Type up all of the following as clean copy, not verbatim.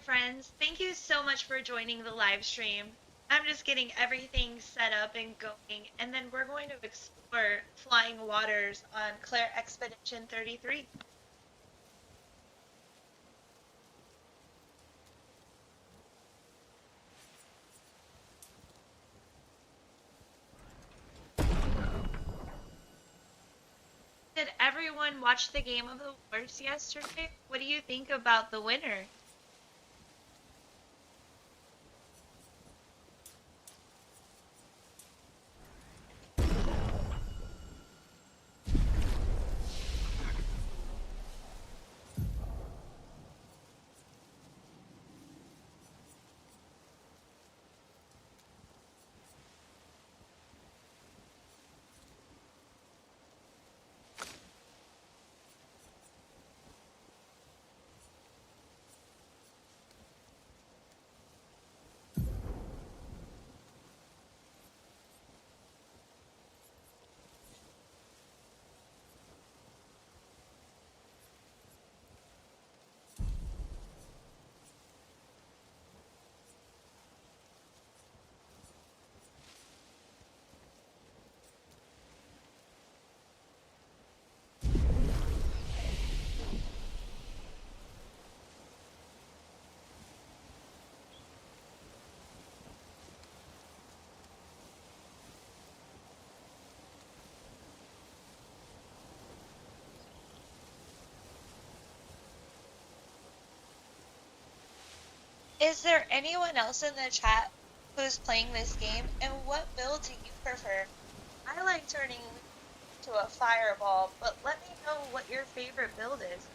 friends. Thank you so much for joining the live stream. I'm just getting everything set up and going, and then we're going to explore flying waters on Claire Expedition 33. Did everyone watch the Game of the Wars yesterday? What do you think about the winner? Is there anyone else in the chat who's playing this game, and what build do you prefer? I like turning to a fireball, but let me know what your favorite build is.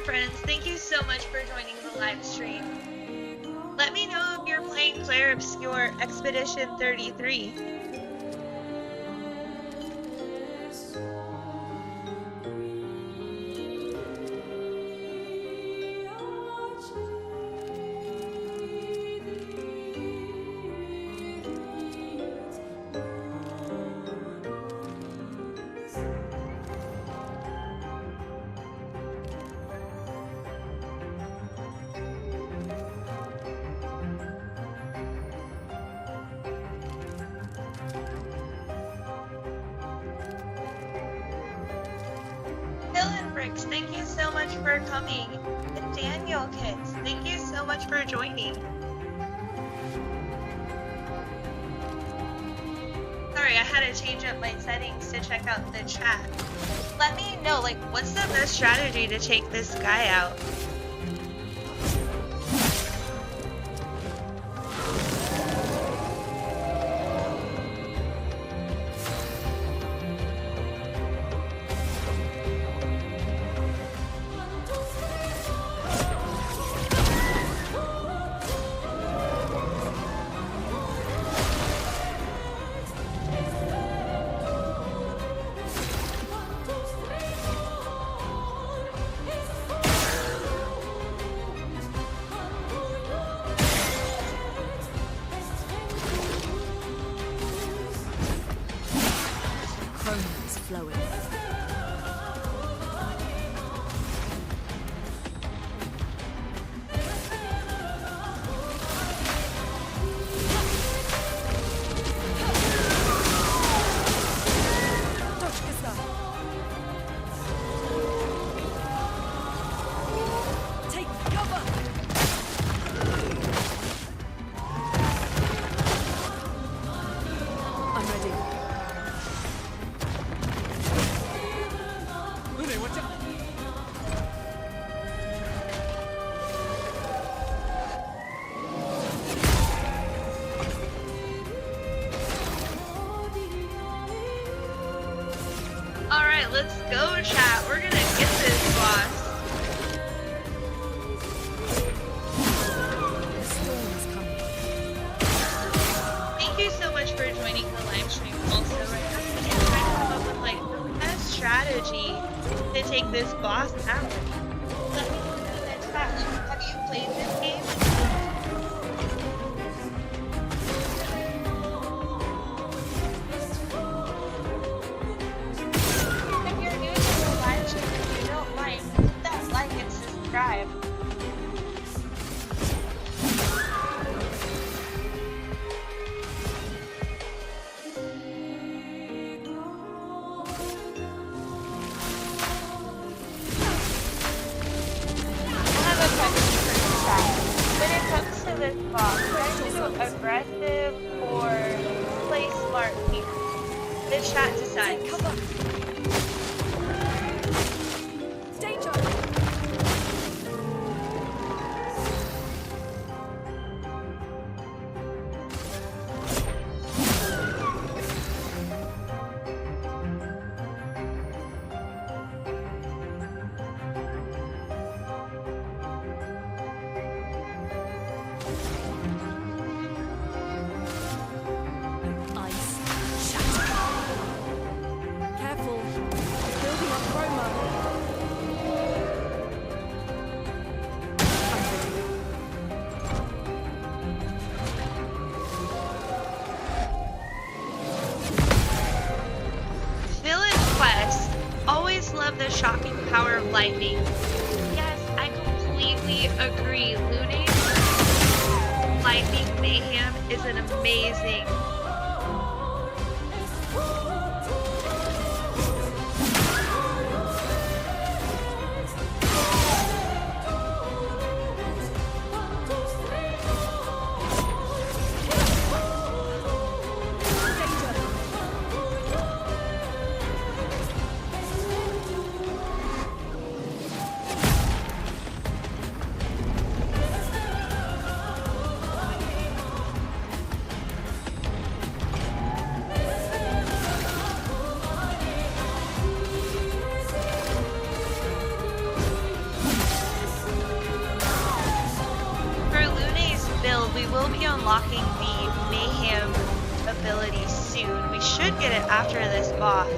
Friends, thank you so much for joining the live stream. Let me know if you're playing Claire Obscure Expedition 33. Thank you so much for coming. And Daniel Kids, thank you so much for joining. Sorry, I had to change up my settings to check out the chat. Let me know, like, what's the best strategy to take this guy out? Let's go, chat. We're gonna get this boss. Thank you so much for joining the live stream also. Right now, I'm trying to come up with like the best strategy to take this boss out. Let me know in the chat. Have you played this game? If you're new to the live stream and you don't mind, hit that like and subscribe. This boss, should I do aggressive or play smart here? The chat decides. Cover. Danger. The shocking power of lightning. Yes, I completely agree. Looting lightning mayhem is an amazing. Unlocking the mayhem ability soon. We should get it after this boss.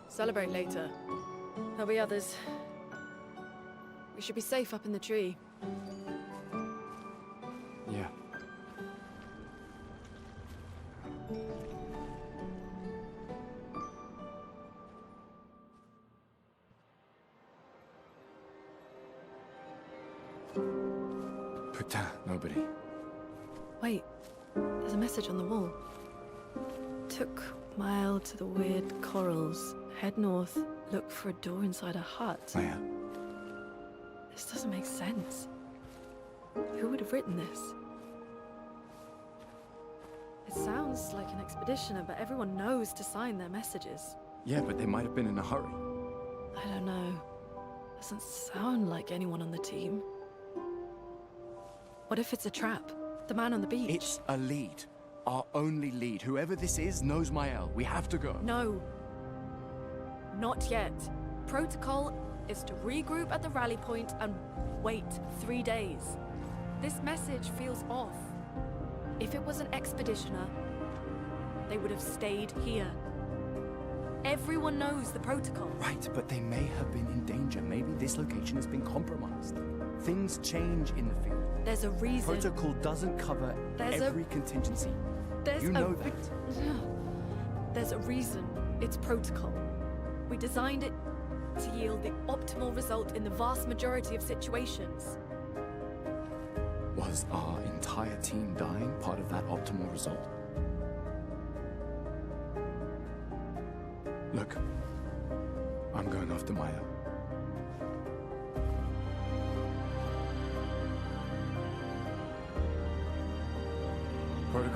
Celebrate later. There'll be others. We should be safe up in the tree. Yeah. Putain, nobody. Wait, there's a message on the wall. Took mile to the weird corals. Head north, look for a door inside a hut. Maya. This doesn't make sense. Who would have written this? It sounds like an expeditioner, but everyone knows to sign their messages. Yeah, but they might have been in a hurry. I don't know. Doesn't sound like anyone on the team. What if it's a trap? The man on the beach? It's a lead. Our only lead. Whoever this is knows Mael. We have to go. No. Not yet. Protocol is to regroup at the rally point and wait 3 days. This message feels off. If it was an expeditioner, they would have stayed here. Everyone knows the protocol. Right, but they may have been in danger. Maybe this location has been compromised. Things change in the field. There's a reason. Protocol doesn't cover every contingency. You know that. There's a reason it's protocol. We designed it to yield the optimal result in the vast majority of situations. Was our entire team dying part of that optimal result? Look, I'm going after Maya.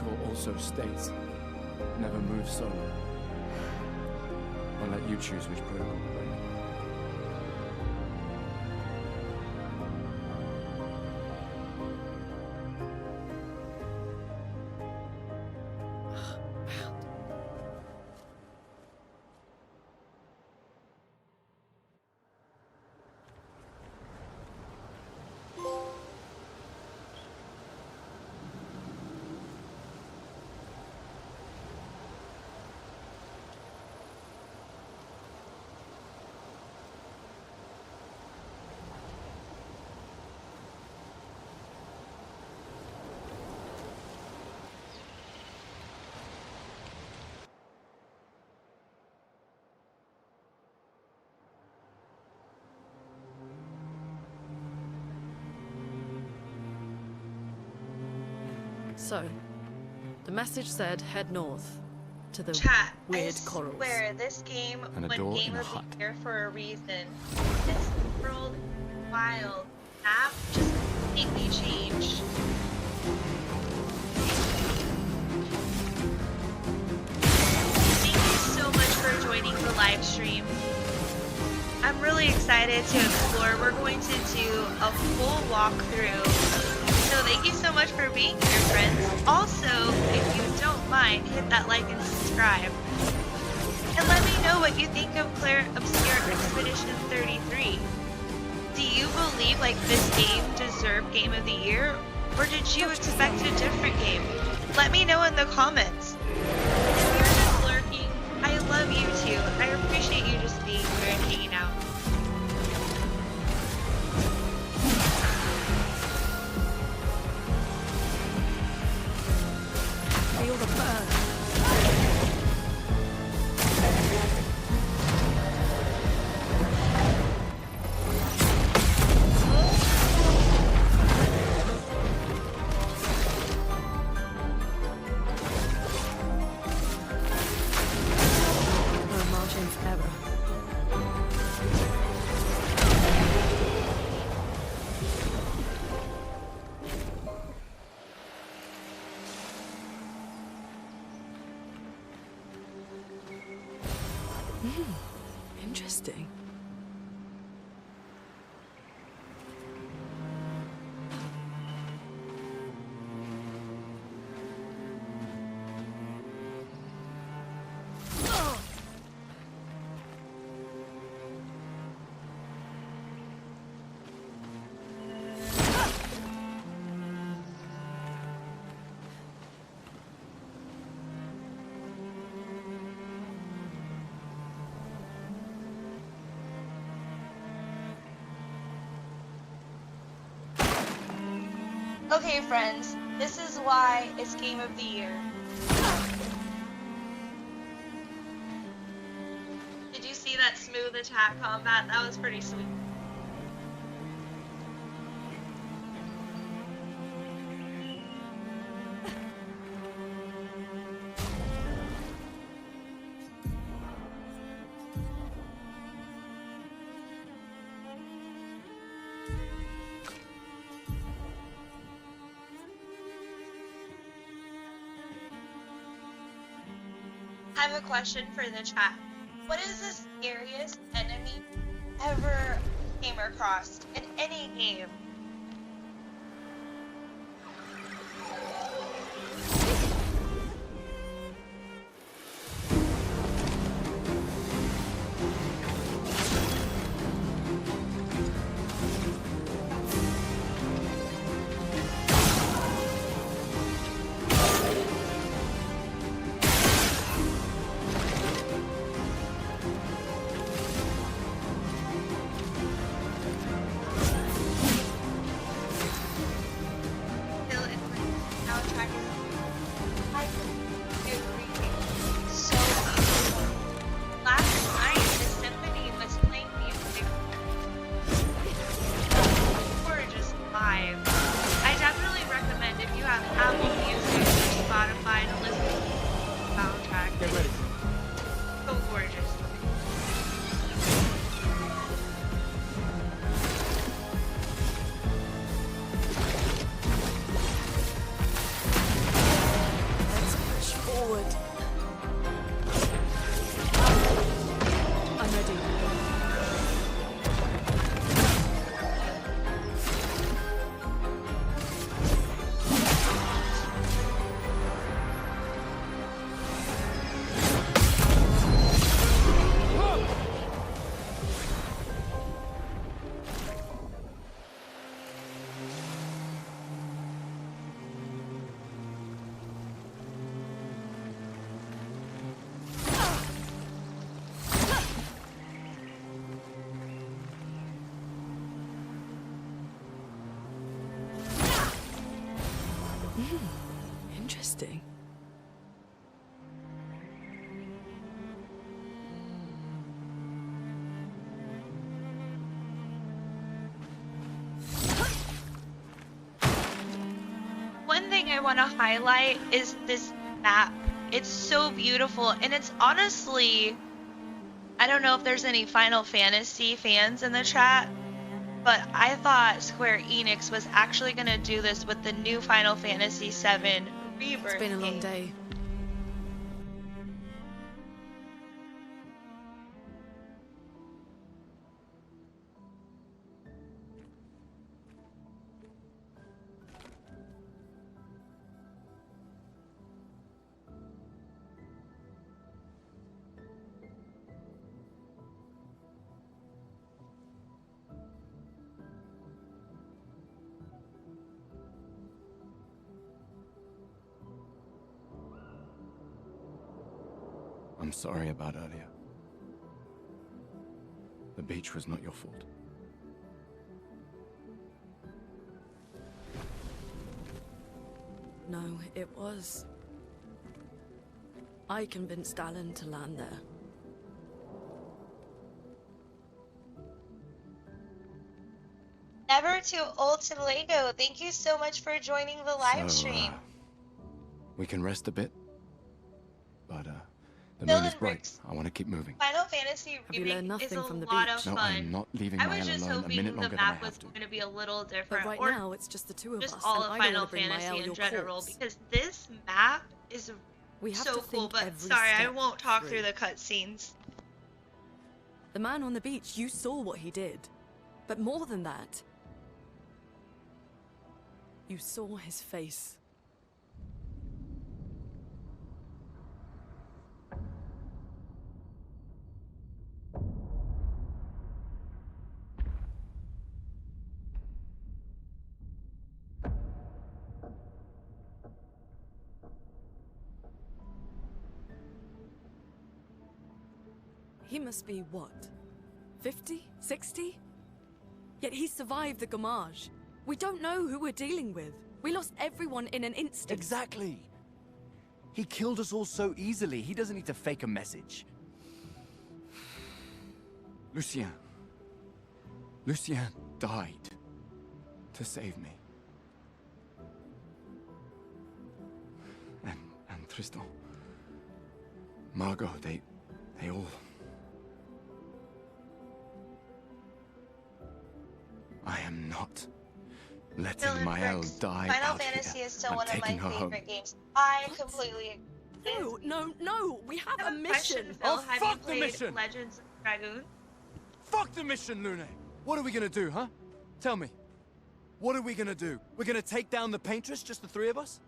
article also states, never move solo. I'll let you choose which protocol to break. So, the message said head north to the Chat, weird I corals. swear this game And a won door Game in a of hut. the Year for a reason. This world, wild, map just completely changed. Thank you so much for joining the live stream. I'm really excited to explore. We're going to do a full walkthrough. So thank you so much for being here, friends. Also, if you don't mind, hit that like and subscribe. And let me know what you think of Claire Obscure Expedition 33. Do you believe this game deserved Game of the Year? Or did you expect a different game? Let me know in the comments. If you're just lurking, I love you too. I appreciate you just being here and hanging out. Feel the burn. No margin for error. Interesting. Okay, friends, this is why it's Game of the Year. Did you see that smooth attack combat? That was pretty sweet. I have a question for the chat. What is the scariest enemy ever came across in any game? one thing I want to highlight is this map. It's so beautiful, and it's honestly, I don't know if there's any Final Fantasy fans in the chat, but I thought Square Enix was actually going to do this with the new Final Fantasy VII Rebirth It's been a long game. day. I'm sorry about earlier. The beach was not your fault. No, it was. I convinced Alan to land there. Never Too Old to Lego, thank you so much for joining the live stream. We can rest a bit, but the Bill moon is and bright. Rick's I want to keep moving. Final Fantasy Have you Remake learned is nothing a from the lot beach? of No, fun. I'm not leaving I my was L just alone a hoping minute the longer than I map was have to. going to be a little But different, right or now, it's just the two of just us, all and of I don't Final want to bring my Fantasy L in your general, corpse. because this map is We have so to cool. think But every sorry, I step won't talk through. through the cutscenes. The man on the beach, you saw what he did. But more than that, you saw his face. He must be what? 50? 60? Yet he survived the Gamage. We don't know who we're dealing with. We lost everyone in an instant. Exactly. He killed us all so easily. He doesn't need to fake a message. Lucien. Lucien died to save me. And Tristan. Margot, they all... I am not letting Bill and my Elle Rick's die Final out Fantasy here. is still I'm one of my taking her home. favorite games. I completely agree. No, we have I have a question, mission. Bill. Oh, Have you fuck the played mission! Legends of Dragoon? Fuck the mission, Lune! What are we gonna do, huh? Tell me. What are we gonna do? We're gonna take down the Paintress, just the three of us?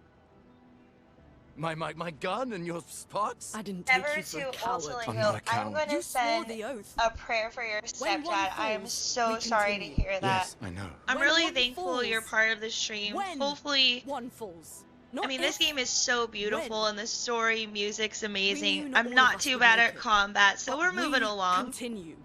My gun and your sparks? I didn't take Never you for Too a Old coward. to Let I'm Go. not a I'm coward. going You to swore send the oath. a prayer for your When one stepdad. I am falls, so we sorry to continue. hear that. Yes, I know. I'm When really one thankful you're falls, part of the stream. when Hopefully, one falls. I Not mean, this if. game is so beautiful when. and the story, music's We amazing. knew not I'm all not of us too could bad make at it, combat, so but we're moving we along. Continue.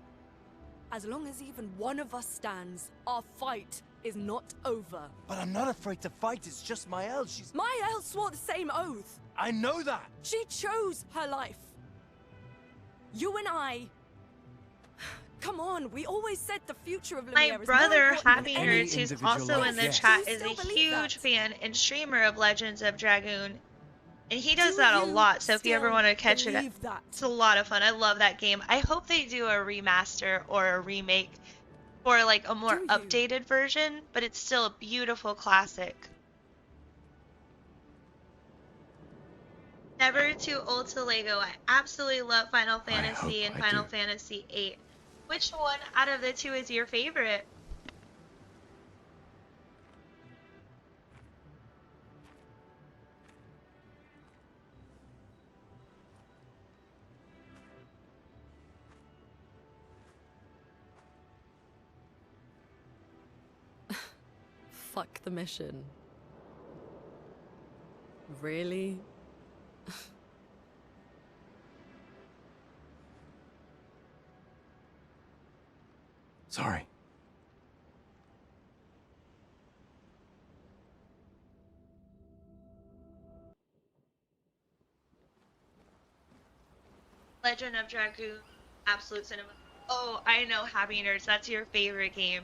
As long as even one of us stands, our fight is not over. But I'm not afraid to fight, it's just my Elle. She's... My El swore the same oath. I know that! She chose her life. You and I. Come on, we always said the future of Lumiere My is more brother, important than Happy any- Any Nerds, who's individual also life, in the yes. chat, Do you is a still believe huge that? fan and streamer of Legends of Dragoon. And he does Do that a you lot, so if you ever still want to catch it, believe that? it's a lot of fun. I love that game. I hope they do a remaster or a remake or like a more Do you? updated version, but it's still a beautiful classic. Never Too Old to Lego. I absolutely love Final Fantasy and hope I Final do. Fantasy VIII. Which one out of the two is your favorite? Fuck the mission. Really? Sorry. Legend of Dragoon, Absolute Cinema. Oh, I know, Happy Nerds. That's your favorite game.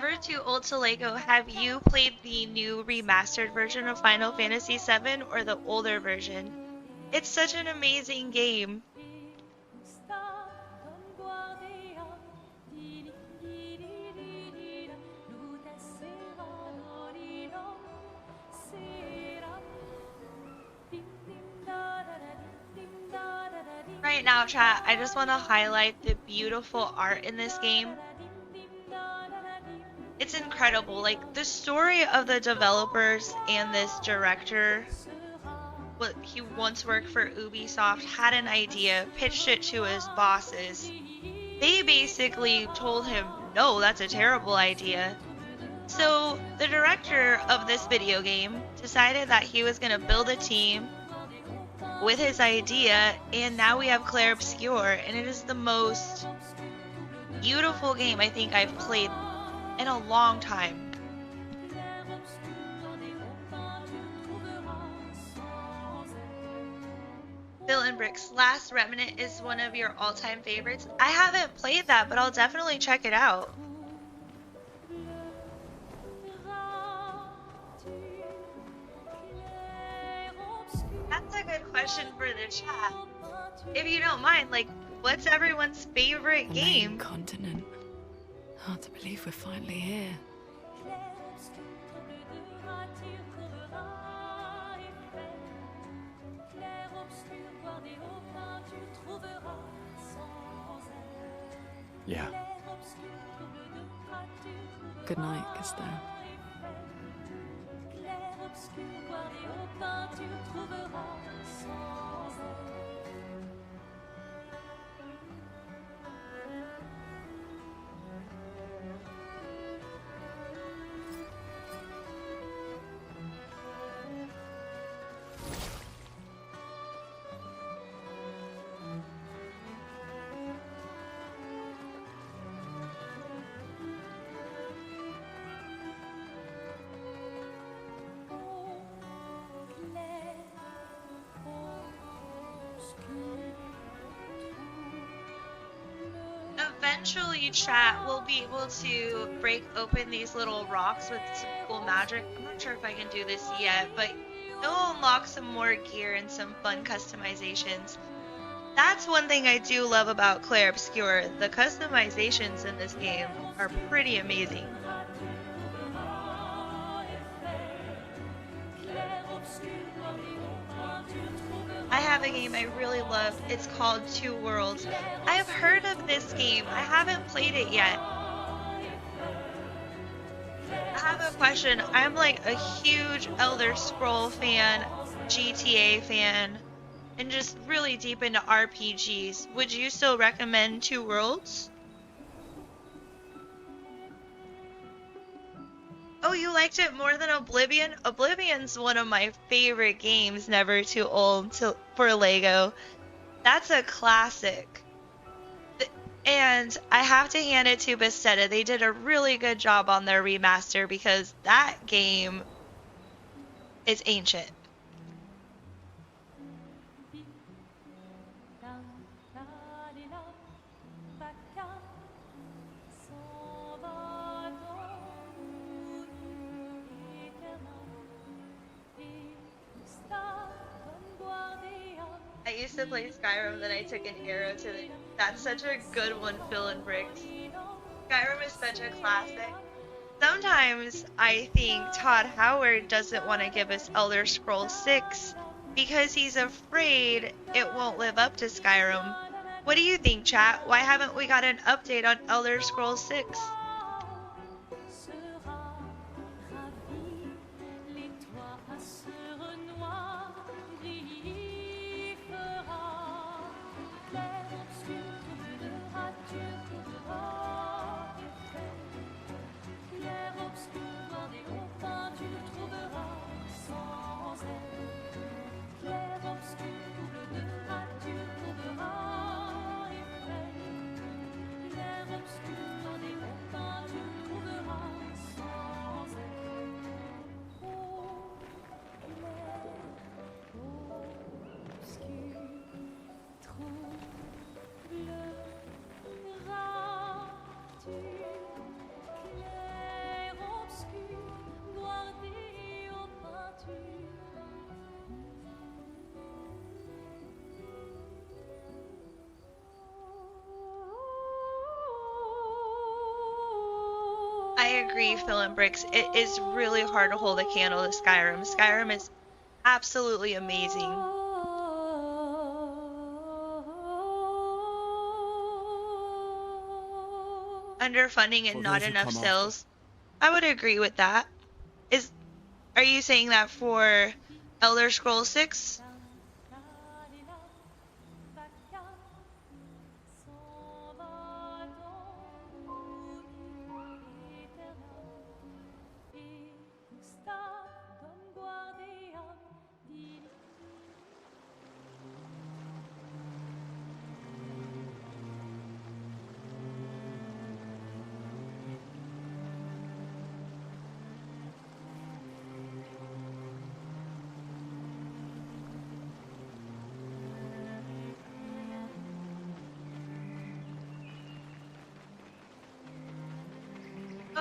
Never Too Old to Lego, have you played the new remastered version of Final Fantasy VII or the older version? It's such an amazing game. Right now, chat, I just want to highlight the beautiful art in this game. It's incredible. Like, the story of the developers and this director, what he once worked for Ubisoft, had an idea, pitched it to his bosses. They basically told him, no, that's a terrible idea. So the director of this video game decided that he was going to build a team with his idea, and now we have Clair Obscur, and it is the most beautiful game I think I've played in a long time. Bill and Brick's Last Remnant is one of your all-time favorites. I haven't played that, but I'll definitely check it out. That's a good question for the chat. If you don't mind, like, what's everyone's favorite game? Main continent. Hard to believe we're finally here. Yeah. Good night, Gaston. Eventually, chat will be able to break open these little rocks with some cool magic. I'm not sure if I can do this yet, but it'll unlock some more gear and some fun customizations. That's one thing I do love about Clair Obscur. The customizations in this game are pretty amazing. I have a game I really love. It's called Two Worlds. I've heard of this game. I haven't played it yet. I have a question. I'm like a huge Elder Scroll fan, GTA fan, and just really deep into RPGs. Would you still recommend Two Worlds? Oh, you liked it more than Oblivion? Oblivion's one of my favorite games, Never Too Old for Lego. That's a classic. And I have to hand it to Bethesda. They did a really good job on their remaster because that game is ancient. I used to play Skyrim, then I took an arrow to the... That's such a good one, Phil and Bricks. Skyrim is such a classic. Sometimes I think Todd Howard doesn't want to give us Elder Scrolls 6 because he's afraid it won't live up to Skyrim. What do you think, chat? Why haven't we got an update on Elder Scrolls 6? agree, Phil and Bricks. It is really hard to hold a candle to Skyrim. Skyrim is absolutely amazing. Underfunding and not enough sales. I would agree with that. Are you saying that for Elder Scrolls 6?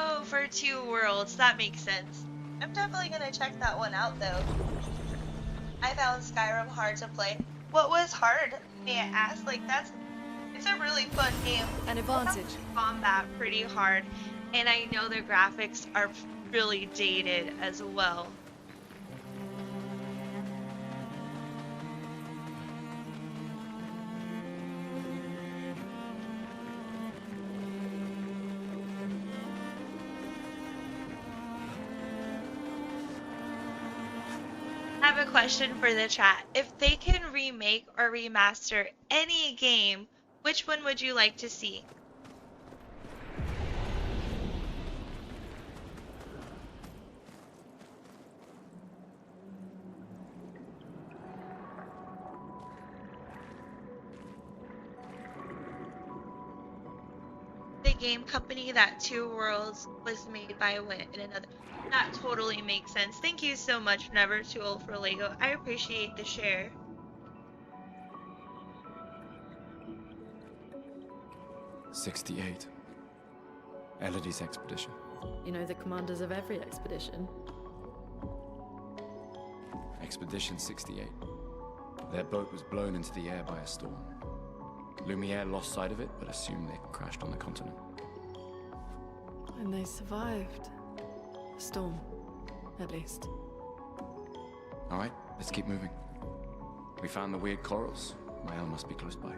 Oh, for Two Worlds, that makes sense. I'm definitely gonna check that one out though. I found Skyrim hard to play. What was hard, may I ask? Like it's a really fun game. An advantage. Combat pretty hard, and I know the graphics are really dated as well. I have a question for the chat. If they can remake or remaster any game, which one would you like to see? The game company that Two Worlds was made by went in another. That totally makes sense. Thank you so much, Never Too Old for Lego. I appreciate the share. '68. Elodie's expedition. You know the commanders of every expedition. Expedition 68. Their boat was blown into the air by a storm. Lumiere lost sight of it, but assumed they crashed on the continent. And they survived. The storm, at least. All right, let's keep moving. We found the weird corals. Mael must be close by.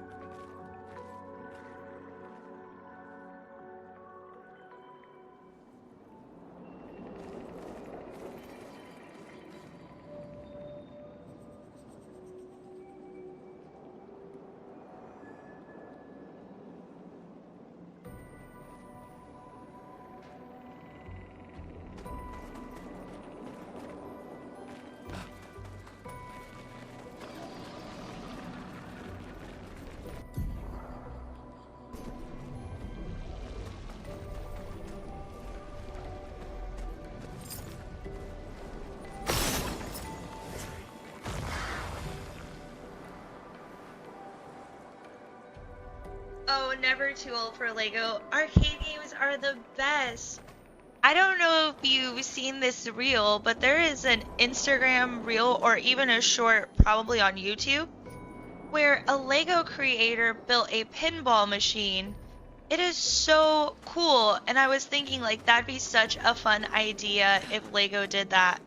Oh, Never Too Old for Lego. Arcade games are the best. I don't know if you've seen this reel, but there is an Instagram reel or even a short, probably on YouTube, where a Lego creator built a pinball machine. It is so cool, and I was thinking like that'd be such a fun idea if Lego did that.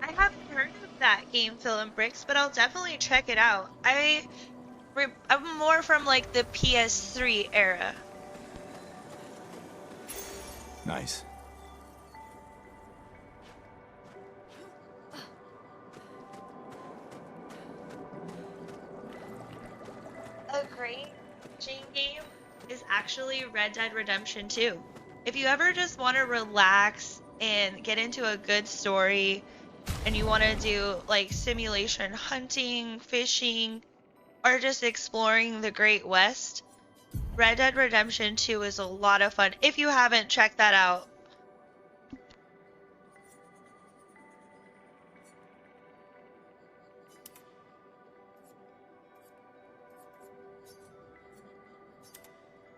I haven't heard of that game, Phil and Bricks, but I'll definitely check it out. I'm more from like the PS3 era. Nice. A great Jane game is actually Red Dead Redemption 2. If you ever just want to relax and get into a good story and you want to do like simulation hunting, fishing, or just exploring the Great West, Red Dead Redemption 2 is a lot of fun if you haven't checked that out.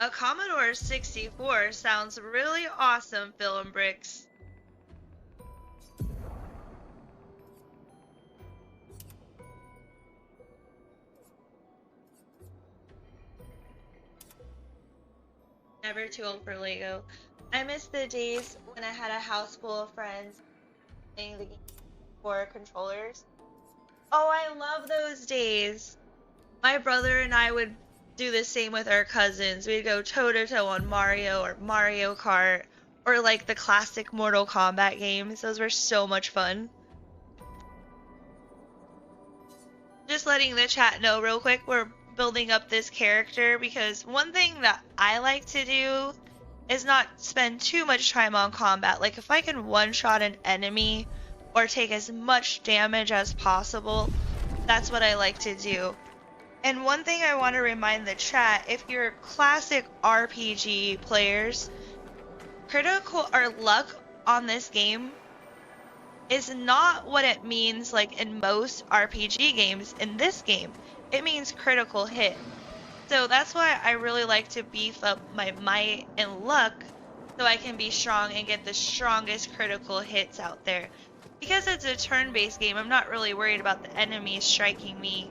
A Commodore 64 sounds really awesome, Phil and Bricks. Never too old for Lego. I miss the days when I had a house full of friends playing the game for controllers. Oh, I love those days. My brother and I would do the same with our cousins. We'd go toe to toe on Mario or Mario Kart or like the classic Mortal Kombat games. Those were so much fun. Just letting the chat know real quick, we're building up this character because one thing that I like to do is not spend too much time on combat. Like if I can one-shot an enemy or take as much damage as possible, that's what I like to do. And one thing I want to remind the chat, if you're classic RPG players, critical or luck on this game is not what it means like in most RPG games. In this game, it means critical hit. So that's why I really like to beef up my might and luck so I can be strong and get the strongest critical hits out there. Because it's a turn-based game, I'm not really worried about the enemies striking me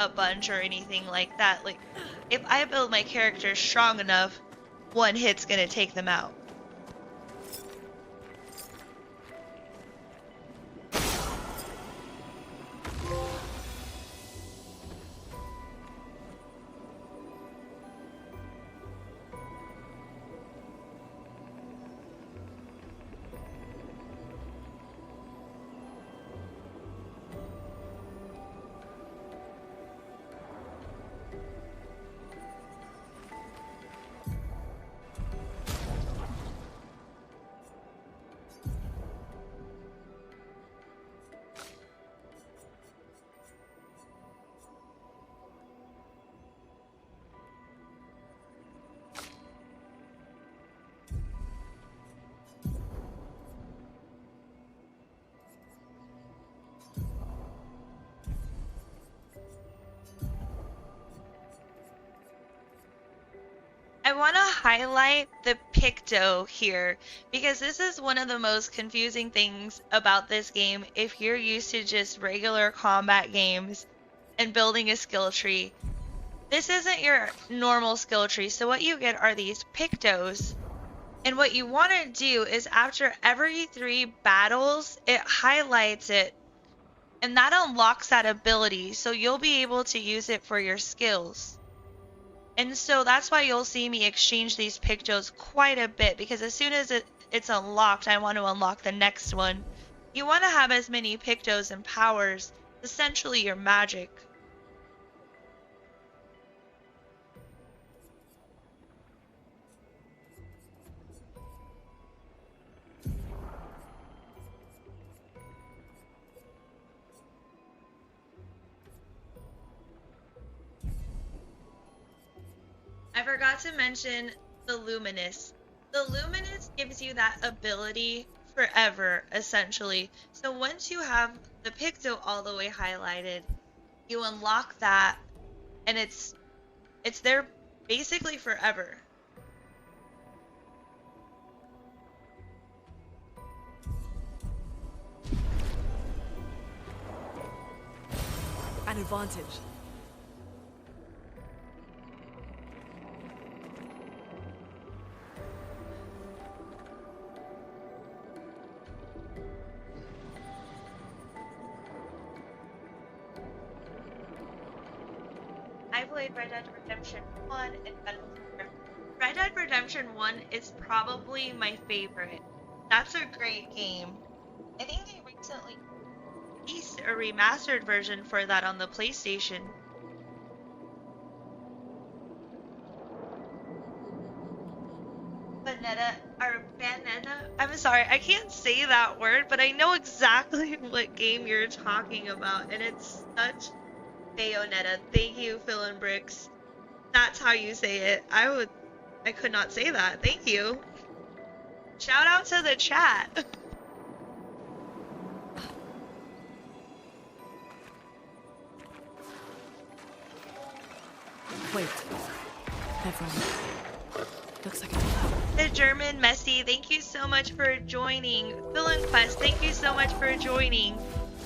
a bunch or anything like that. Like, if I build my character strong enough, one hit's gonna take them out. I want to highlight the Picto here because this is one of the most confusing things about this game if you're used to just regular combat games and building a skill tree. This isn't your normal skill tree, so what you get are these Pictos. And what you want to do is after every 3 battles, it highlights it and that unlocks that ability, so you'll be able to use it for your skills. And so that's why you'll see me exchange these Pictos quite a bit, because as soon as it's unlocked, I want to unlock the next one. You want to have as many Pictos and powers, essentially your magic. I forgot to mention the Luminous. The Luminous gives you that ability forever, essentially. So once you have the Picto all the way highlighted, you unlock that, and it's there basically forever. An advantage. I played Red Dead Redemption 1 and Red Dead Redemption 1 is probably my favorite. That's a great game. I think they recently released a remastered version for that on the PlayStation. I'm sorry, I can't say that word, but I know exactly what game you're talking about, and it's such Bayonetta. Thank you, Phil and Bricks. That's how you say it. I could not say that. Thank you. Shout out to the chat. Wait. Never mind. Looks like The German Messi, thank you so much for joining. Villain Quest, thank you so much for joining.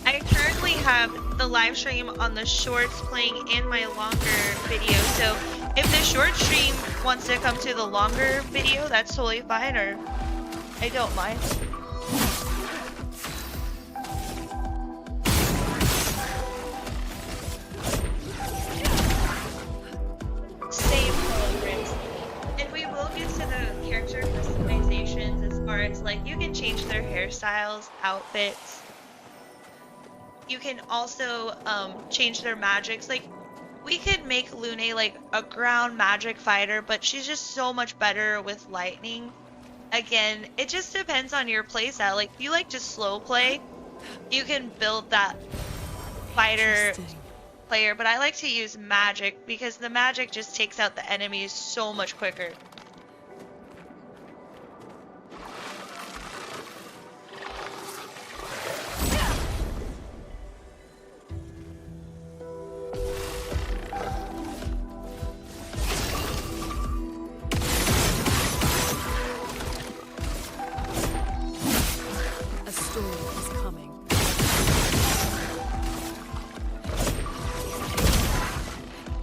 I currently have the live stream on the shorts playing in my longer video, so if the short stream wants to come to the longer video, that's totally fine, or I don't mind. Same programs. And we will get to the character customizations as far as like you can change their hairstyles, outfits. You can also change their magics. Like we could make Lune like a ground magic fighter, but she's just so much better with lightning. Again, it just depends on your playstyle. Like if you like to slow play, you can build that fighter player, but I like to use magic because the magic just takes out the enemies so much quicker. a storm is coming.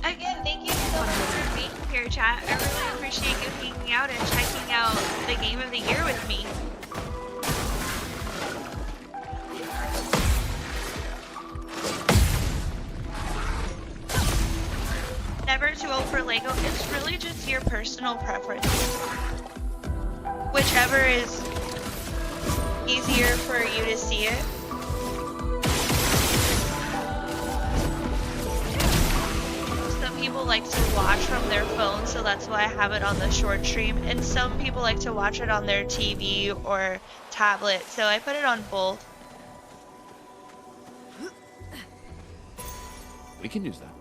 Again, thank you so much for being here, chat. I really appreciate you hanging out and checking out the game of the year with me. Never too old for Lego. It's really just your personal preference. Whichever is easier for you to see it. Some people like to watch from their phone, so that's why I have it on the short stream. And some people like to watch it on their TV or tablet, so I put it on both. We can use that.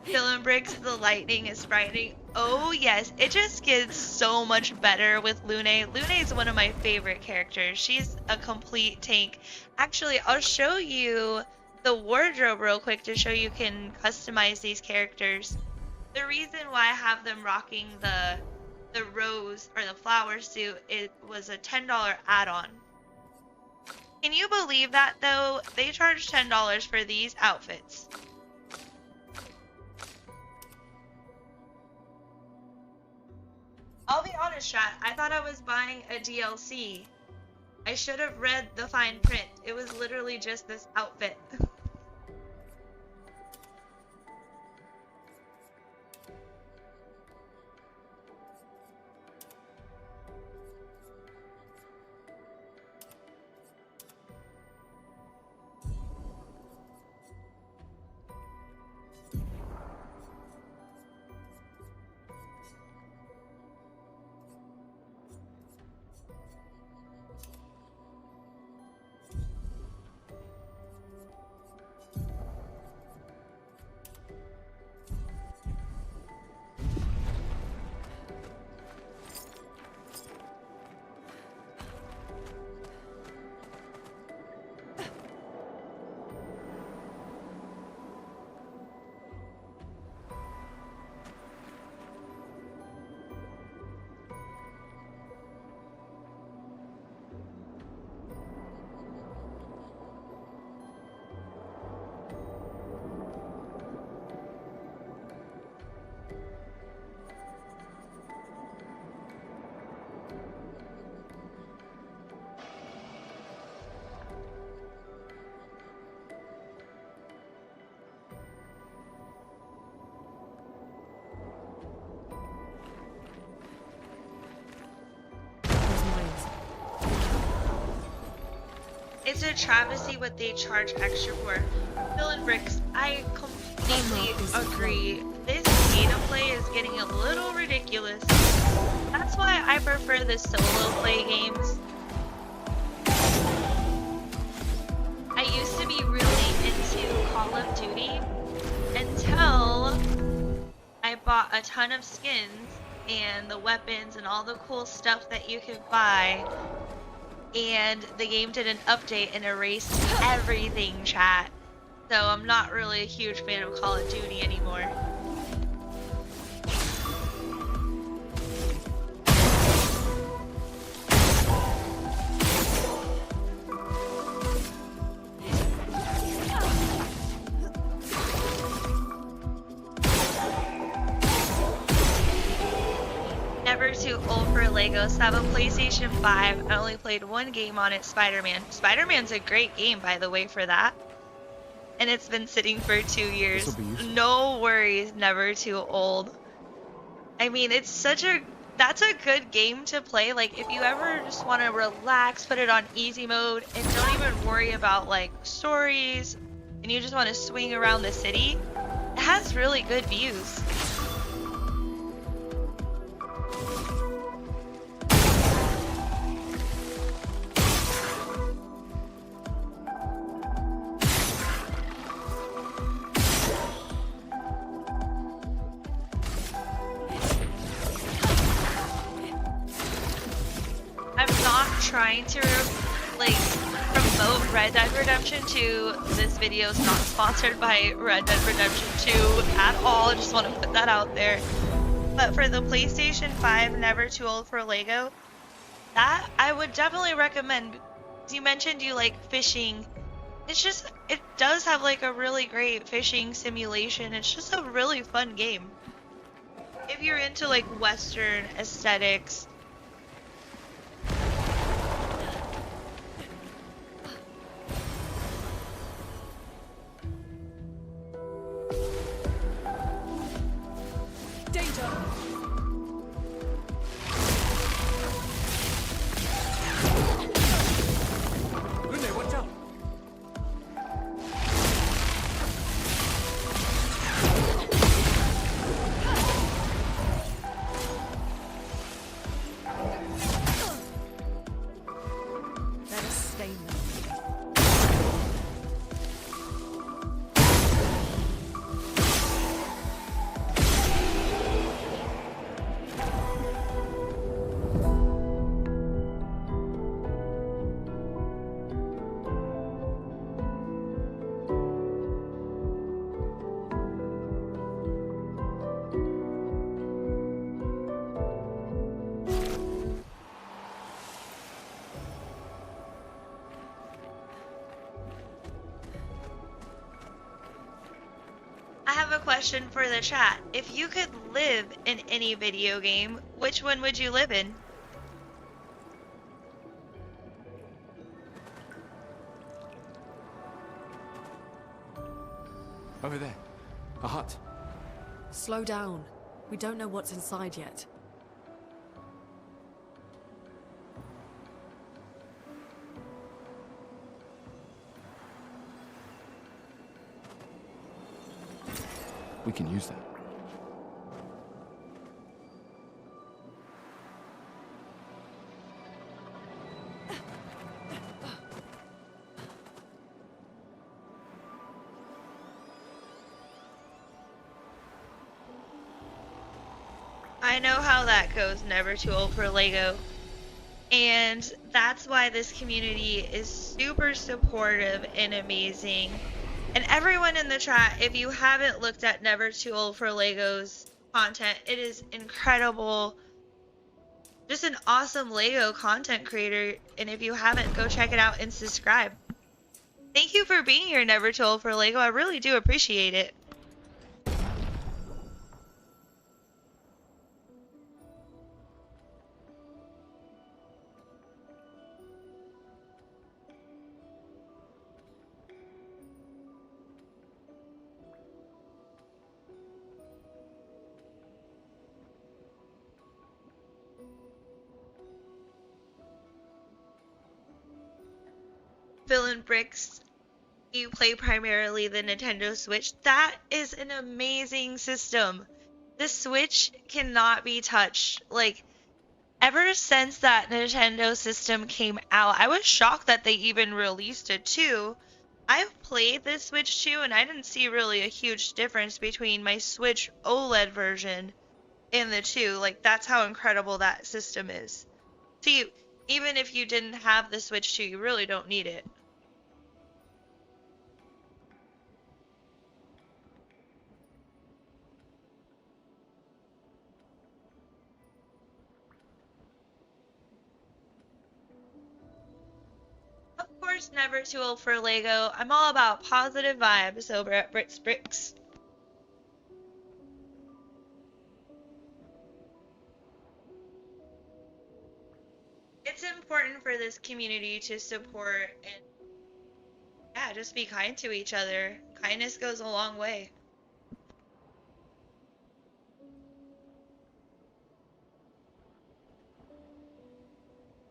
Dylan Briggs, the lightning is frightening. Oh yes, it just gets so much better with Lune. Lune is one of my favorite characters. She's a complete tank. Actually, I'll show you the wardrobe real quick to show you can customize these characters. The reason why I have them rocking the rose or the flower suit, it was a $10 add-on. Can you believe that though? They charge $10 for these outfits. I'll be honest, chat. I thought I was buying a DLC. I should have read the fine print. It was literally just this outfit. It's a travesty what they charge extra for. Dylan Bricks, I completely agree. This gameplay is getting a little ridiculous. That's why I prefer the solo play games. I used to be really into Call of Duty until I bought a ton of skins and the weapons and all the cool stuff that you could buy. And the game did an update and erased everything, chat. So I'm not really a huge fan of Call of Duty anymore. never too old for Legos. I have a PlayStation 5. I only played one game on it, Spider-Man. Spider-Man's a great game, by the way, for that. And it's been sitting for 2 years. This'll be useful. No worries, never too old. I mean, that's a good game to play. Like, if you ever just want to relax, put it on easy mode, and don't even worry about, like, stories, and you just want to swing around the city, it has really good views. Trying to like promote Red Dead Redemption 2. This video is not sponsored by Red Dead Redemption 2 at all. I just want to put that out there. But for the PlayStation 5, never too old for Lego, that I would definitely recommend. You mentioned you like fishing. It does have like a really great fishing simulation. It's just a really fun game. If you're into like Western aesthetics. Question for the chat. If you could live in any video game, which one would you live in? Over there. A hut. Slow down. We don't know what's inside yet. We can use that. I know how that goes, never too old for Lego. And that's why this community is super supportive and amazing. And everyone in the chat, if you haven't looked at Never Too Old for Lego's content, it is incredible. Just an awesome Lego content creator. And if you haven't, go check it out and subscribe. Thank you for being here, Never Too Old for Lego. I really do appreciate it. Villain Bricks, you play primarily the Nintendo Switch. That is an amazing system. The Switch cannot be touched. Like, ever since that Nintendo system came out, I was shocked that they even released it too. I've played the Switch 2 and I didn't see really a huge difference between my Switch OLED version and the 2. Like, that's how incredible that system is. So even if you didn't have the Switch 2, you really don't need it. Of course, never too old for Lego. I'm all about positive vibes over at Bricks. it's important for this community to support and, yeah, just be kind to each other. Kindness goes a long way.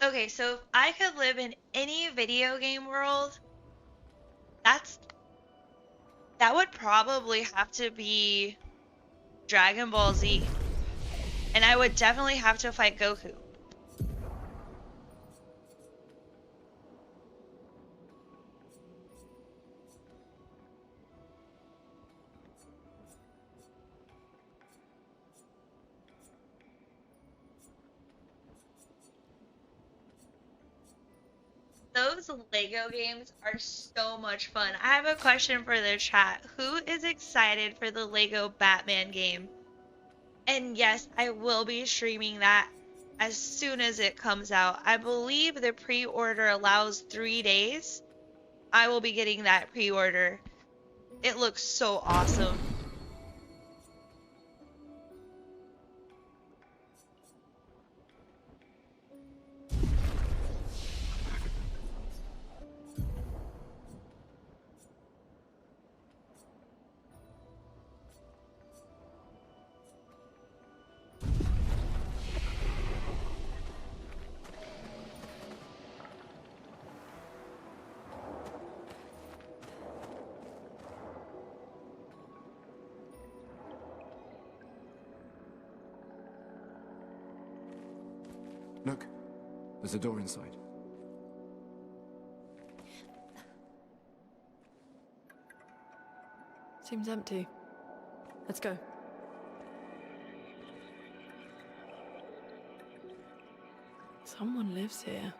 Okay, so if I could live in any video game world, that would probably have to be Dragon Ball Z. And I would definitely have to fight Goku. Those Lego games are so much fun. I have a question for the chat. Who is excited for the Lego Batman game? And yes, I will be streaming that as soon as it comes out. I believe the pre-order allows 3 days. I will be getting that pre-order. It looks so awesome. Look, there's a door inside. Seems empty. Let's go. Someone lives here.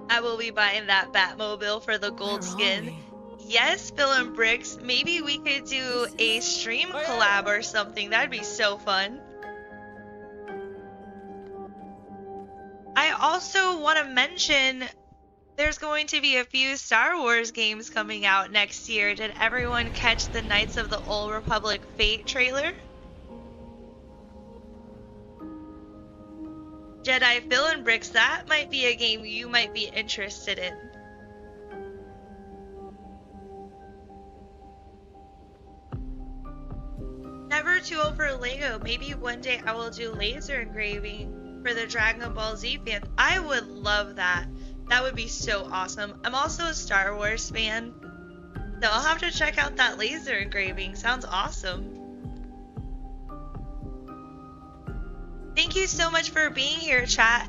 I will be buying that Batmobile for the gold skin. Yes, Phil and Bricks. Maybe we could do a stream collab or something. That'd be so fun. I also want to mention there's going to be a few Star Wars games coming out next year. Did everyone catch the Knights of the Old Republic Fate trailer? Jedi Phil and Bricks, that might be a game you might be interested in. Never too old for Lego. Maybe one day I will do laser engraving for the Dragon Ball Z fans. I would love that. That would be so awesome. I'm also a Star Wars fan, so I'll have to check out that laser engraving. Sounds awesome. Thank you so much for being here, chat.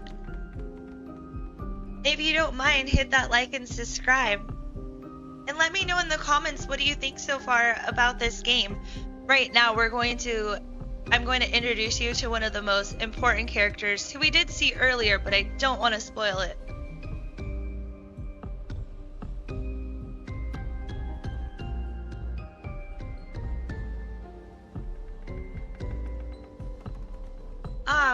If you don't mind, hit that like and subscribe. And let me know in the comments, what do you think so far about this game? Right now, I'm going to introduce you to one of the most important characters who we did see earlier, but I don't want to spoil it.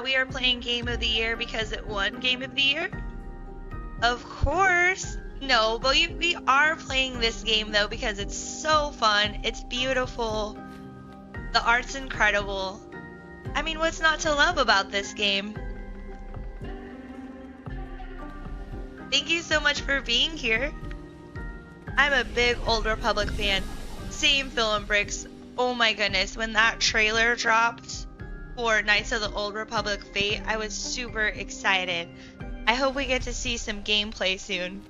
We are playing Game of the Year because it won Game of the Year? Of course. No, but we are playing this game though because it's so fun. It's beautiful. The art's incredible. I mean, what's not to love about this game? Thank you so much for being here. I'm a big Old Republic fan. Same Phil and Bricks. Oh my goodness, when that trailer dropped for Knights of the Old Republic Fate, I was super excited. I hope we get to see some gameplay soon.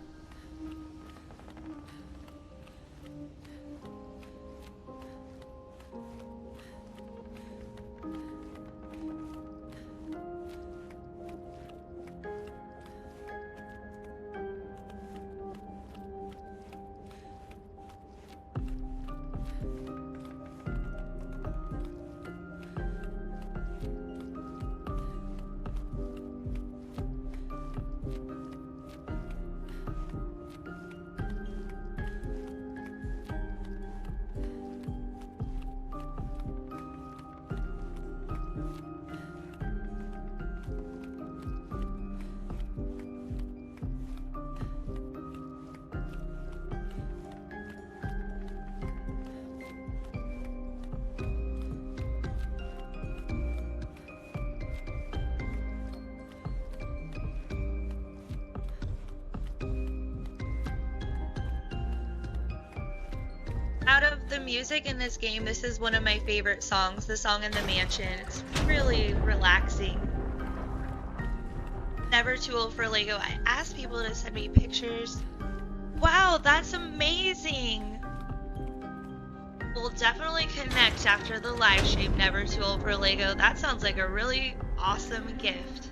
the music in this game, this is one of my favorite songs, the song in the mansion. It's really relaxing. Never too old for Lego. I asked people to send me pictures. Wow, that's amazing. We'll definitely connect after the live stream, Never Too Old for Lego. That sounds like a really awesome gift.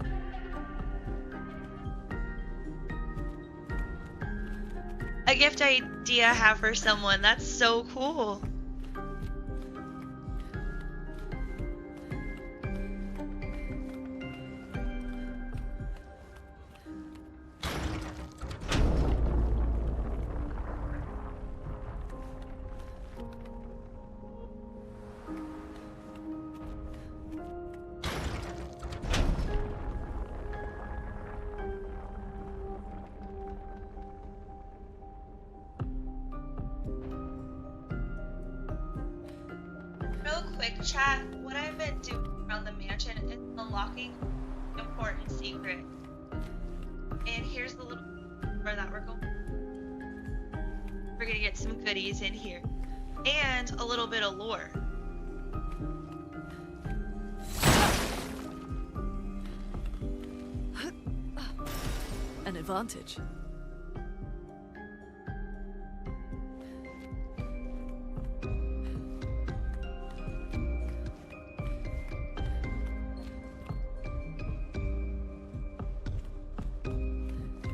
A gift idea I have for someone. That's so cool. Real quick chat, what I've been doing around the mansion is unlocking important secret. And here's the little door that we're going. We're gonna get some goodies in here. And a little bit of lore. An advantage.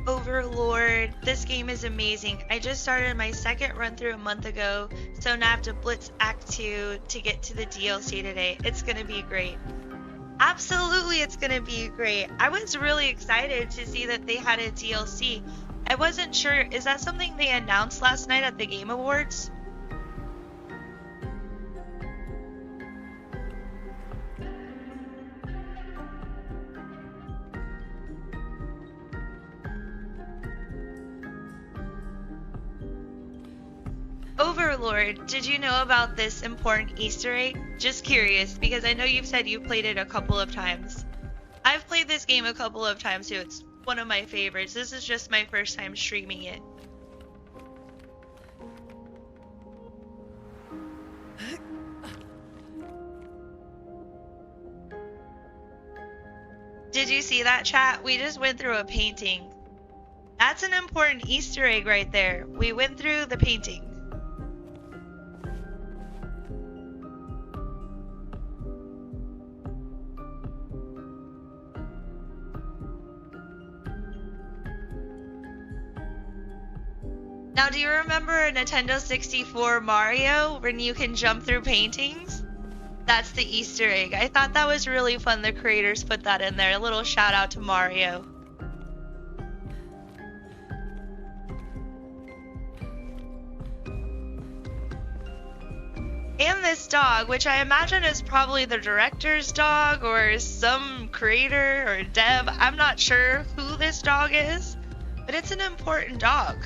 Overlord, this game is amazing. I just started my second run through a month ago, so now I have to blitz Act 2 to get to the DLC today. It's gonna be great. Absolutely, it's gonna be great. I was really excited to see that they had a DLC. I wasn't sure, is that something they announced last night at the Game Awards? Overlord, did you know about this important Easter egg? Just curious, because I know you've said you played it a couple of times. I've played this game a couple of times too. It's one of my favorites. This is just my first time streaming it. Did you see that, chat? We just went through a painting. That's an important Easter egg right there. We went through the painting. Now, do you remember a Nintendo 64 Mario when you can jump through paintings? That's the Easter egg. I thought that was really fun. The creators put that in there. A little shout out to Mario. And this dog, which I imagine is probably the director's dog or some creator or dev. I'm not sure who this dog is, but it's an important dog.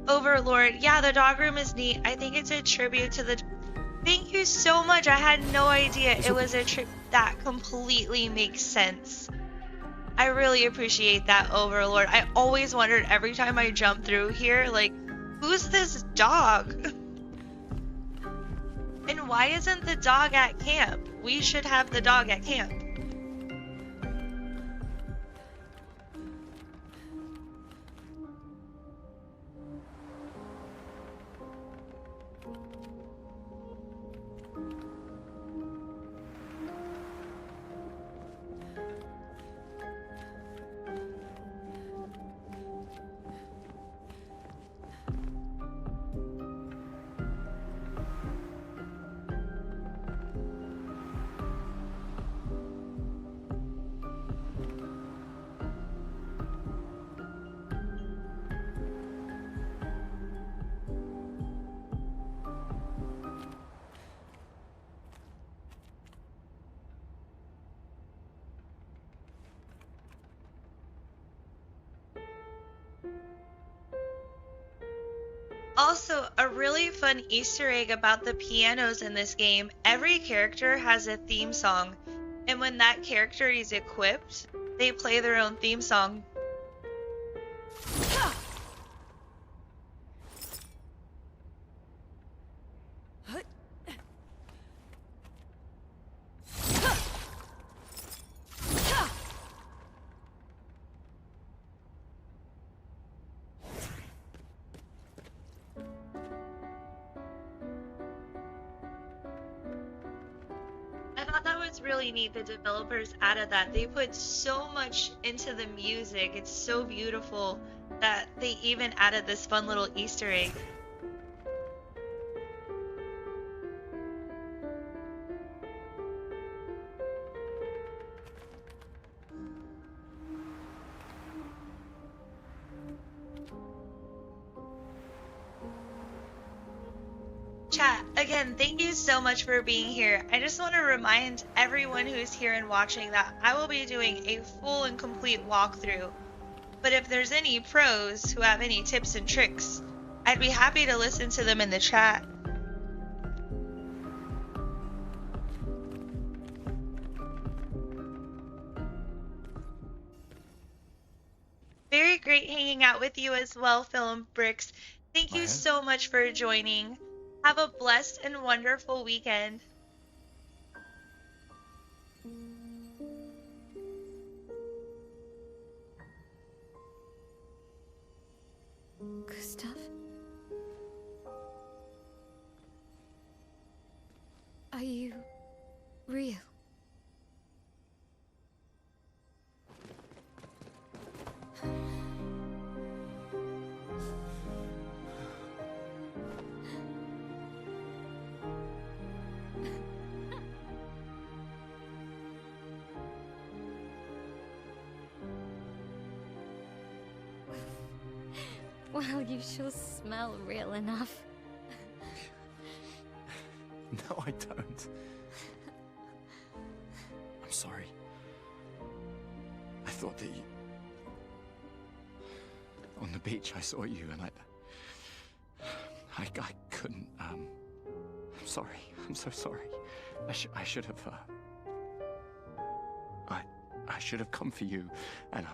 Overlord, yeah, the dog room is neat. I think it's a tribute to the... Thank you so much. I had no idea it was a trip. That completely makes sense. I really appreciate that, Overlord. I always wondered every time I jump through here, like, who's this dog? And why isn't the dog at camp? We should have the dog at camp. Also, a really fun Easter egg about the pianos in this game, every character has a theme song, and when that character is equipped, they play their own theme song. I thought that was really neat. The developers added that. They put so much into the music. It's so beautiful that they even added this fun little Easter egg. Chat, again, thank you so much for being here. I just want to remind everyone who's here and watching that I will be doing a full and complete walkthrough. But if there's any pros who have any tips and tricks, I'd be happy to listen to them in the chat. Very great hanging out with you as well, Film Bricks. Thank you so much for joining. Have a blessed and wonderful weekend. Gustav? Are you real? Well, you sure smell real enough. No, I don't. I'm sorry. I thought that you... On the beach, I saw you and I couldn't, I'm sorry. I'm so sorry. I should have, I should have come for you, and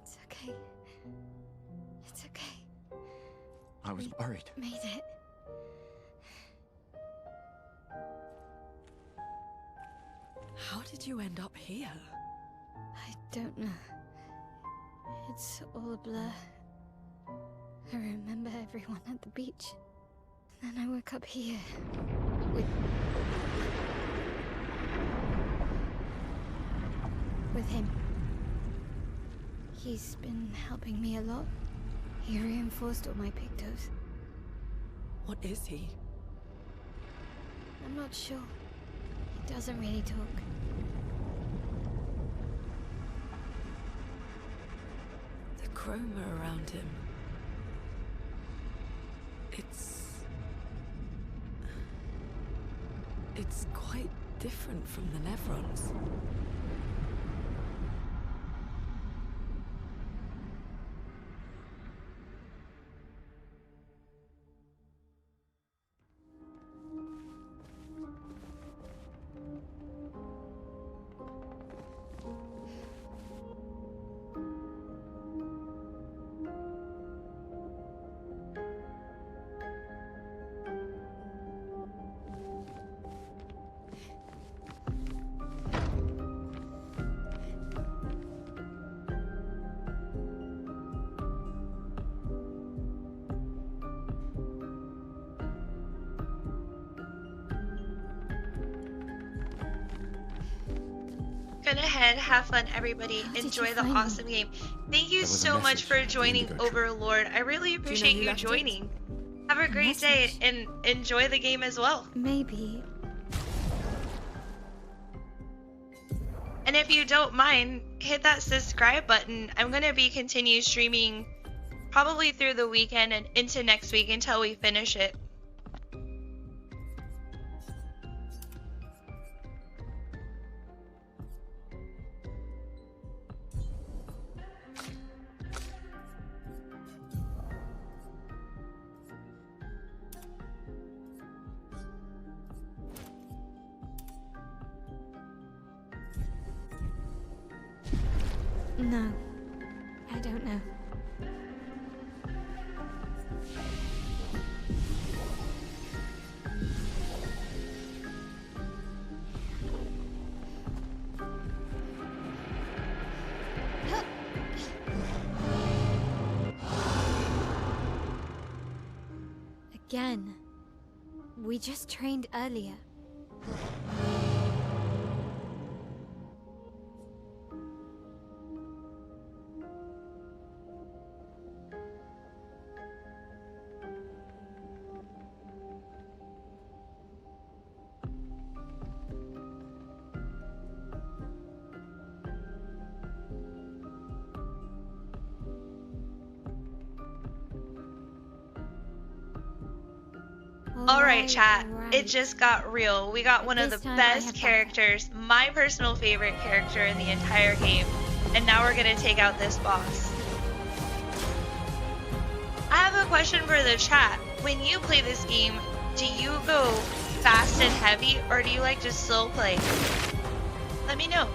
It's okay. It's okay. I was worried. Made it. How did you end up here? I don't know. It's all a blur. I remember everyone at the beach. Then I woke up here. With him. He's been helping me a lot. He reinforced all my pictos. What is he? I'm not sure. He doesn't really talk. The chroma around him. It's quite different from the Nevrons. Good ahead, have fun, everybody. How did Enjoy you the find awesome game. Thank you There was a so much message for in the joining Indigo tree. Overlord. I really appreciate who you left it? joining. Have a great day message? and enjoy the game as well. Maybe. And if you don't mind, hit that subscribe button. I'm going to be continue streaming probably through the weekend and into next week until we finish it. No, I don't know. Again. We just trained earlier. Alright, chat. alright. It just got real. We got one of the This time I best have backup. characters, my personal favorite character in the entire game. And now we're gonna take out this boss. I have a question for the chat. When you play this game, do you go fast and heavy, or do you like to slow play? Let me know.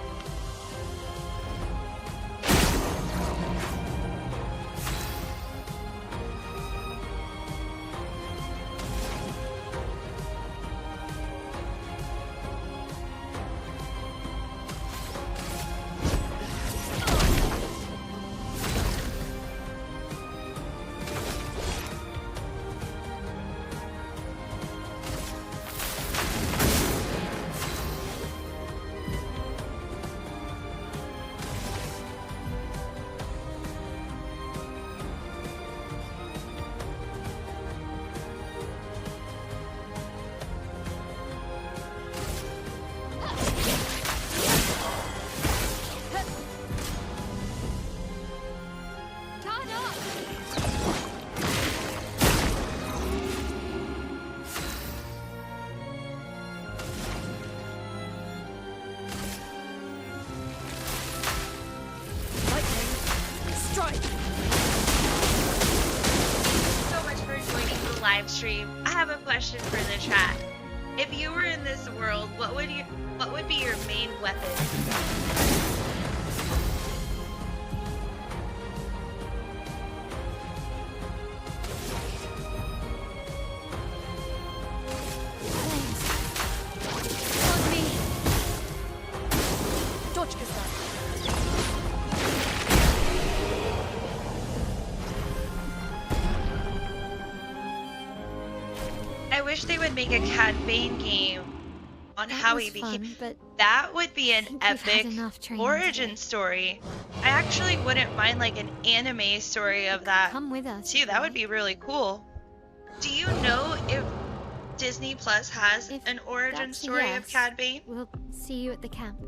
Live stream. I have a question for the chat. If you were in this world, what would be your main weapon? I wish they would make a Cad Bane game on how he became. But that would be an think we've had epic enough training origin today. story. I actually wouldn't mind like an anime story of that come with us. too. That would be really cool. Do you know if Disney Plus has If an origin that's a story of yes, Cad Bane? We'll see you at the camp.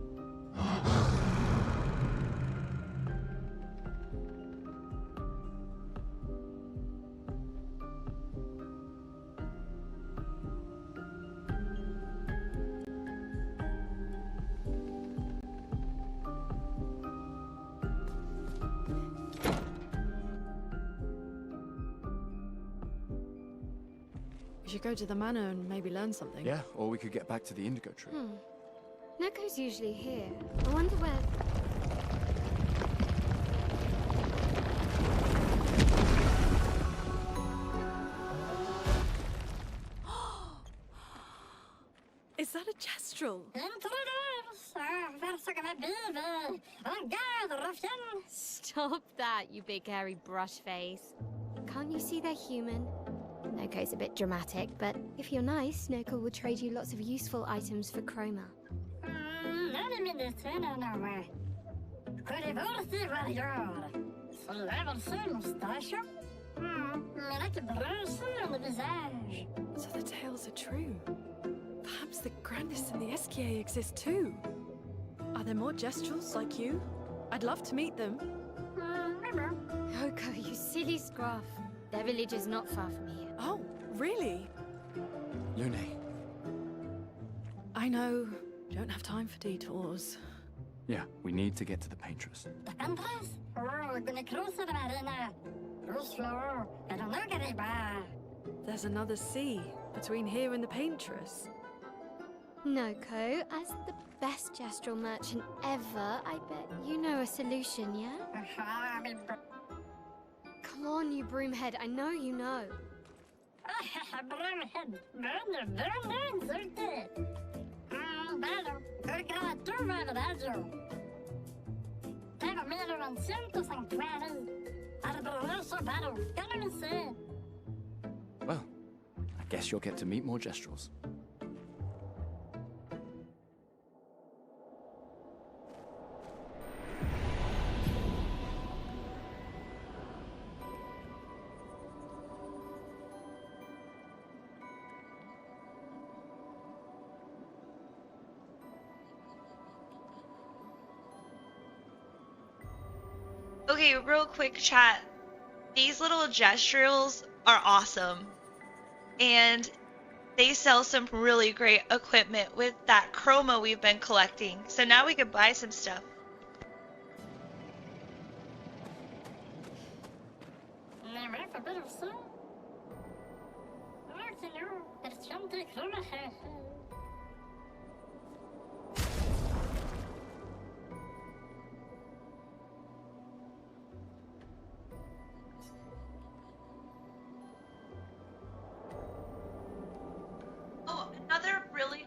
We should go to the manor and maybe learn something. Yeah, or we could get back to the indigo tree. Neko's usually here. I wonder where... Is that a gestural? Stop that, you big hairy brush face. Can't you see they're human? Noko's a bit dramatic, but if you're nice, Noko will trade you lots of useful items for Chroma. So the tales are true. Perhaps the grandest in the SKA exist too. Are there more gestrals like you? I'd love to meet them. Noko, you silly scruff. Their village is not far from here. Oh, really? Lune, I know. Don't have time for detours. yeah, we need to get to the paintress. There's another sea between here and the paintress. Noko, as the best gestural merchant ever, I bet you know a solution, yeah? Come on, you broomhead, I know you know. Well, I guess you'll get to meet more Gestrals. Okay, real quick chat. These little gestuals are awesome. And they sell some really great equipment with that chroma we've been collecting. So now we could buy some stuff. Oh, another really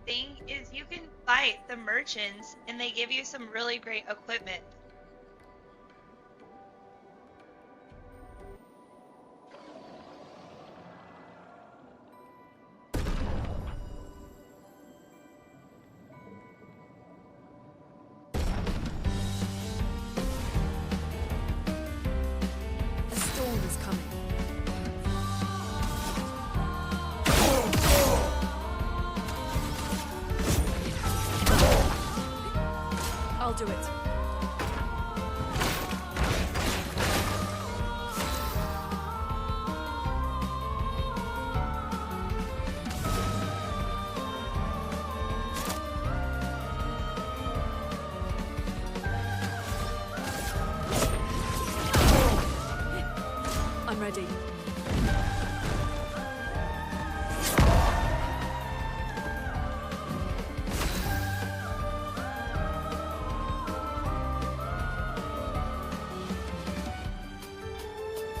thing is you can fight the merchants and they give you some really great equipment. A storm is coming. I'll do it. I'm ready.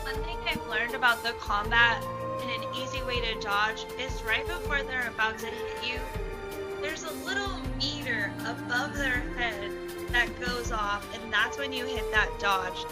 One thing I've learned about the combat and an easy way to dodge is right before they're about to hit you, there's a little meter above their head that goes off, and that's when you hit that dodge.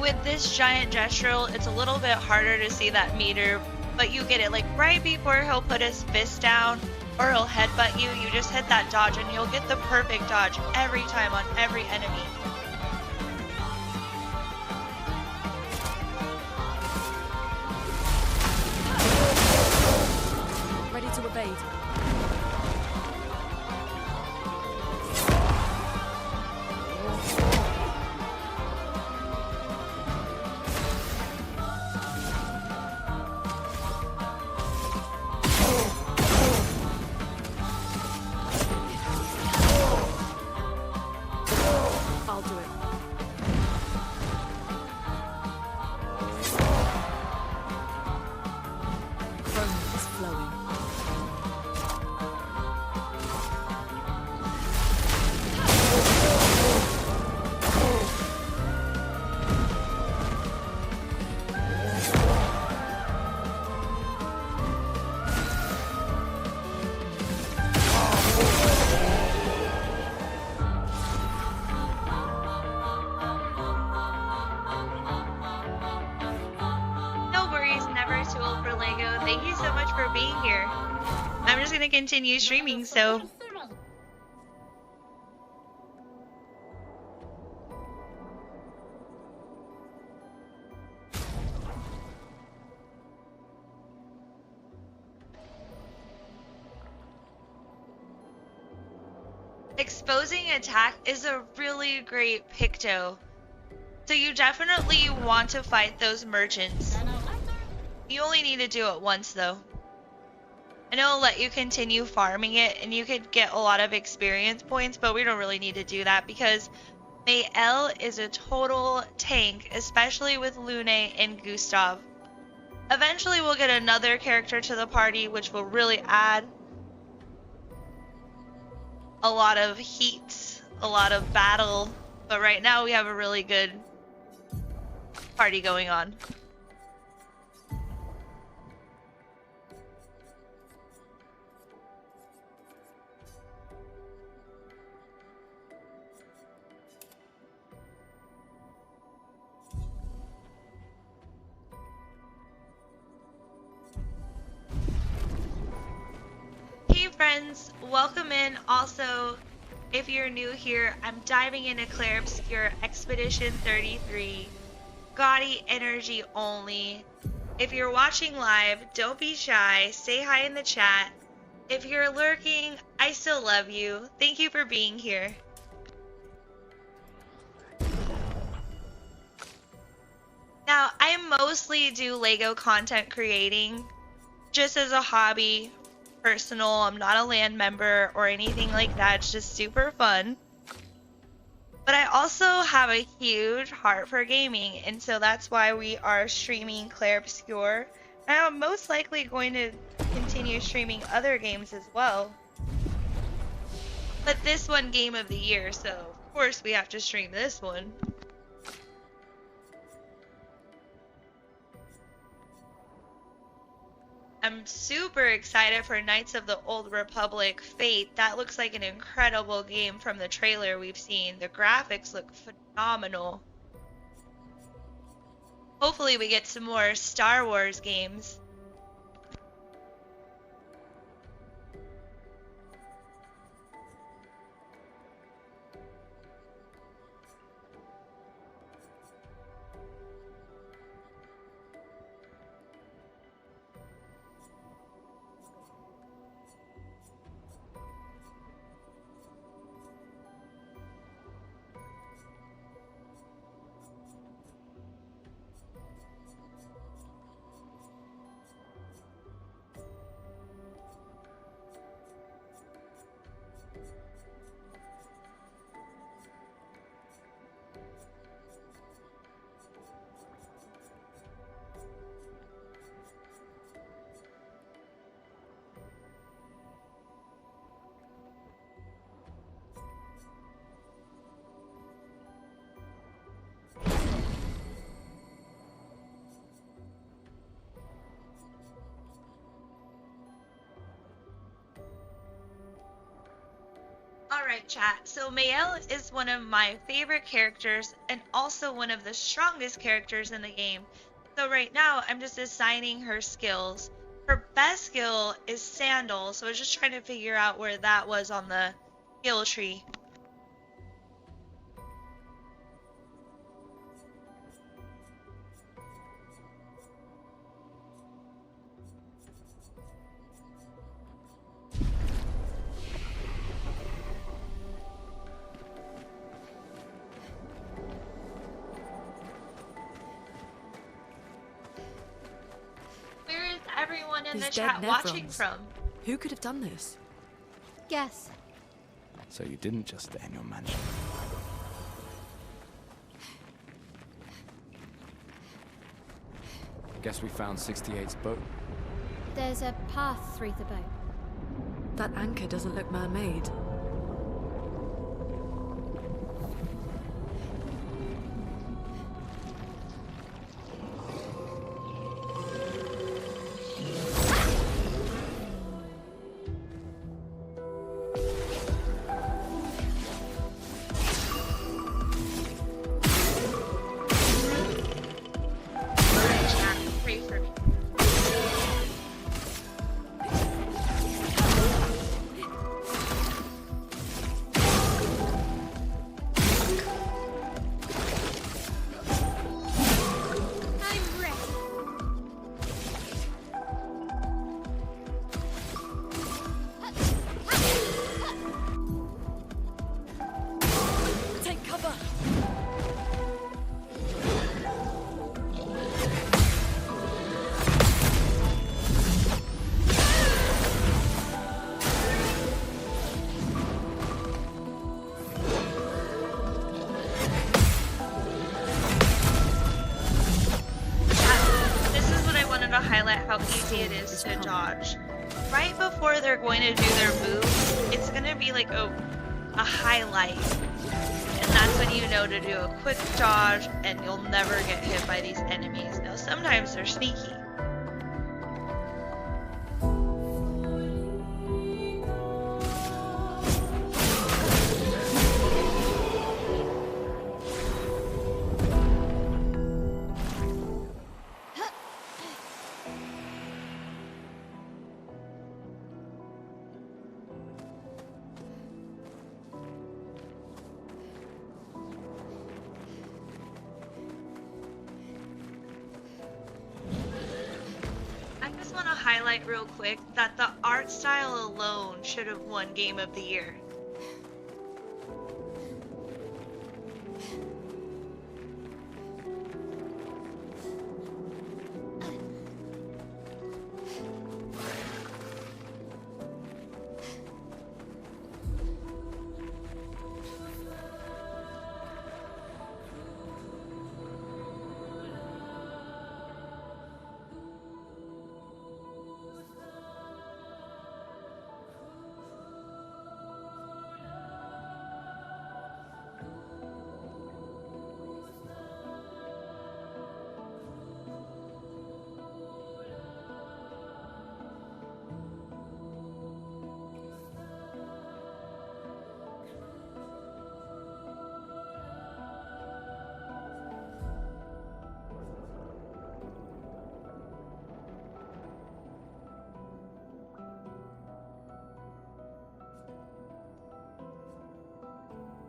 With this giant gestural, it's a little bit harder to see that meter, but you get it like right before he'll put his fist down or he'll headbutt you. You just hit that dodge and you'll get the perfect dodge every time on every enemy. Ready to evade. I'll do it. Chrome is flowing. No worries, never too old for Lego. Thank you so much for being here. I'm just gonna continue streaming, so Exposing attack is a really great picto. So you definitely want to fight those merchants. You only need to do it once though. And it'll let you continue farming it and you could get a lot of experience points, but we don't really need to do that because Mael is a total tank, especially with Lune and Gustav. Eventually we'll get another character to the party which will really add a lot of heat, a lot of battle, but right now we have a really good party going on. Hey friends, welcome in. Also, if you're new here, I'm diving into Clair Obscure Expedition 33. Gaudy energy only. If you're watching live, don't be shy. Say hi in the chat. If you're lurking, I still love you. Thank you for being here. Now, I mostly do LEGO content creating just as a hobby. Personal, I'm not a LAN member or anything like that. It's just super fun. But I also have a huge heart for gaming, and so that's why we are streaming Clair Obscure. And I'm most likely going to continue streaming other games as well. But this one game of the year, so of course we have to stream this one. I'm super excited for Knights of the Old Republic Fate. That looks like an incredible game from the trailer we've seen. The graphics look phenomenal. Hopefully we get some more Star Wars games. Alright chat, so Mael is one of my favorite characters and also one of the strongest characters in the game. So right now I'm just assigning her skills. Her best skill is Sandal, so I was just trying to figure out where that was on the skill tree. Everyone in the chat watching from. Who could have done this? Guess. So you didn't just stay in your mansion. Guess we found 68's boat. There's a path through the boat. That anchor doesn't look man-made. This is what I wanted to highlight, how easy it is to dodge. Right before they're going to do their move, it's going to be like a highlight. And that's when you know to do a quick dodge and you'll never get hit by these enemies. Now sometimes they're sneaky. Highlight real quick that the art style alone should have won Game of the Year.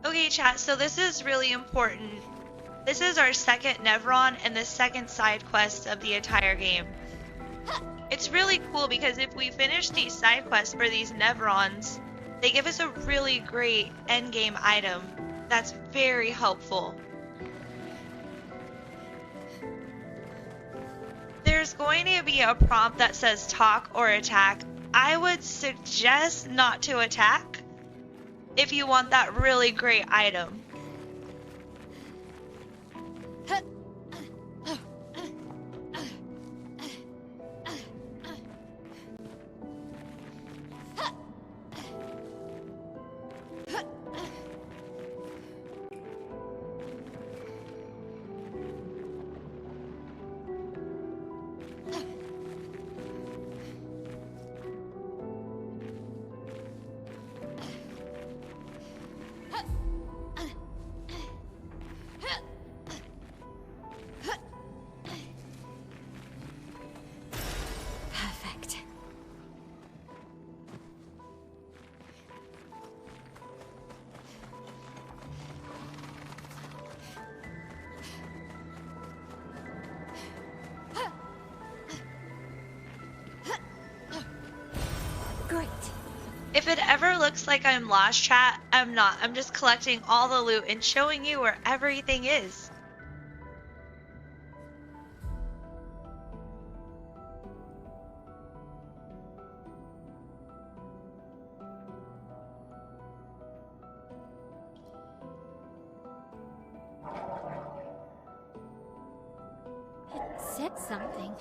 Okay, chat, so this is really important. This is our second Nevron and the second side quest of the entire game. It's really cool because if we finish these side quests for these Nevrons, they give us a really great endgame item that's very helpful. There's going to be a prompt that says talk or attack. I would suggest not to attack if you want that really great item. If it ever looks like I'm lost, chat, I'm not. I'm just collecting all the loot and showing you where everything is. It said something.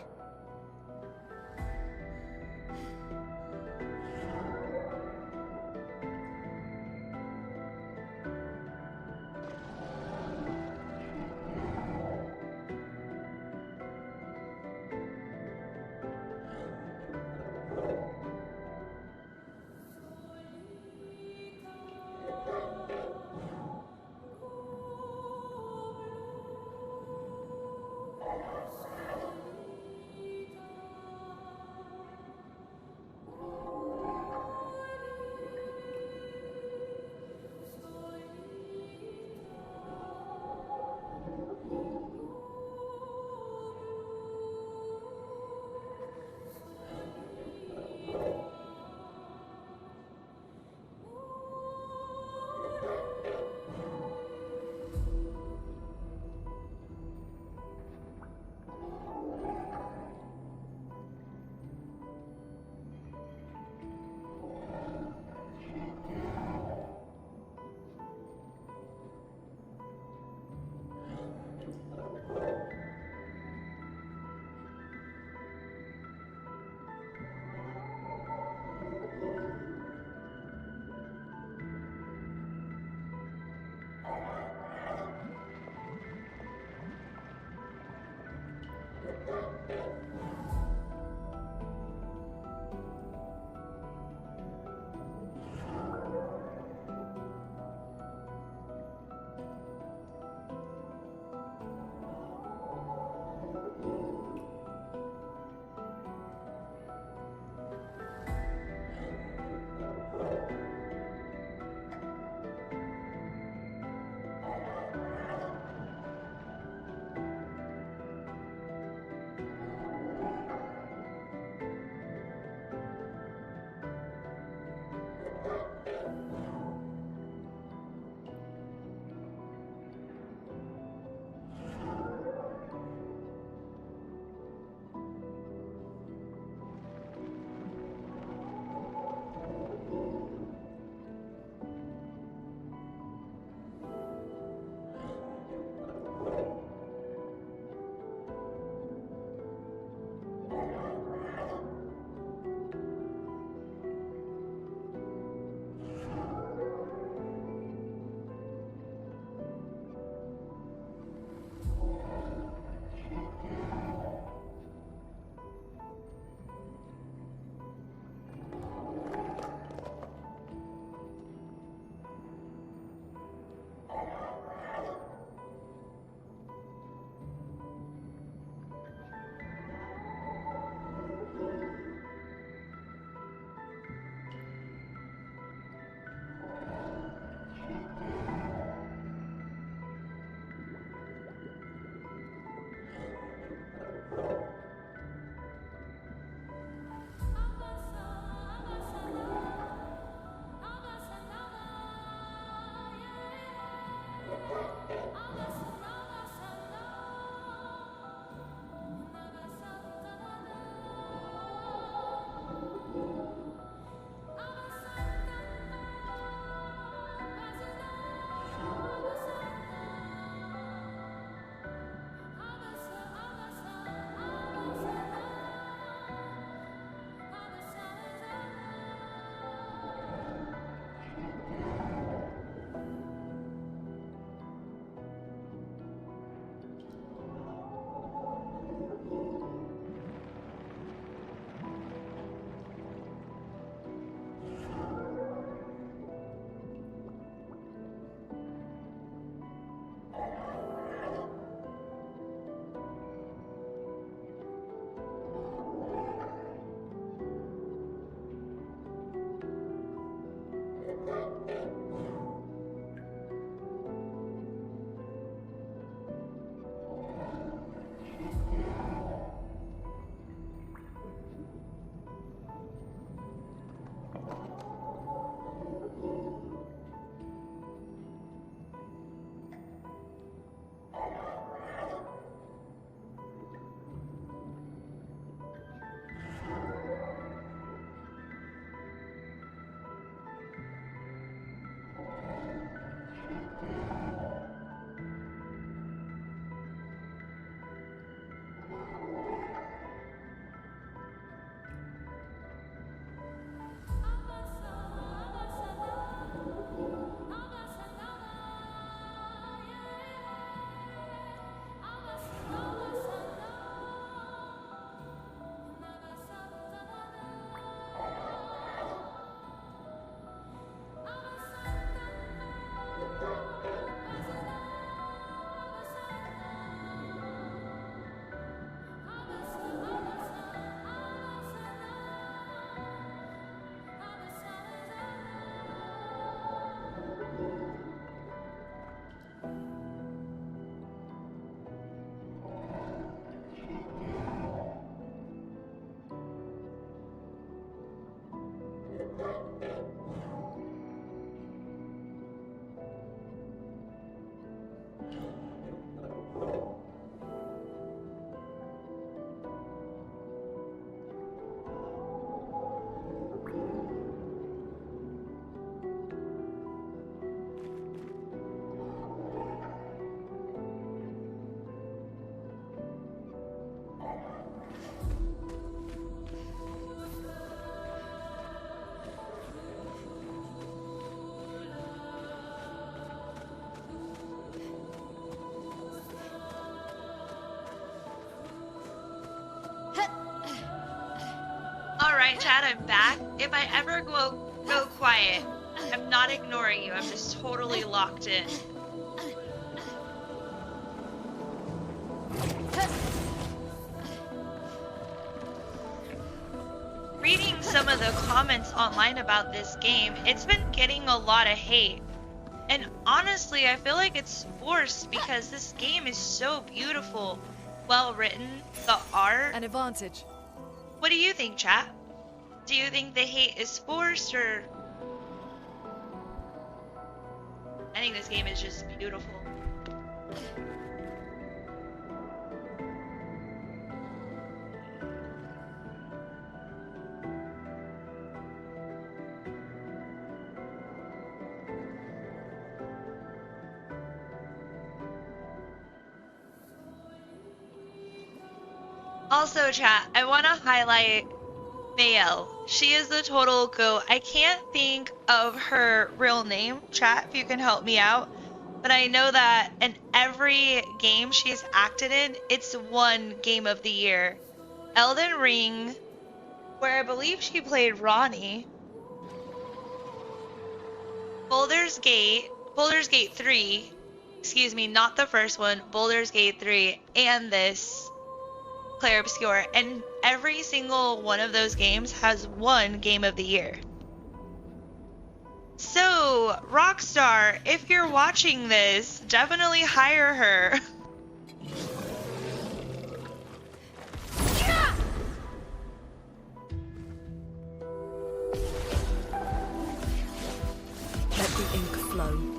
Alright, Chad, I'm back. If I ever go quiet, I'm not ignoring you. I'm just totally locked in. Reading some of the comments online about this game, it's been getting a lot of hate. And honestly, I feel like it's forced because this game is so beautiful, well written, the art. An advantage. What do you think, chat? Do you think the hate is forced, or... I think this game is just beautiful. Also, chat, I want to highlight Mayel. She is the total goat. I can't think of her real name, chat, if you can help me out. But I know that in every game she's acted in, it's won Game of the Year. Elden Ring, where I believe she played Ronnie. Baldur's Gate 3, excuse me, not the first one, Baldur's Gate 3, and this, Claire Obscure, and every single one of those games has won Game of the Year. So, Rockstar, if you're watching this, definitely hire her. Let the ink flow.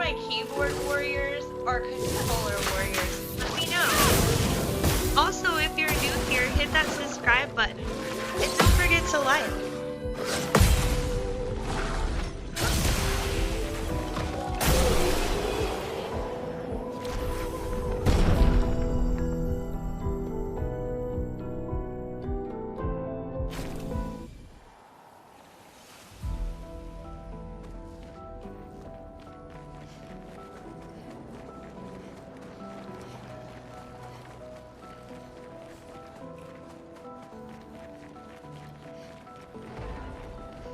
my keyboard warriors or controller warriors? Let me know. Also, if you're new here, hit that subscribe button. And don't forget to like.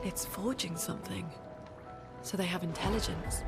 It's forging something. So they have intelligence.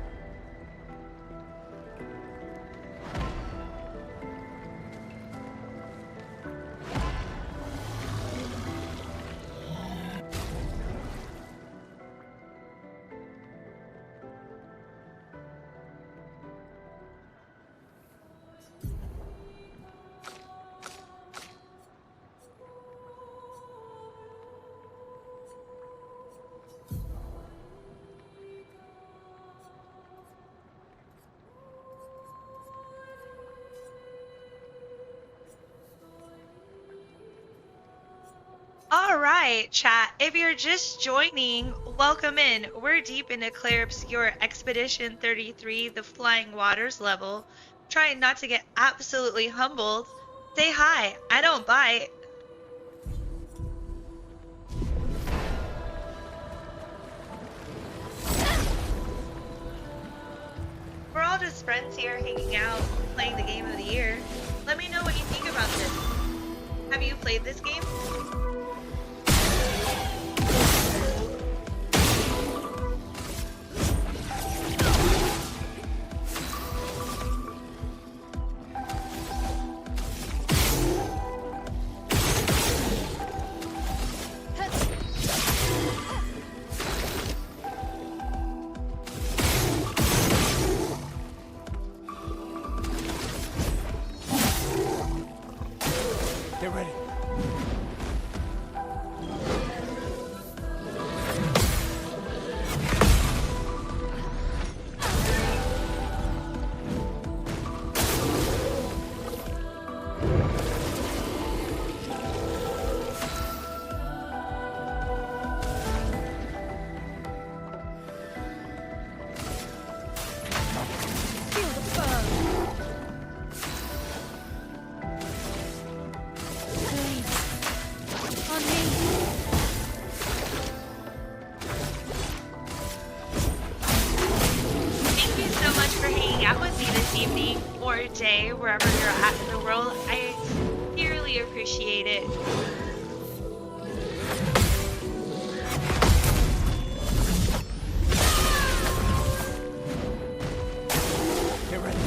Alright, chat. If you're just joining, welcome in. We're deep into Clair Obscure Expedition 33, the Flying Waters level. Trying not to get absolutely humbled. Say hi, I don't bite. We're all just friends here hanging out, playing the game of the year. Let me know what you think about this. Have you played this game? Get ready. Feel the burn. Please. On me. Thank you so much for hanging out with me this evening or day, wherever you're at in the world. I sincerely appreciate it. Get ready.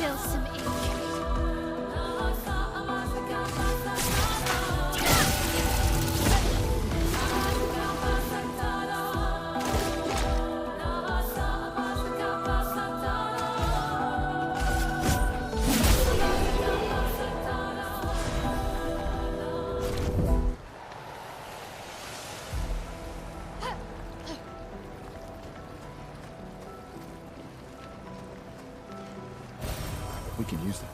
Spill some ink. We can use that.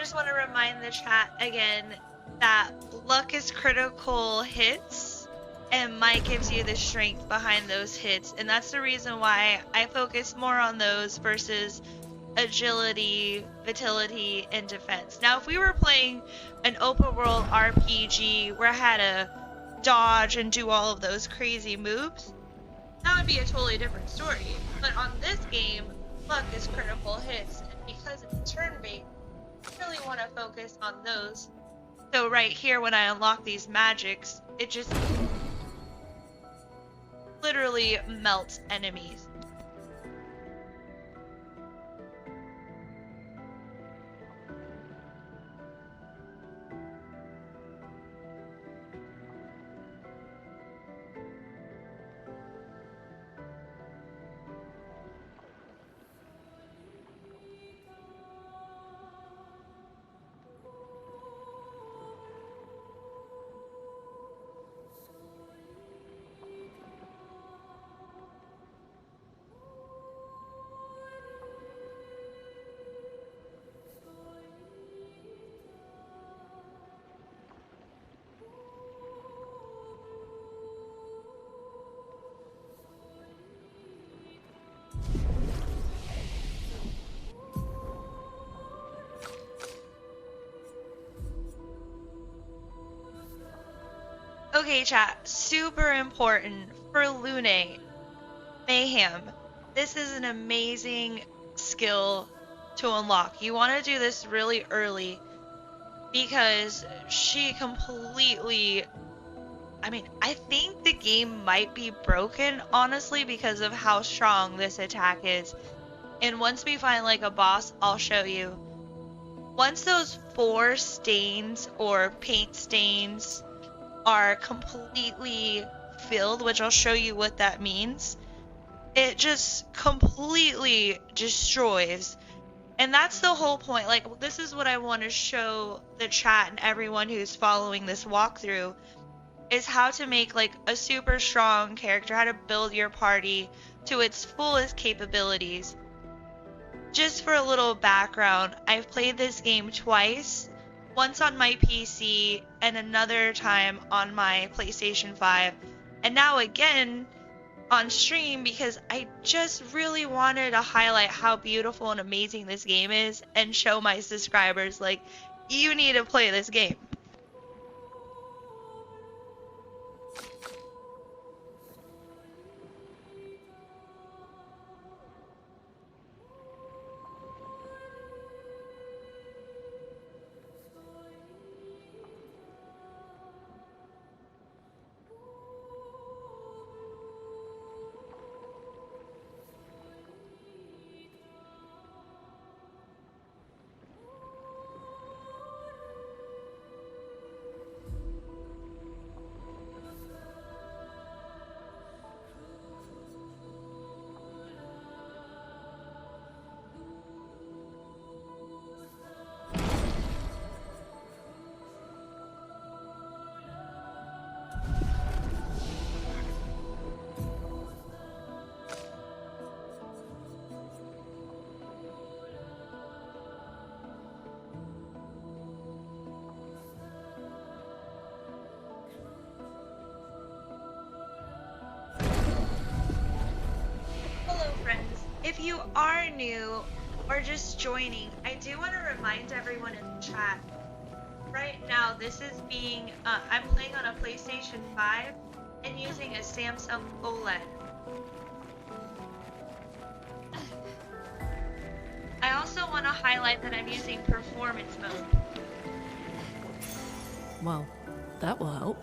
just want to remind the chat again that luck is critical hits, and might gives you the strength behind those hits, and that's the reason why I focus more on those versus agility, vitality, and defense. Now, if we were playing an open world RPG where I had to dodge and do all of those crazy moves, that would be a totally different story. But on this game, luck is critical hits, and because it's turn-based, I really want to focus on those. So right here, when I unlock these magics, it just literally melts enemies. Okay, chat, super important for Lune, Mayhem. This is an amazing skill to unlock. You want to do this really early because she completely, I mean, I think the game might be broken, honestly, because of how strong this attack is. And once we find like a boss, I'll show you. Once those 4 stains or paint stains are completely filled, which I'll show you what that means, it just completely destroys. And that's the whole point. Like, this is what I want to show the chat and everyone who's following this walkthrough, is how to make like a super strong character, how to build your party to its fullest capabilities. Just for a little background, I've played this game twice, once on my PC and another time on my PlayStation 5, and now again on stream because I just really wanted to highlight how beautiful and amazing this game is and show my subscribers, like, you need to play this game. Hello friends, if you are new or just joining, I do want to remind everyone in the chat, right now this is being, I'm playing on a PlayStation 5 and using a Samsung OLED. I also want to highlight that I'm using performance mode. Well, that will help.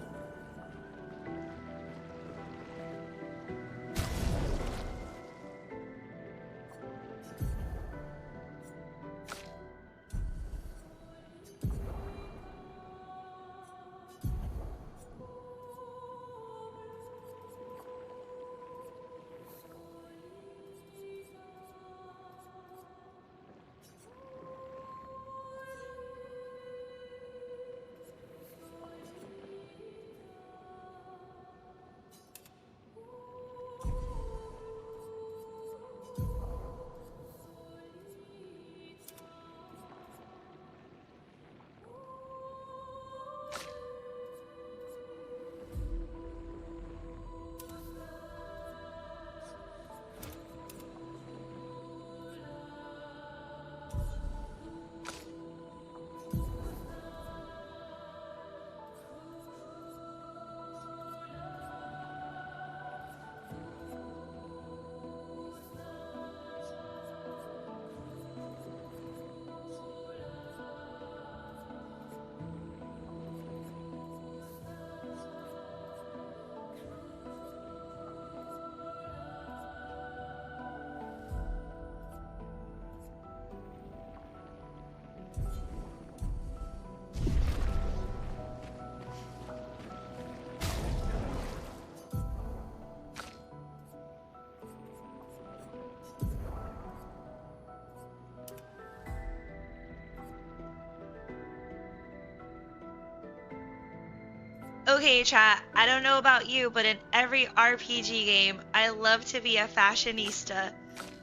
Okay, chat, I don't know about you, but in every RPG game, I love to be a fashionista.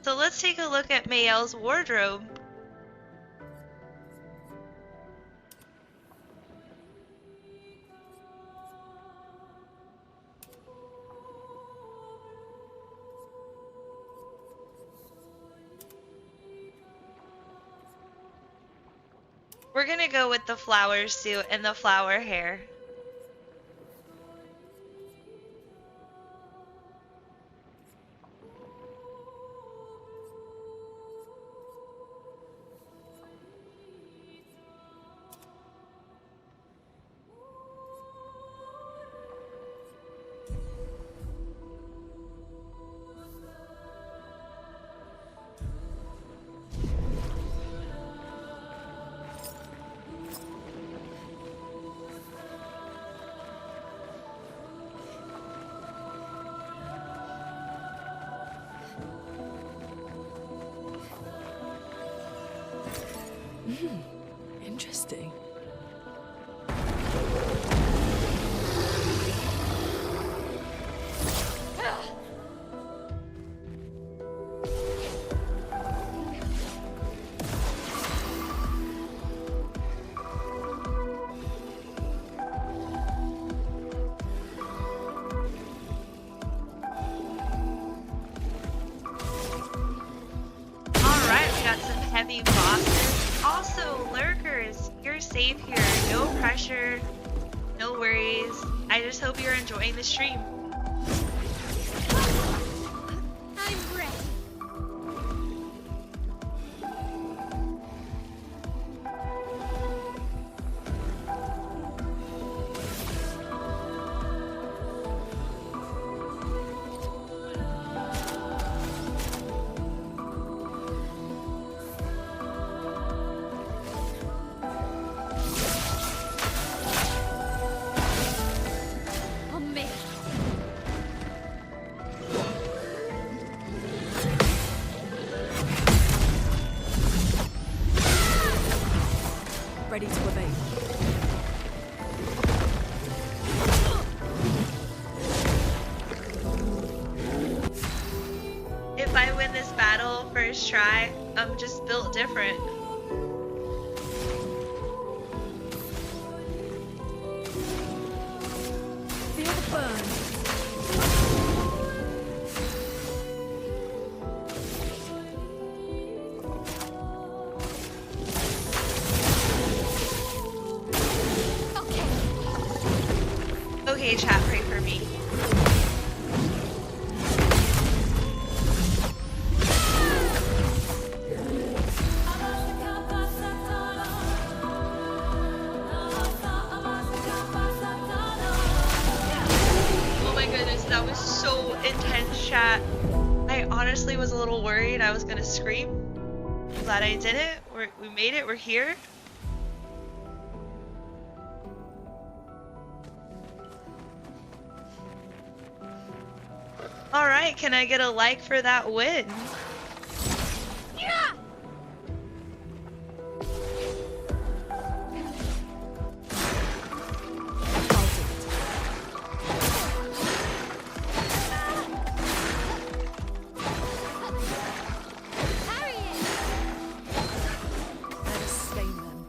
So let's take a look at Mayel's wardrobe. We're gonna go with the flower suit and the flower hair. Interesting. Alright, we got some heavy bosses. Also, lurkers, you're safe here. No pressure, no worries. I just hope you're enjoying the stream. I'm ready. On me. Ready to evade. If I win this battle first try, I'm just built different. Feel the burn. Okay. Okay, chat, pray for me. Oh my goodness, that was so intense, chat. I honestly was a little worried I was gonna scream. I'm glad I did it. We made it. We're here. All right, can I get a like for that win? Yeah! Harry it! Let us stain them.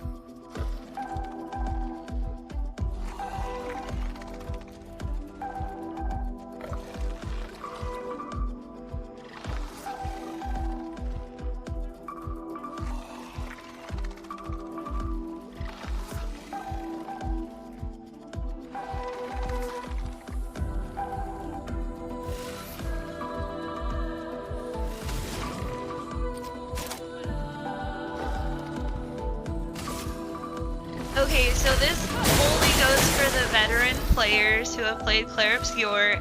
Okay, so this only goes for the veteran players who have played Claire Obscure.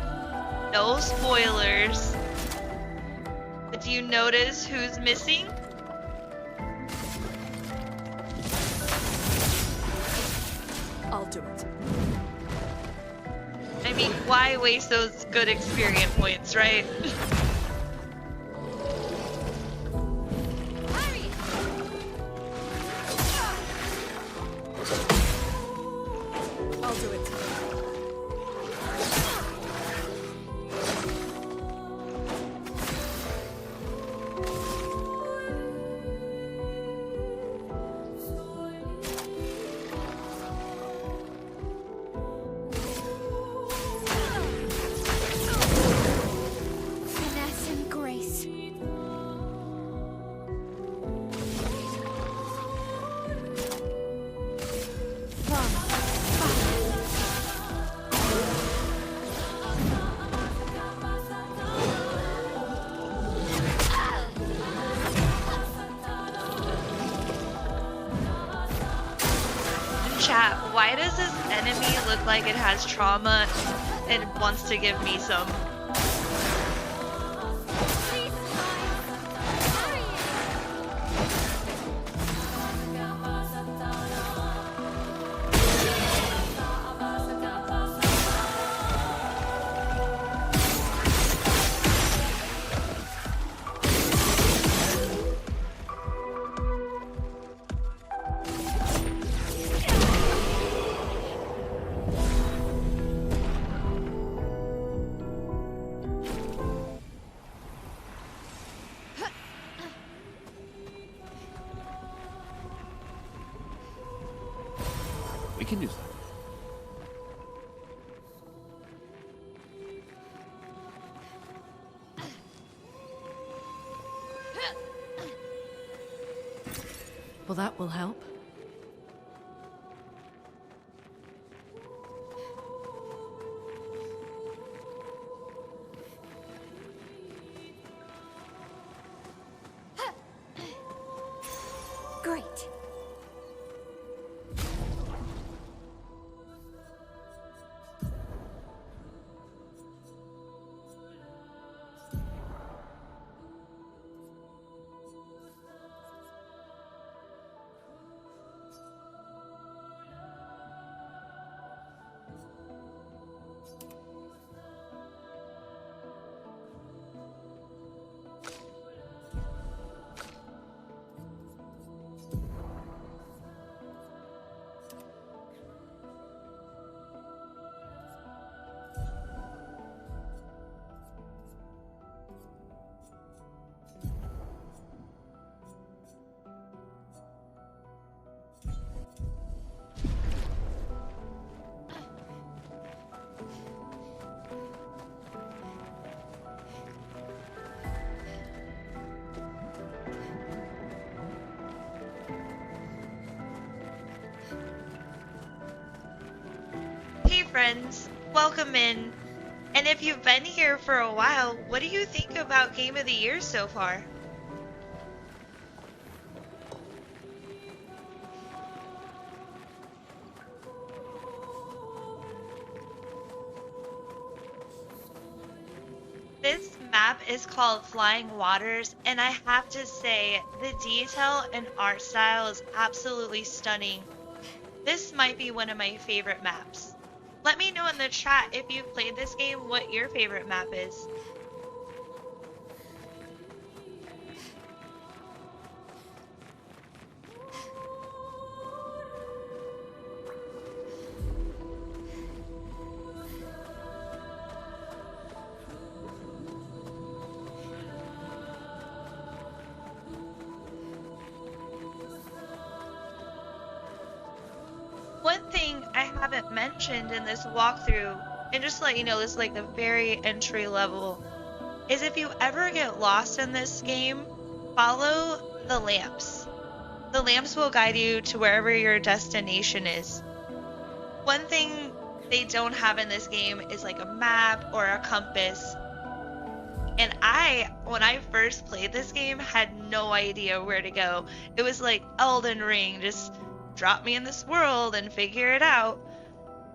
No spoilers. But do you notice who's missing? I'll do it. I mean, why waste those good experience points, right? Harry! I'll do it. Chat, why does this enemy look like it has trauma and wants to give me some? We can use that. Well, that will help. Great. Hey friends, welcome in. And if you've been here for a while, what do you think about Game of the Year so far? This map is called Flying Waters, and I have to say, the detail and art style is absolutely stunning. This might be one of my favorite maps. Let me know in the chat if you've played this game what your favorite map is. One thing I haven't mentioned in this walkthrough, and just to let you know, this is like the very entry level, is if you ever get lost in this game, follow the lamps. The lamps will guide you to wherever your destination is. One thing they don't have in this game is like a map or a compass. And when I first played this game, had no idea where to go. It was like Elden Ring, just drop me in this world and figure it out.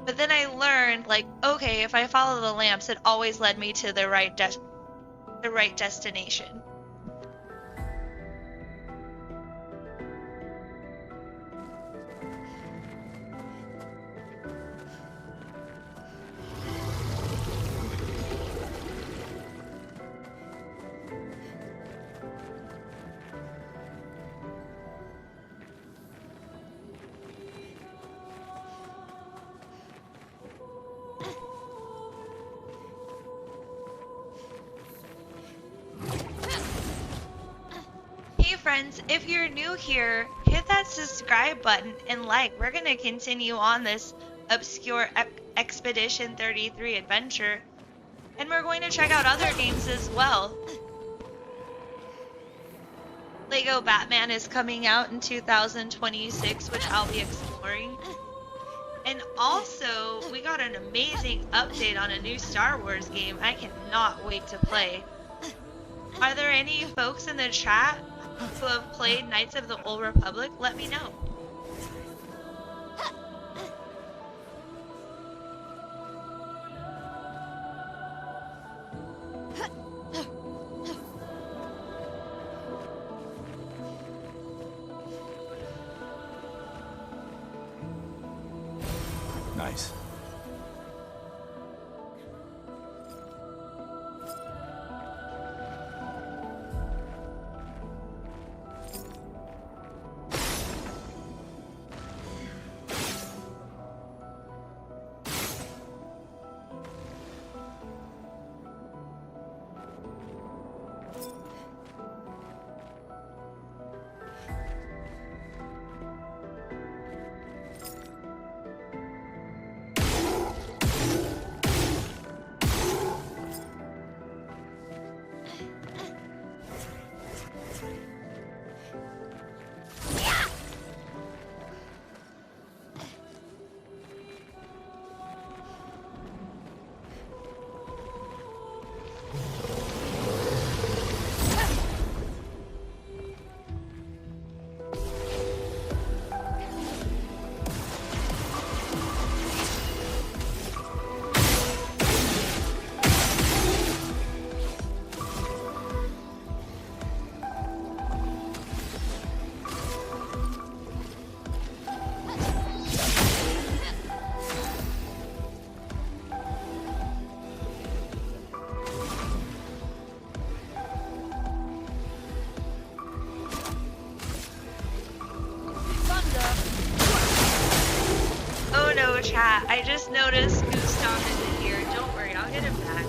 But then I learned, like, okay, if I follow the lamps, it always led me to the right destination. Friends, if you're new here, hit that subscribe button and like. We're going to continue on this obscure Expedition 33 adventure, and we're going to check out other games as well. Lego Batman is coming out in 2026, which I'll be exploring. And also, we got an amazing update on a new Star Wars game I cannot wait to play. Are there any folks in the chat who have played Knights of the Old Republic? Let me know. chat. I just noticed Gustav isn't here. Don't worry, I'll get him back.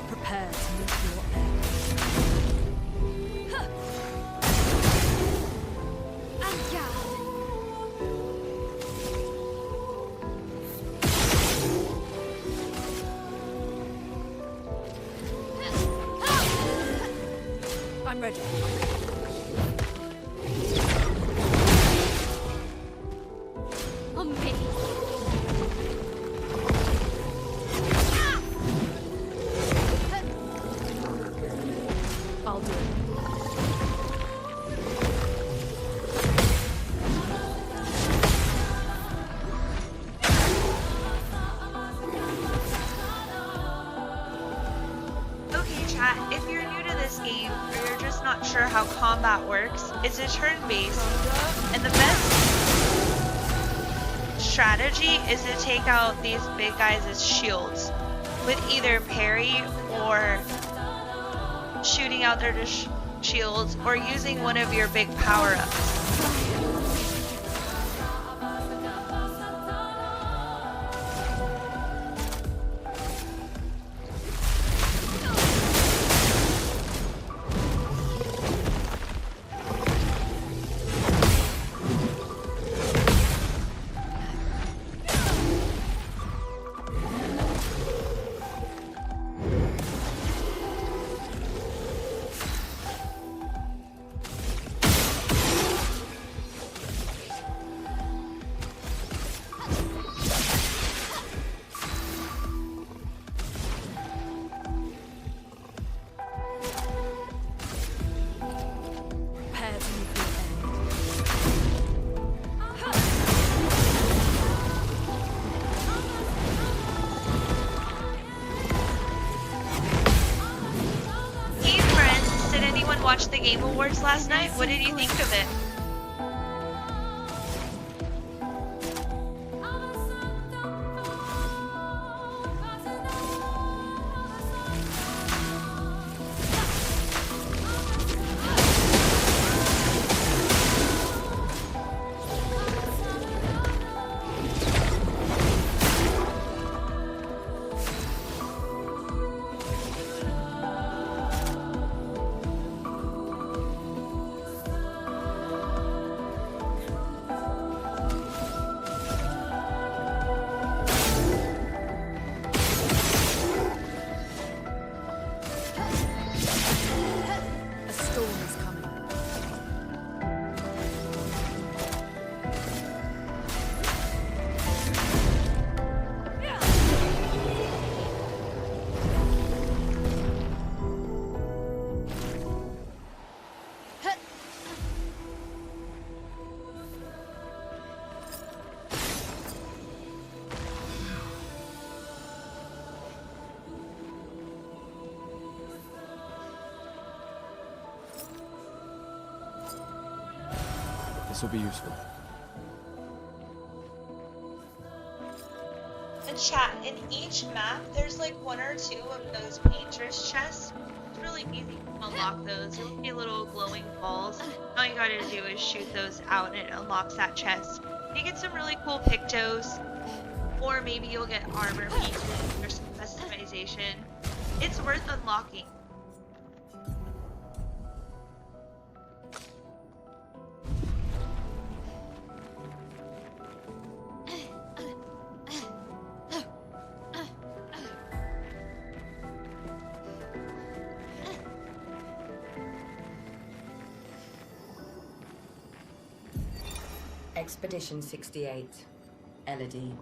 Prepare to meet your end. I'm ready. On me. I'll do it. Okay, chat, if you're new to this game, or you're just not sure how combat works, it's a turn-based, and the best strategy is to take out these big guys as shields, with either parry or shooting out their shields, or using one of your big power-ups. Prepare to meet your end. Hey friends, did anyone watch the Game Awards last night? What did you think of it? A storm is coming. This will be useful. And chat, in each map, there's like one or two of those painter's chests. It's really easy to unlock those. You'll see little glowing balls. All you gotta do is shoot those out and it unlocks that chest. You get some really cool pictos, or maybe you'll get armor pieces or some customization. It's worth unlocking. Expedition 68, Elodie.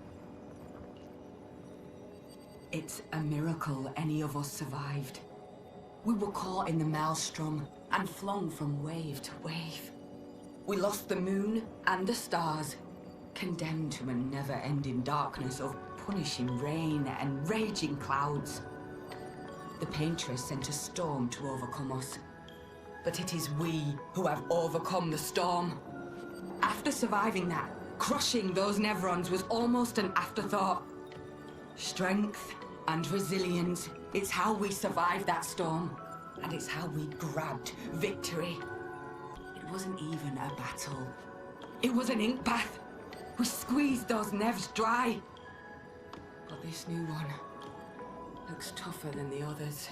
It's a miracle any of us survived. We were caught in the maelstrom and flung from wave to wave. We lost the moon and the stars, condemned to a never-ending darkness of punishing rain and raging clouds. The Paintress sent a storm to overcome us. But it is we who have overcome the storm. After surviving that, crushing those Nevrons was almost an afterthought. Strength and resilience, it's how we survived that storm. And it's how we grabbed victory. It wasn't even a battle. It was an ink bath. We squeezed those Nevs dry. But this new one looks tougher than the others.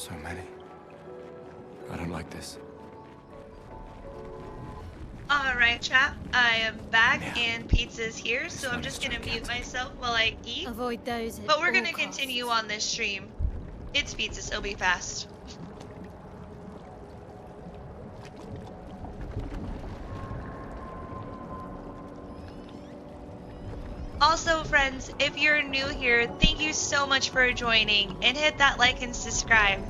So many. I don't like this. Alright, chat. I am back Yeah. and pizza's here, so This I'm one just is gonna mute gigantic. myself while I eat. Avoid those at But we're all gonna costs. continue on this stream. It's pizza, so be fast. Also, friends, if you're new here, thank you so much for joining, and hit that like and subscribe.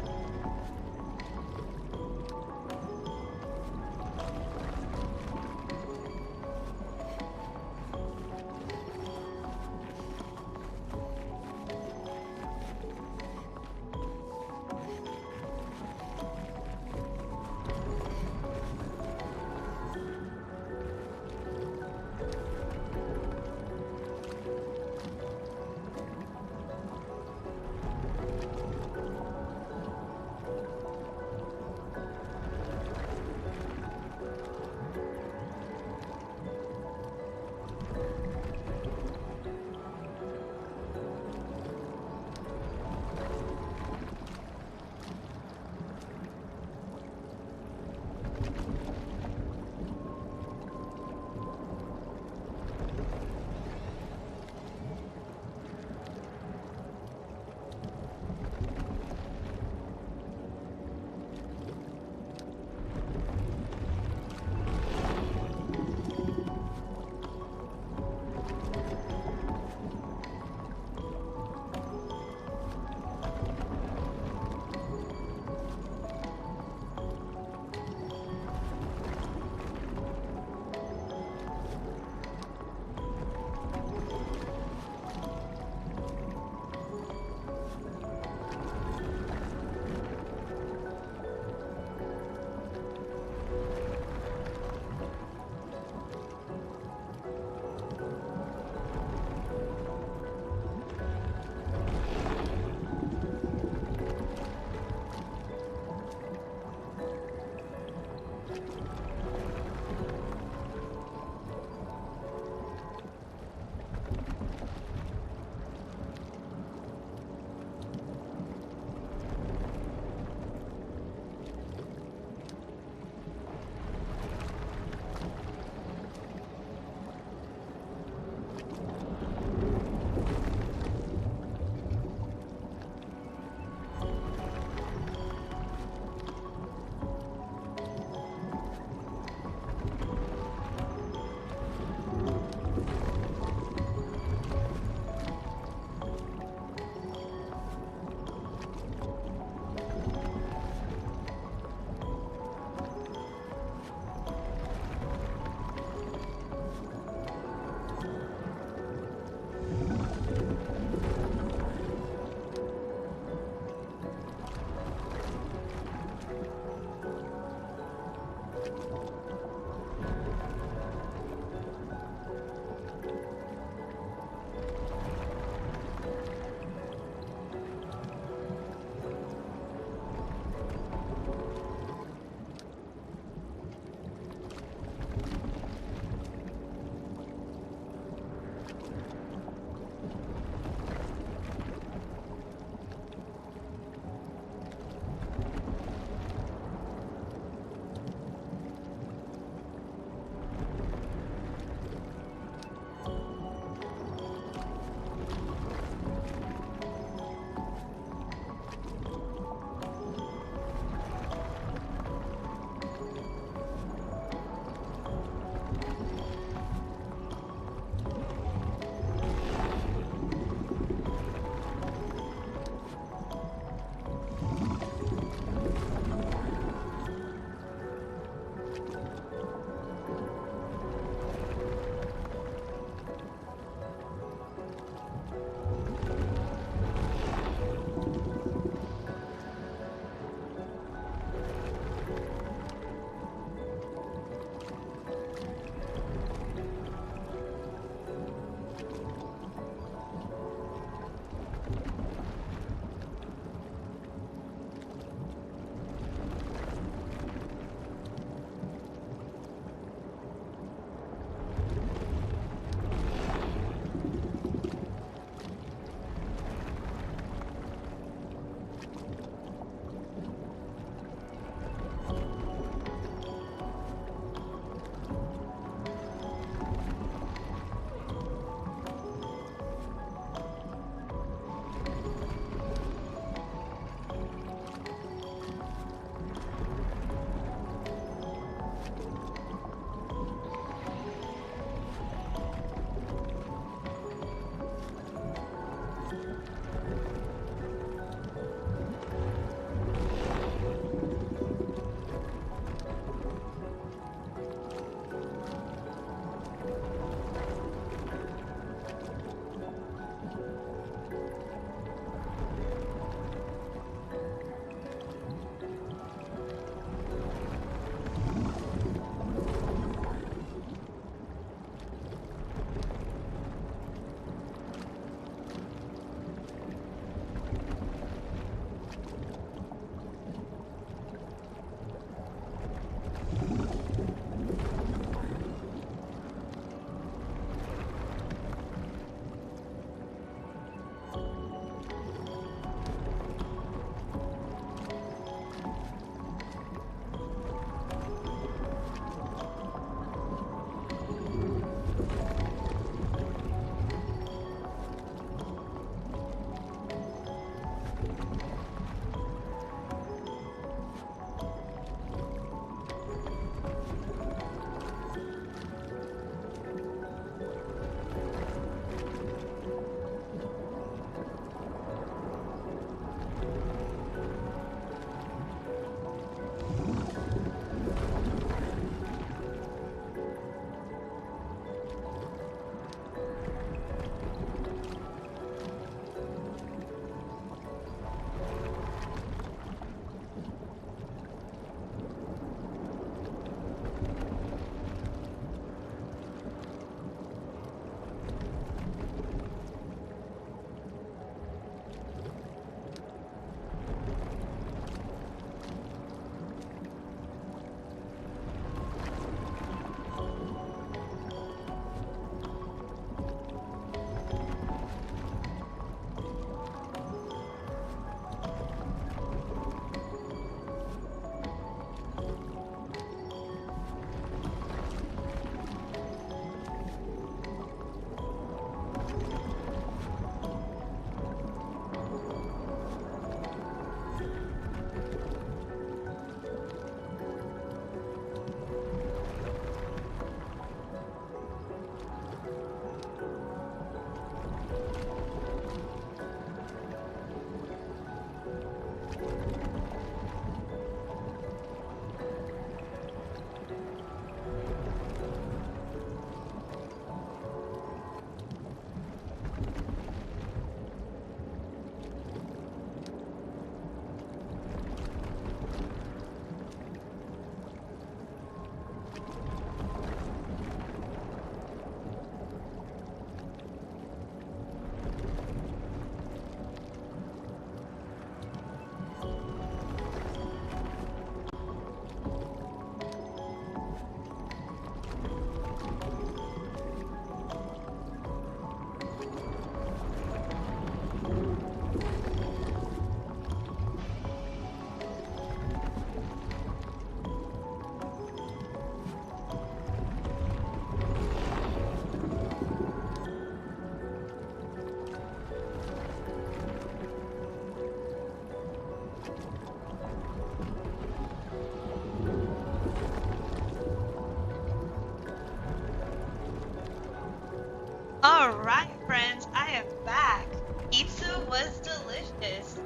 Alright, friends, I am back. Pizza was delicious.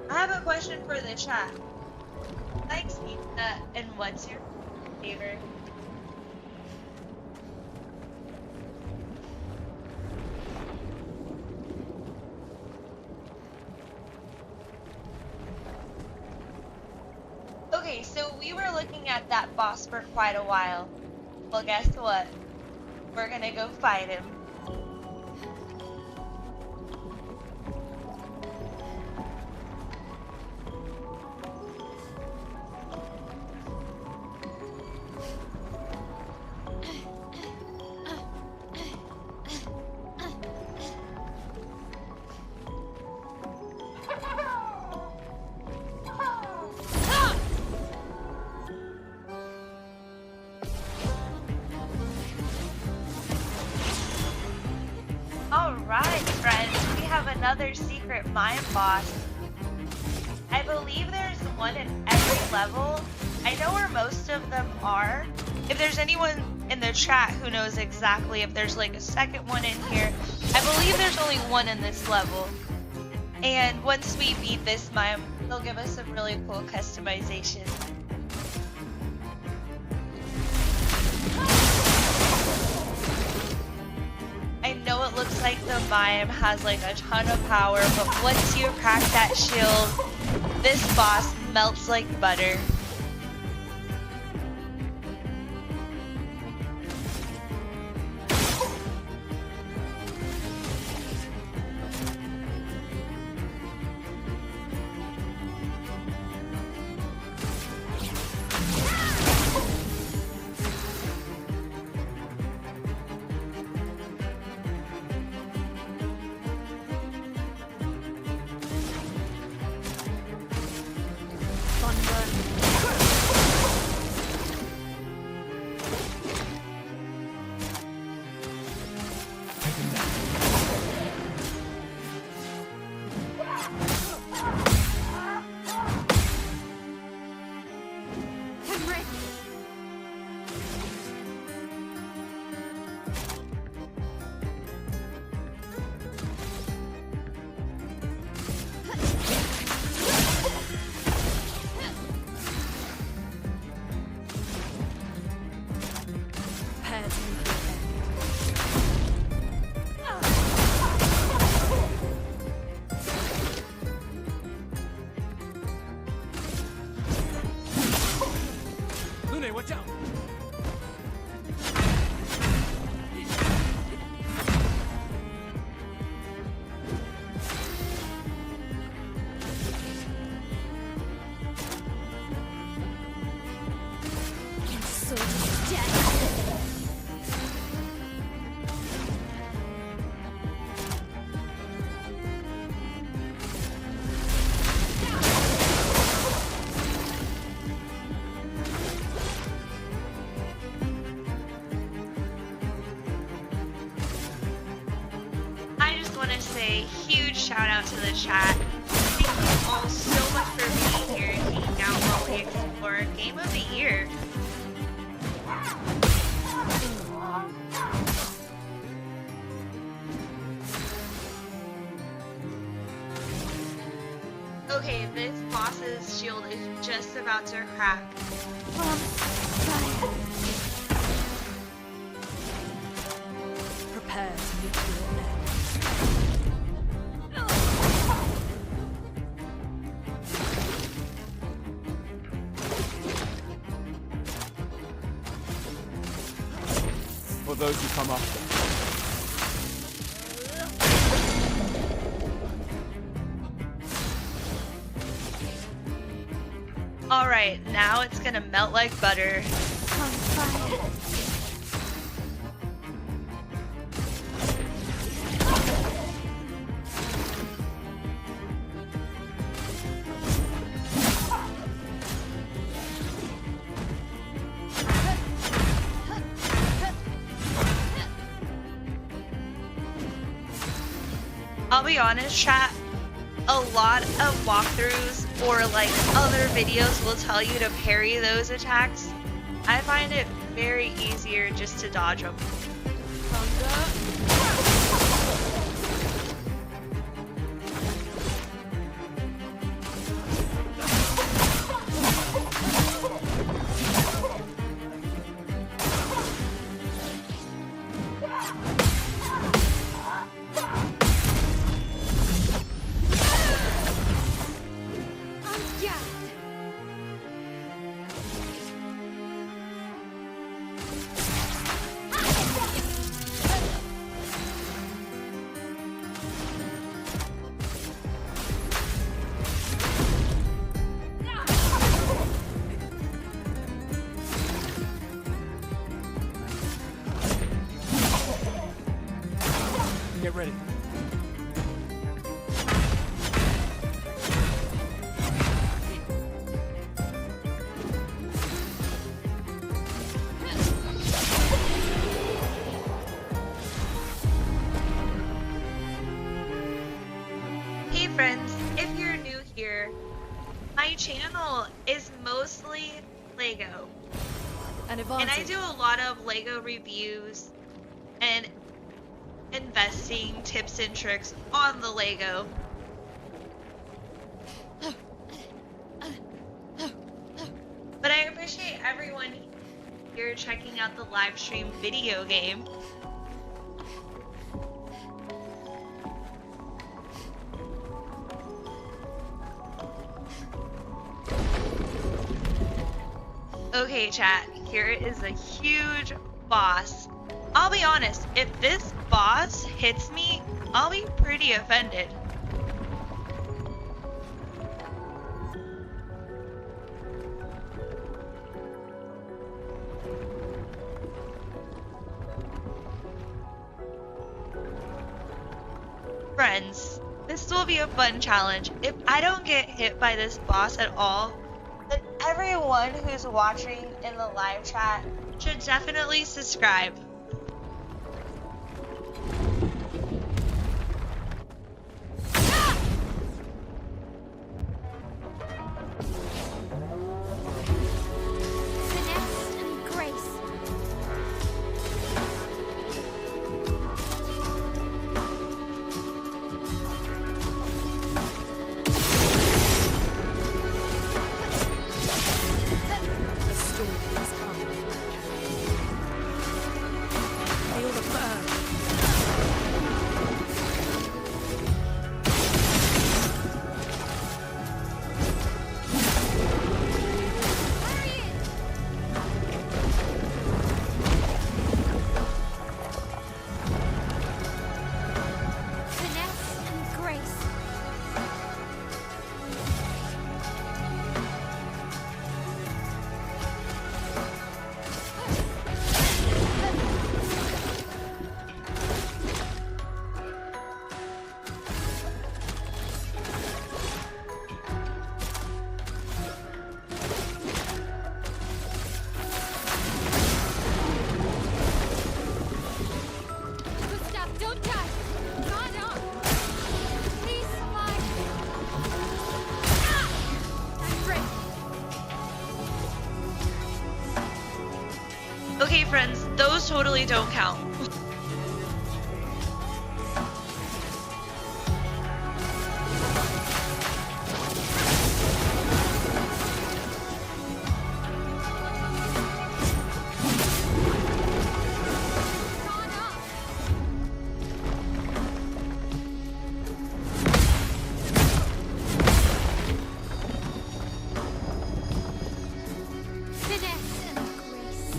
I have a question for the chat. Who likes pizza and what's your favorite? Okay, so we were looking at that boss for quite a while. Well, guess what? We're gonna go fight him. Alright, friends, we have another secret mine boss. I believe there's one in every level. I know where most of them are. If there's anyone in the chat who knows exactly if there's like a second one in here, I believe there's only one in this level. And once we beat this mine, they'll give us some really cool customization. I know it looks like the mime has like a ton of power, but once you crack that shield, this boss melts like butter. Lune, watch out! I just want to say huge shout out to the chat. Thank you all so much for being here and hanging out while we explore Game of the Year. Okay, this boss's shield is just about to crack. Prepare to meet your end. For those who come after. Alright, now it's gonna melt like butter. I'll be honest, chat, a lot of walkthroughs or like other videos will tell you to parry those attacks. I find it very easier just to dodge them. Get ready. Hey friends, if you're new here, my channel is mostly Lego. An And I advantage. do a lot of Lego reviews and investing tips and tricks on the Lego. But I appreciate everyone here checking out the live stream video game. Okay, chat, here is a huge boss. I'll be honest, if this boss hits me, I'll be pretty offended. Friends, this will be a fun challenge. If I don't get hit by this boss at all, then everyone who's watching in the live chat should definitely subscribe. Finesse and grace. The storm is coming. Feel the burn. Finesse and grace. Gustav, don't die! God up! Please survive! I'm ready! Okay, friends, those totally don't count. God up! Finesse and grace.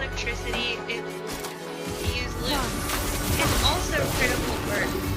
electricity if you use loot. It's also critical work.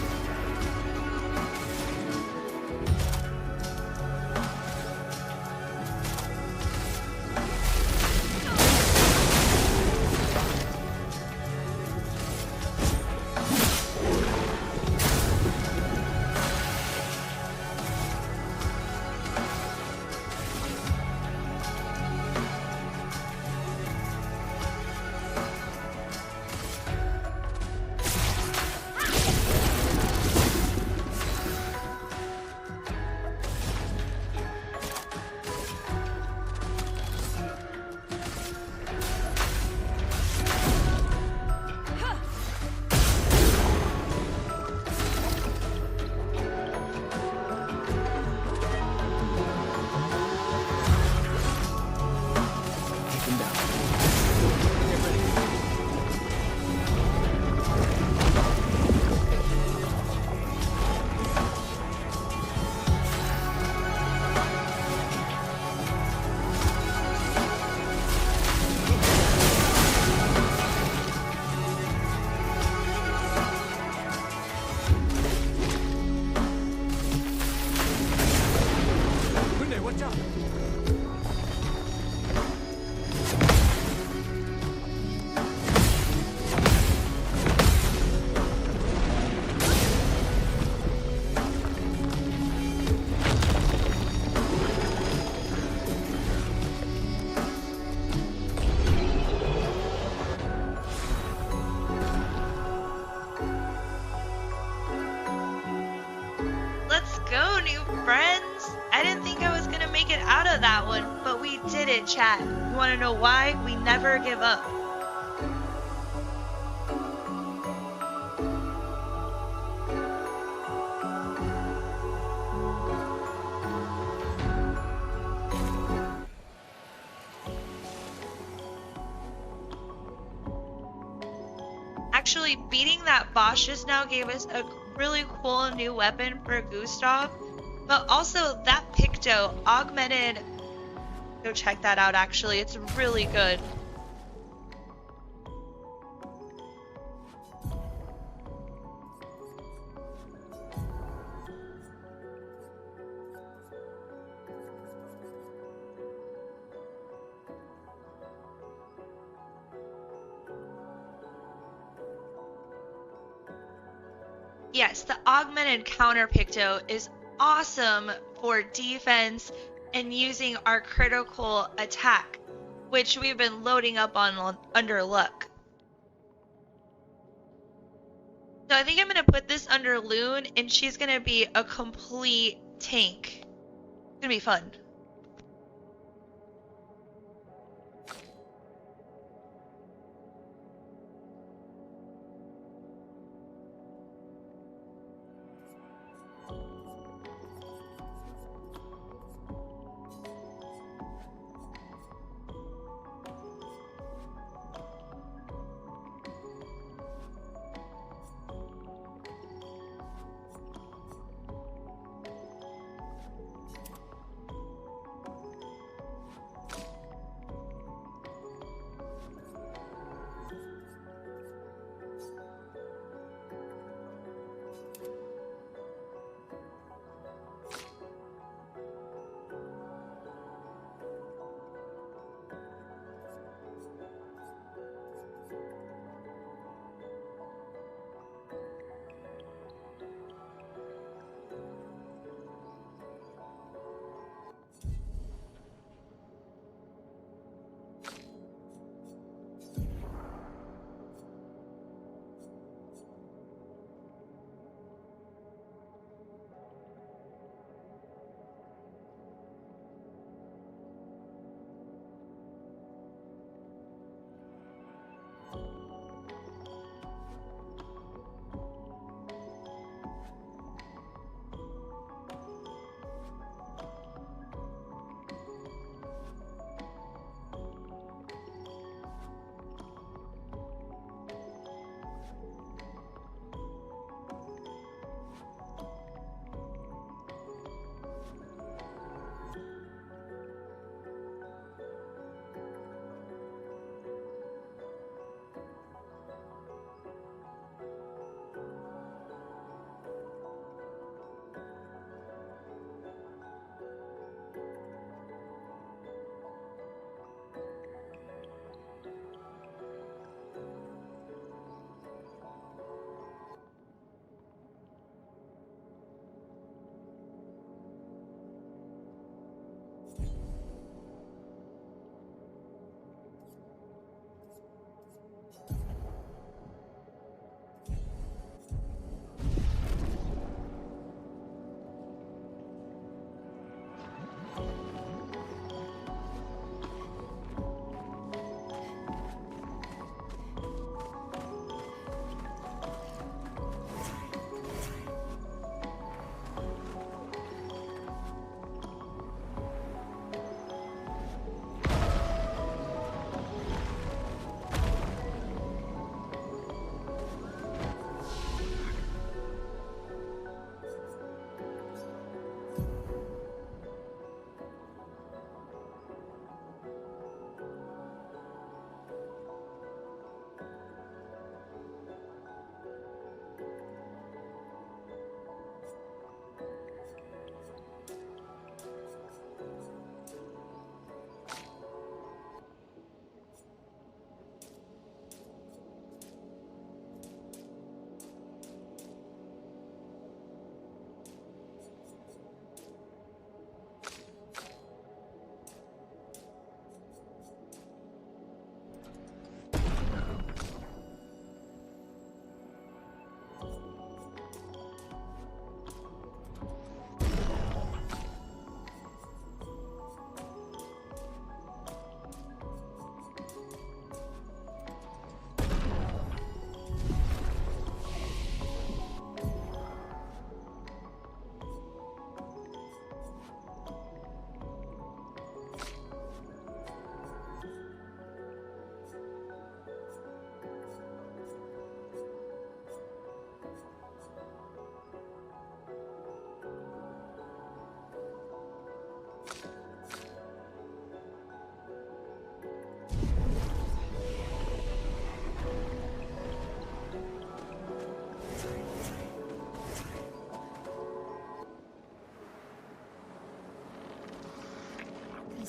Go, new friends! I didn't think I was gonna make it out of that one, but we did it, chat. You wanna know why? We never give up. Actually, beating that boss just now gave us a really cool new weapon for Gustav, but also that Picto augmented. Go check that out, actually, it's really good. Yes, the augmented counter Picto is awesome for defense and using our critical attack, which we've been loading up on under luck. So I think I'm going to put this under Loon, and she's going to be a complete tank. It's going to be fun.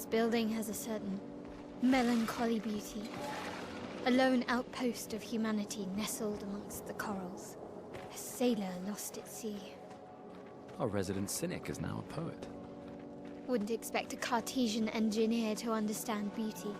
This building has a certain melancholy beauty. A lone outpost of humanity nestled amongst the corals. A sailor lost at sea. Our resident cynic is now a poet. Wouldn't expect a Cartesian engineer to understand beauty.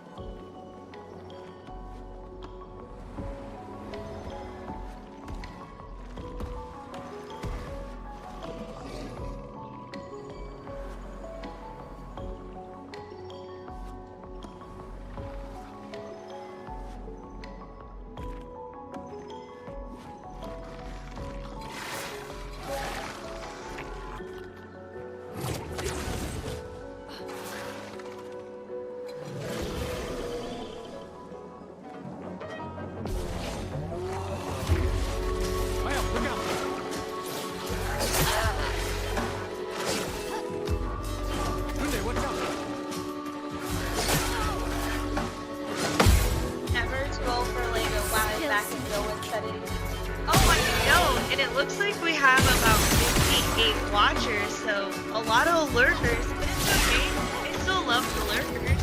Looks like we have about 58 watchers, so a lot of lurkers, but it's okay. I still love the lurkers.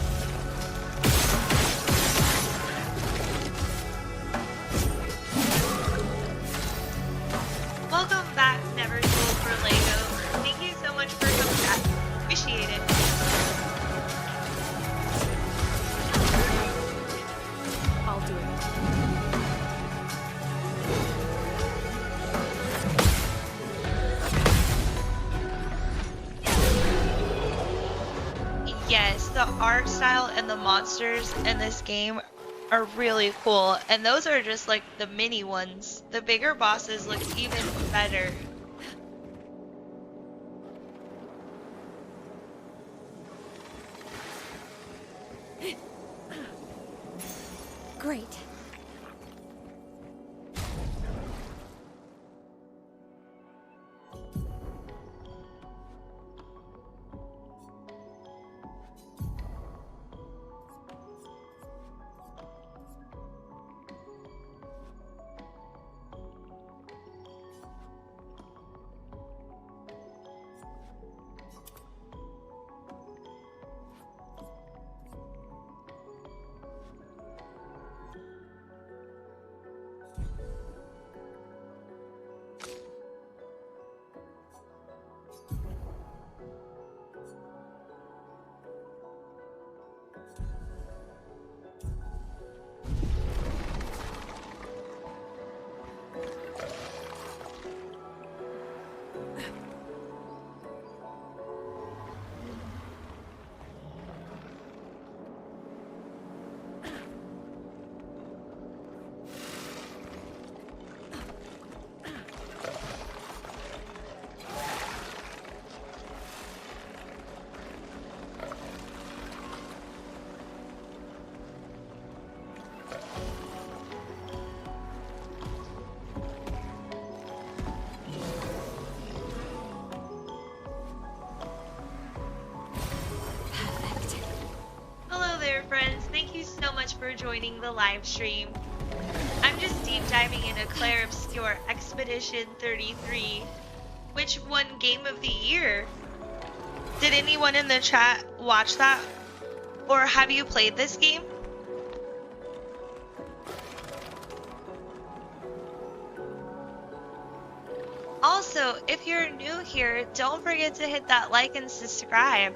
Welcome back, Never Sold for Lego. Thank you so much for coming back. Appreciate it. I'll do it. Yes, the art style and the monsters in this game are really cool, and those are just like the mini ones. The bigger bosses look even better. Great. Friends, thank you so much for joining the live stream. I'm just deep diving into Claire Obscure Expedition 33, which won Game of the Year. Did anyone in the chat watch that, or have you played this game? Also, if you're new here, don't forget to hit that like and subscribe.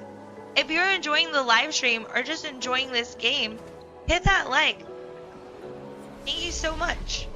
If you're enjoying the live stream or just enjoying this game, hit that like. Thank you so much.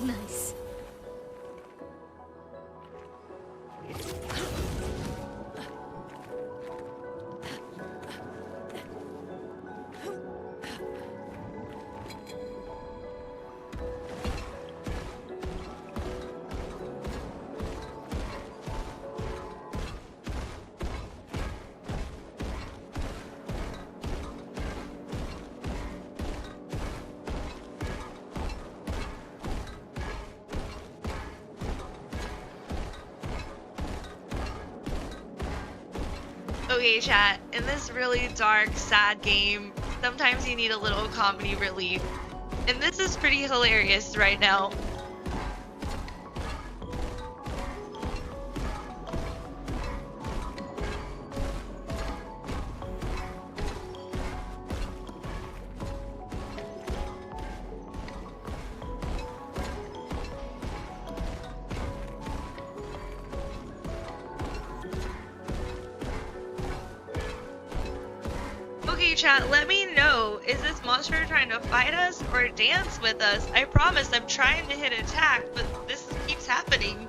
Nice. Okay, chat, in this really dark, sad game, sometimes you need a little comedy relief. And this is pretty hilarious right now. Okay, chat, let me know. Is this monster trying to fight us or dance with us? I promise I'm trying to hit attack, but this keeps happening.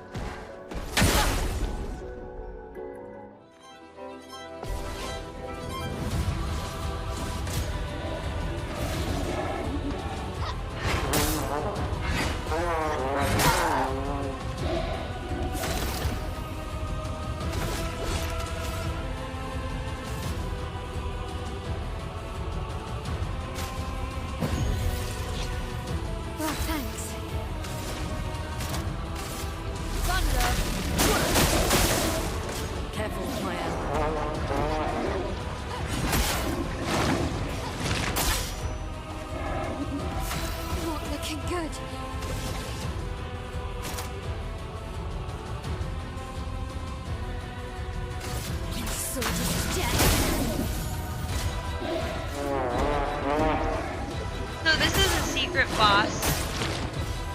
Well, thanks. Careful, Maya. Not looking good. Your sword is dead. So this is a secret boss.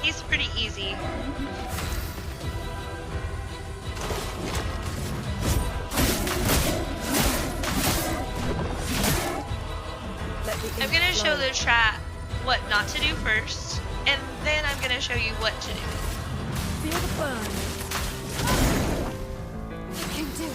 He's pretty easy. I'm gonna show the chat what not to do first, and then I'm gonna show you what to do. Feel the burn. I can do it.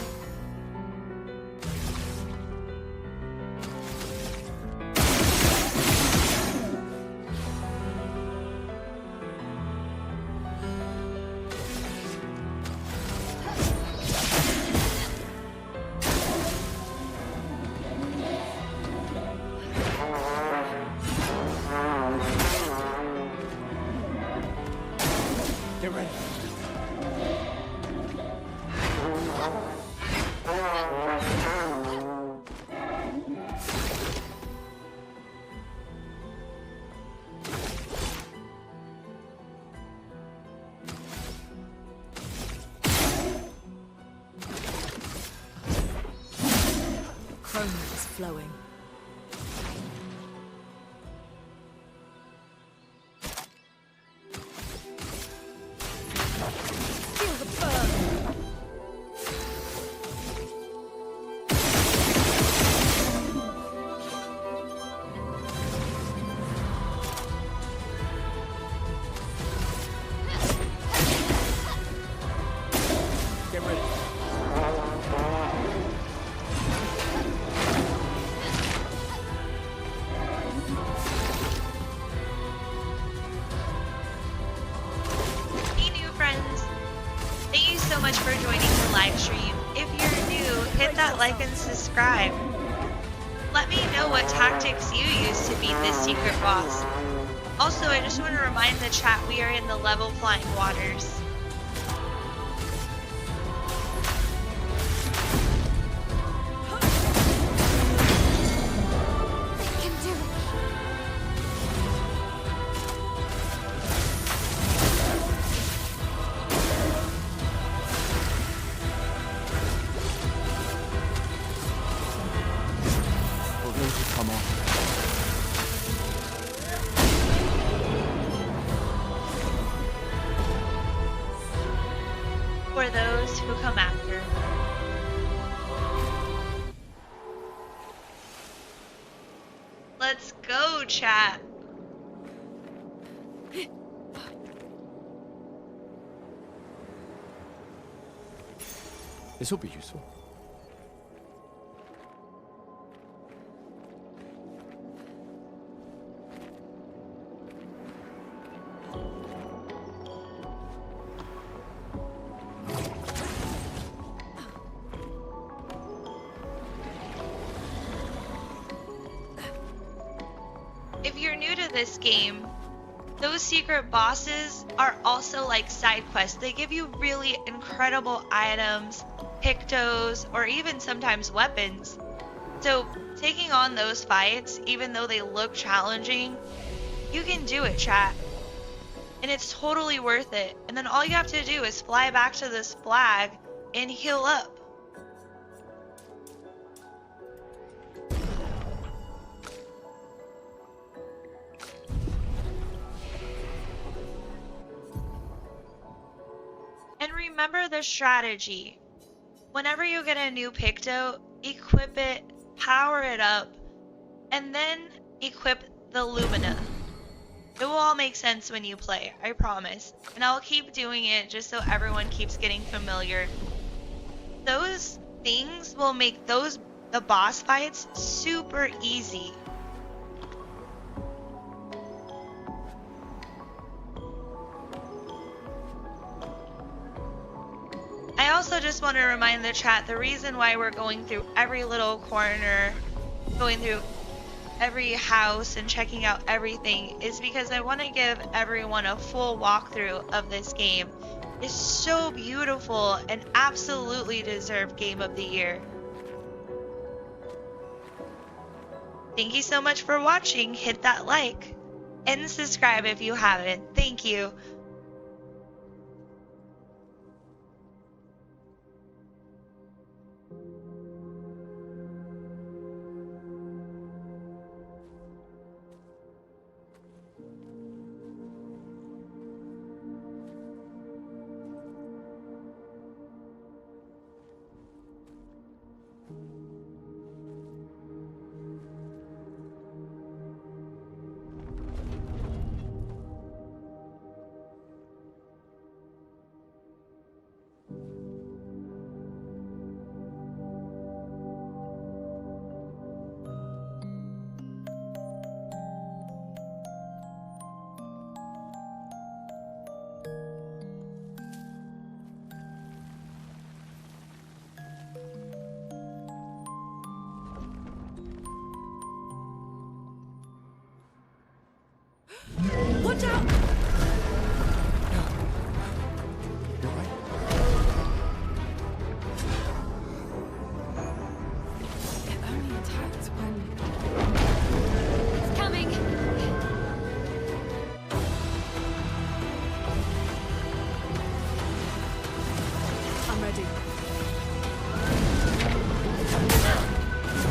Get ready. Chrome is flowing. Feel the burn. Get ready. Hey new friends! Thank you so much for joining the live stream. If you're new, hit that like and subscribe. Let me know what tactics you use to beat this secret boss. Also, I just want to remind the chat we are in the level flying waters. I can do it. For those who come on. For those who come after. Let's go, chat. This will be useful. If you're new to this game, those secret bosses are also like side quests. They give you really incredible items pictos, or even sometimes weapons. So taking on those fights, even though they look challenging, you can do it, chat. And it's totally worth it. And then all you have to do is fly back to this flag and heal up. And remember the strategy. Whenever you get a new picto, equip it, power it up, and then equip the Lumina. It will all make sense when you play, I promise. And I'll keep doing it just so everyone keeps getting familiar. Those things will make the boss fights super easy. I also just want to remind the chat the reason why we're going through every little corner, going through every house and checking out everything is because I want to give everyone a full walkthrough of this game. It's so beautiful and absolutely deserved Game of the Year. Thank you so much for watching. Hit that like and subscribe if you haven't. Thank you. Watch out! It only attacks when... It's coming! I'm ready.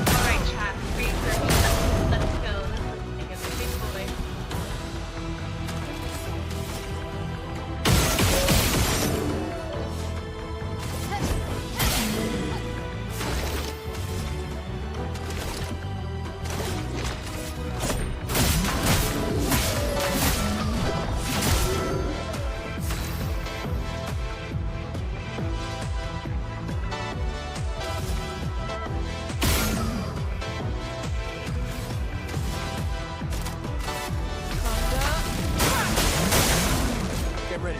Alright, chat. Free for me. Let's go. This is a big boy. Get ready.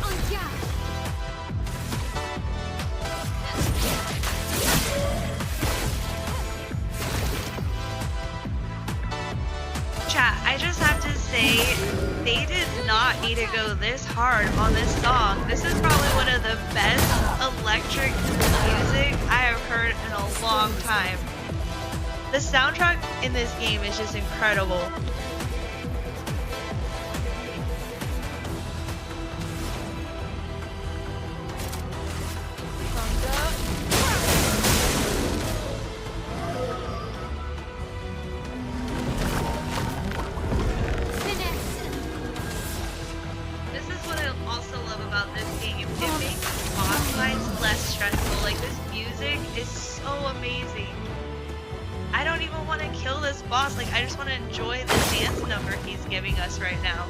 Oh, yeah! Chat, I just have to say, they did not need to go this hard on this song. This is probably one of the best electric music I have heard in a long time. The soundtrack in this game is just incredible. This is what I also love about this game. It makes boss fights less stressful. Like, this music is so amazing. I don't even want to kill this boss. Like, I just want to enjoy the dance number he's giving us right now.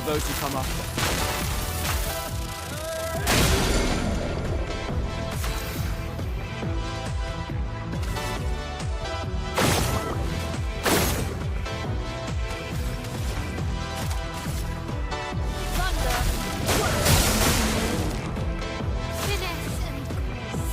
of those who come after. Finesse and grace.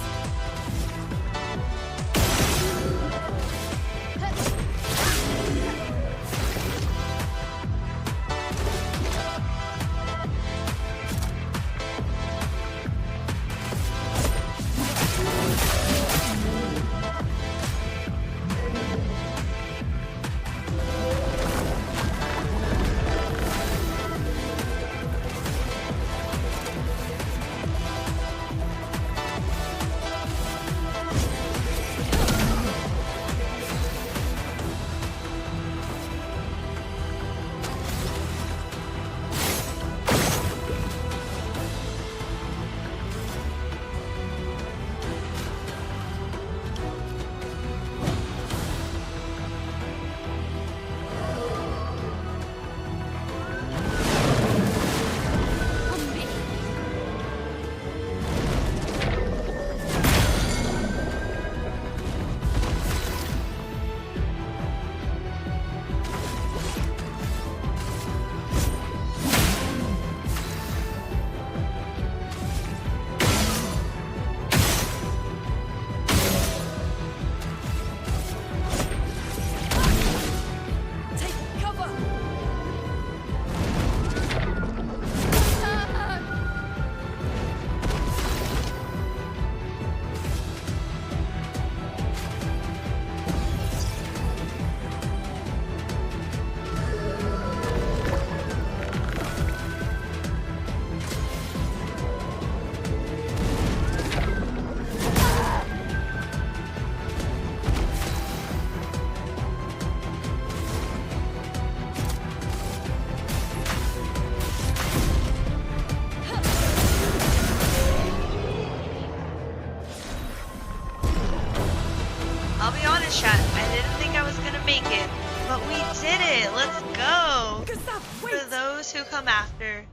I'll be honest, chat. I didn't think I was gonna make it, but we did it. Let's go. Gustav, wait! For those who come after.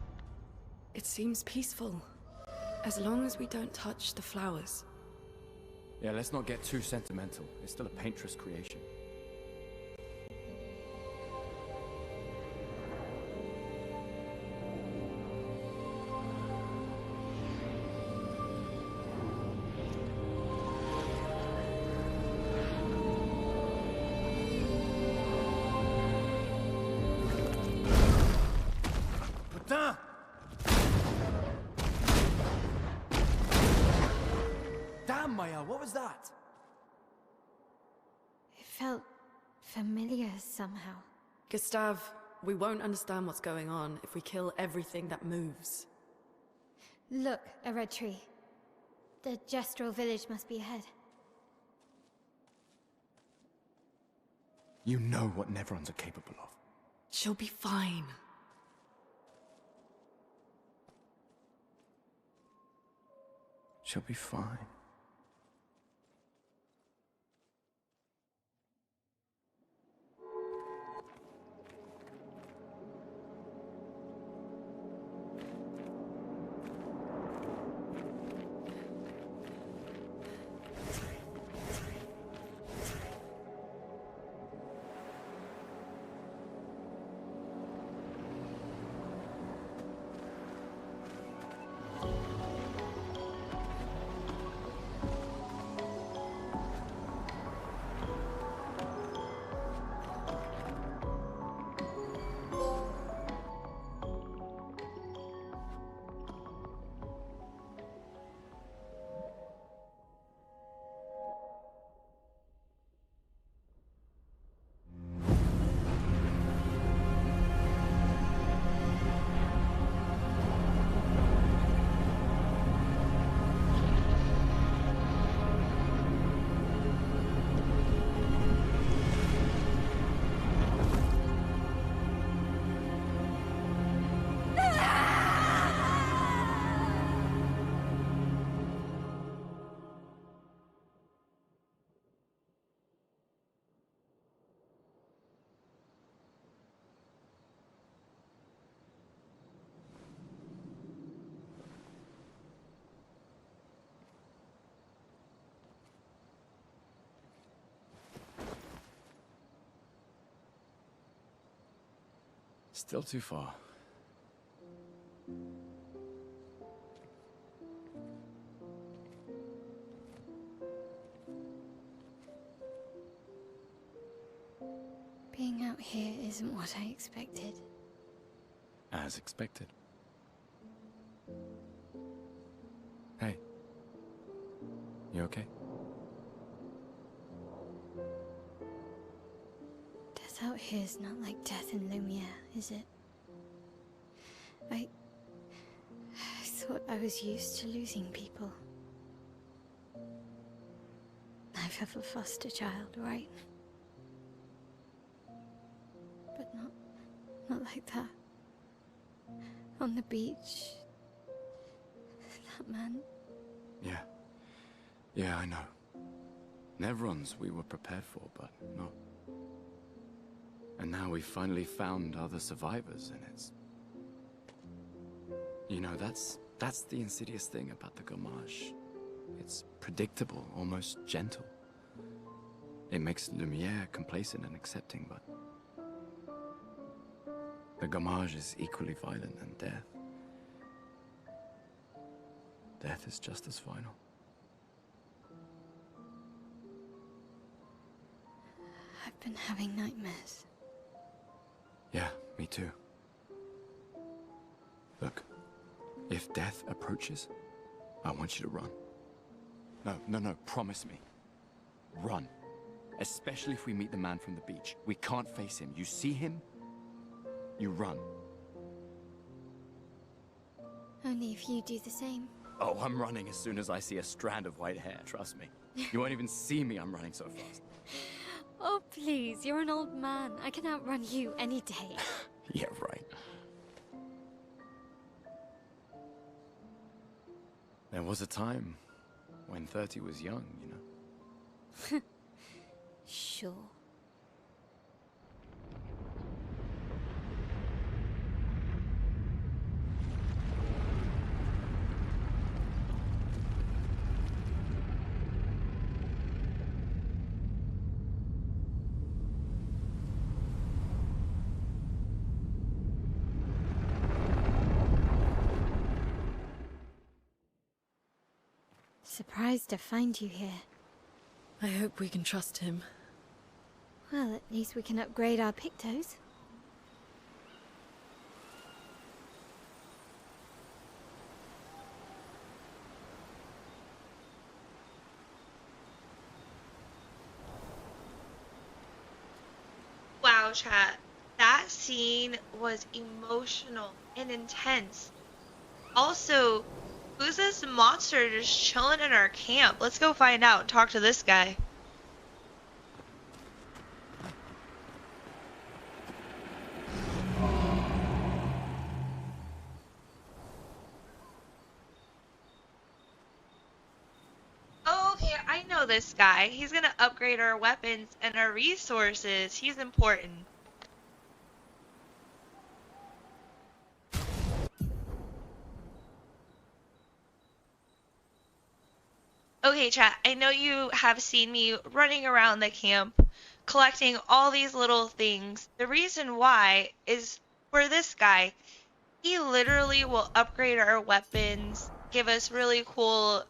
It seems peaceful. As long as we don't touch the flowers. Yeah, let's not get too sentimental. It's still a paintress creation. Putain! Damn, Maya, what was that? It felt familiar somehow. Gustav, we won't understand what's going on if we kill everything that moves. Look, a red tree. The gestural village must be ahead. You know what Neverons are capable of. She'll be fine. She'll be fine. Still too far. Being out here isn't what I expected. As expected. Hey. You okay? Death out here's not like death in Lumiere, is it? I thought I was used to losing people. I've have a foster child, right? But not like that. On the beach. That man. Yeah. Yeah, I know. Nevrons we were prepared for, but not. And now we've finally found other survivors, and it's... You know, that's the insidious thing about the Gommage. It's predictable, almost gentle. It makes Lumiere complacent and accepting, but... The Gommage is equally violent, and death... Death is just as final. I've been having nightmares. Yeah, me too. Look, if death approaches, I want you to run. No, promise me. Run. Especially if we meet the man from the beach. We can't face him. You see him, you run. Only if you do the same. Oh, I'm running as soon as I see a strand of white hair, trust me. You won't even see me, I'm running so fast. Oh, please, you're an old man. I can outrun you any day. Yeah, right. There was a time when 30 was young, you know? Sure. Surprised to find you here. I hope we can trust him. Well, at least we can upgrade our Pictos. Wow, chat. That scene was emotional and intense. Also, who's this monster just chilling in our camp? Let's go find out and talk to this guy. Okay, I know this guy. He's gonna upgrade our weapons and our resources. He's important. Okay, chat, I know you have seen me running around the camp, collecting all these little things. The reason why is for this guy. He literally will upgrade our weapons, give us really cool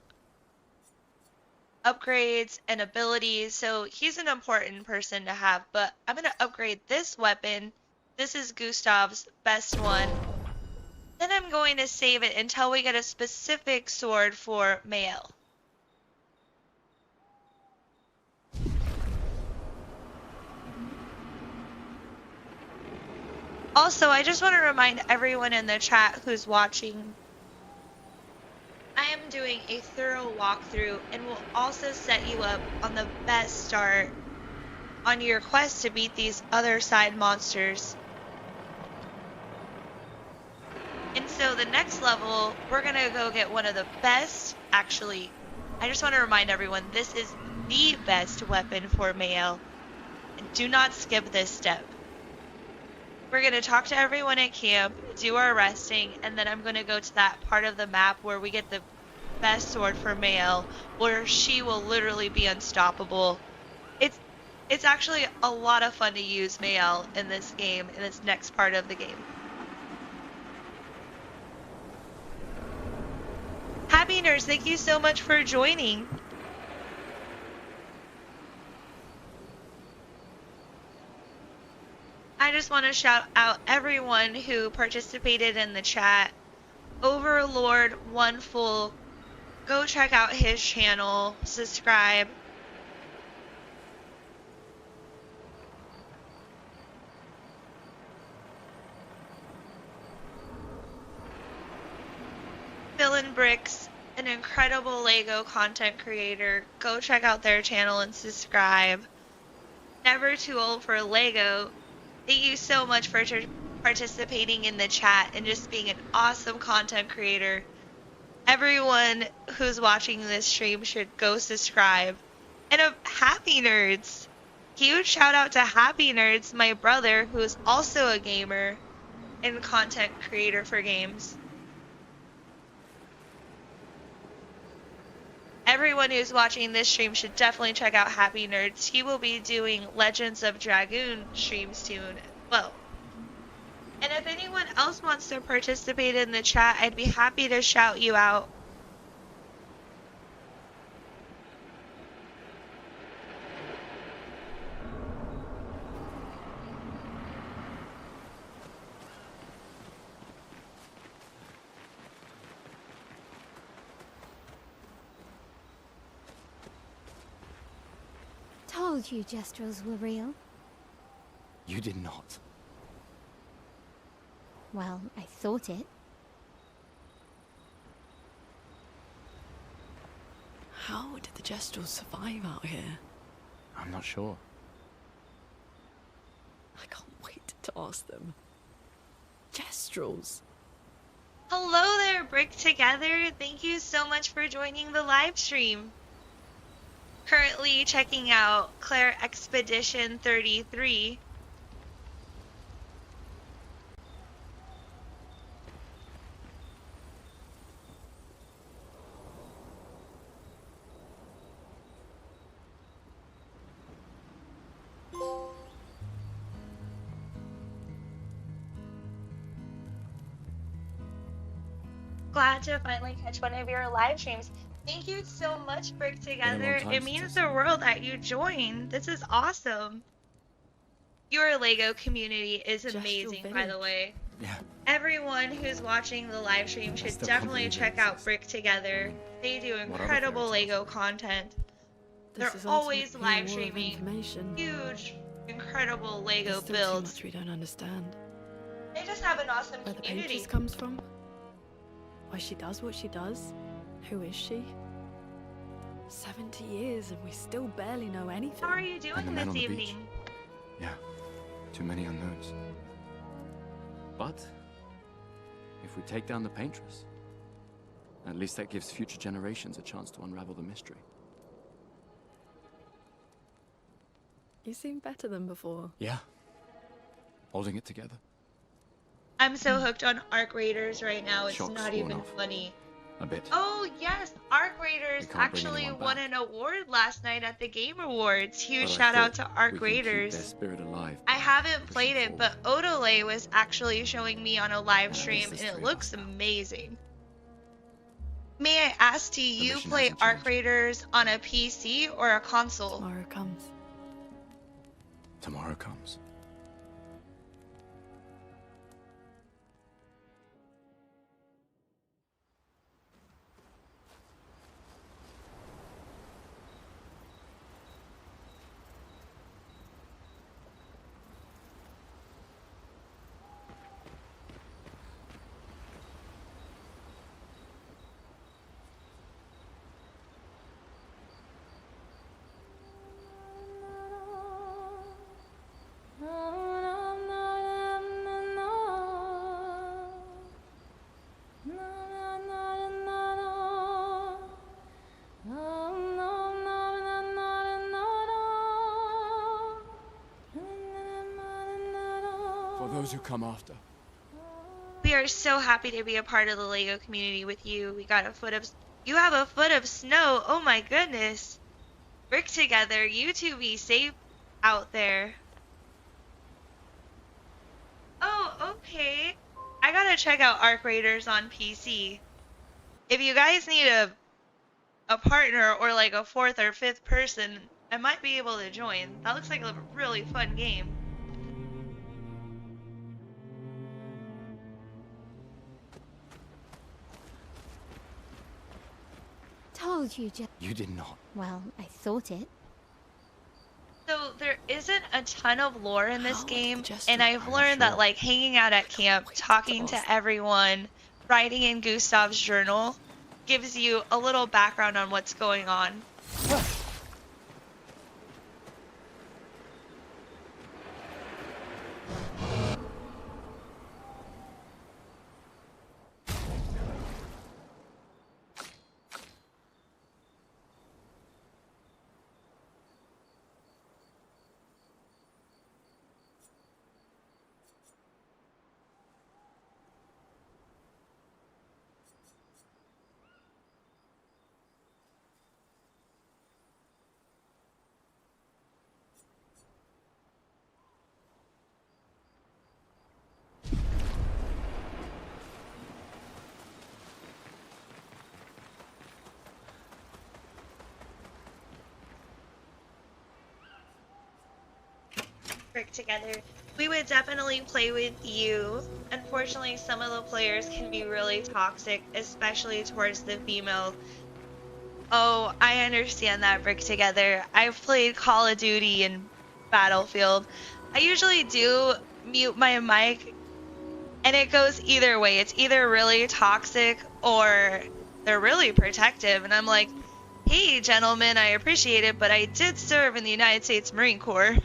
upgrades and abilities, so he's an important person to have. But I'm going to upgrade this weapon. This is Gustav's best one. Then I'm going to save it until we get a specific sword for Mael. Also, I just want to remind everyone in the chat who's watching, I am doing a thorough walkthrough and will also set you up on the best start on your quest to beat these other side monsters. And so the next level, we're going to go get one of the best, actually, I just want to remind everyone, this is the best weapon for Mael. And do not skip this step. We're going to talk to everyone at camp, do our resting, and then I'm going to go to that part of the map where we get the best sword for Mael, where she will literally be unstoppable. It's actually a lot of fun to use Mayel in this game, in this next part of the game. Happy Nerds, thank you so much for joining. I just want to shout out everyone who participated in the chat. Overlord One Full, go check out his channel, subscribe. Villain Bricks, an incredible LEGO content creator. Go check out their channel and subscribe. Never Too Old for LEGO. Thank you so much for participating in the chat and just being an awesome content creator. Everyone who's watching this stream should go subscribe. And Happy Nerds. Huge shout out to Happy Nerds, my brother, who is also a gamer and content creator for games. Everyone who's watching this stream should definitely check out Happy Nerds. He will be doing Legends of Dragoon streams soon as well. And if anyone else wants to participate in the chat, I'd be happy to shout you out. Told you Gestrels were real. You did not. Well, I thought it. How did the Gestrels survive out here? I'm not sure. I can't wait to ask them. Gestrels? Hello there, Brick Together. Thank you so much for joining the live stream. Currently checking out Claire Expedition 33. Glad to finally catch one of your live streams. Thank you so much, Brick Together. It means the world that you joined. This is awesome. Your LEGO community is amazing, by the way. Yeah. Everyone who's watching the live stream should definitely check out Brick Together. They do incredible LEGO content. They're always live streaming huge, incredible LEGO builds. Too much we don't understand. They just have an awesome Where the community. Pages comes from? Why she does what she does? Who is she? 70 years and we still barely know anything. How are you doing this evening? Yeah, too many unknowns. But if we take down the Paintress, at least that gives future generations a chance to unravel the mystery. You seem better than before. Yeah, holding it together. I'm so hooked on Arc Raiders right now, it's Shock's not worn even off. funny. A bit. Oh yes, Arc Raiders You can't bring actually anyone won back. an award last night at the Game Awards. Huge But I shout out thought to Arc we can keep Raiders. their spirit alive. I haven't Pushing played it, but Odole was actually showing me on a live At stream, least and there's it 3 of looks us now. amazing. May I ask, do you mission play hasn't Arc changed. Raiders on a PC or a console? Tomorrow comes. Tomorrow comes. For those who come after. We are so happy to be a part of the LEGO community with you. We got you have a foot of snow. Oh my goodness. Brick Together, you two be safe out there. Oh, okay. I gotta check out Arc Raiders on PC. If you guys need a partner or like a fourth or fifth person, I might be able to join. That looks like a really fun game. Told you, You did not. Well, I thought it. So there isn't a ton of lore in this How game, did the and I've I'm not learned that sure. like hanging out at camp, talking to everyone, writing in Gustav's journal gives you a little background on what's going on. Work together. We would definitely play with you. Unfortunately, some of the players can be really toxic, especially towards the female. Oh, I understand that, Brick Together. I've played Call of Duty and Battlefield. I usually do mute my mic, and it goes either way. It's either really toxic or they're really protective, and I'm like, hey, gentlemen, I appreciate it, but I did serve in the United States Marine Corps.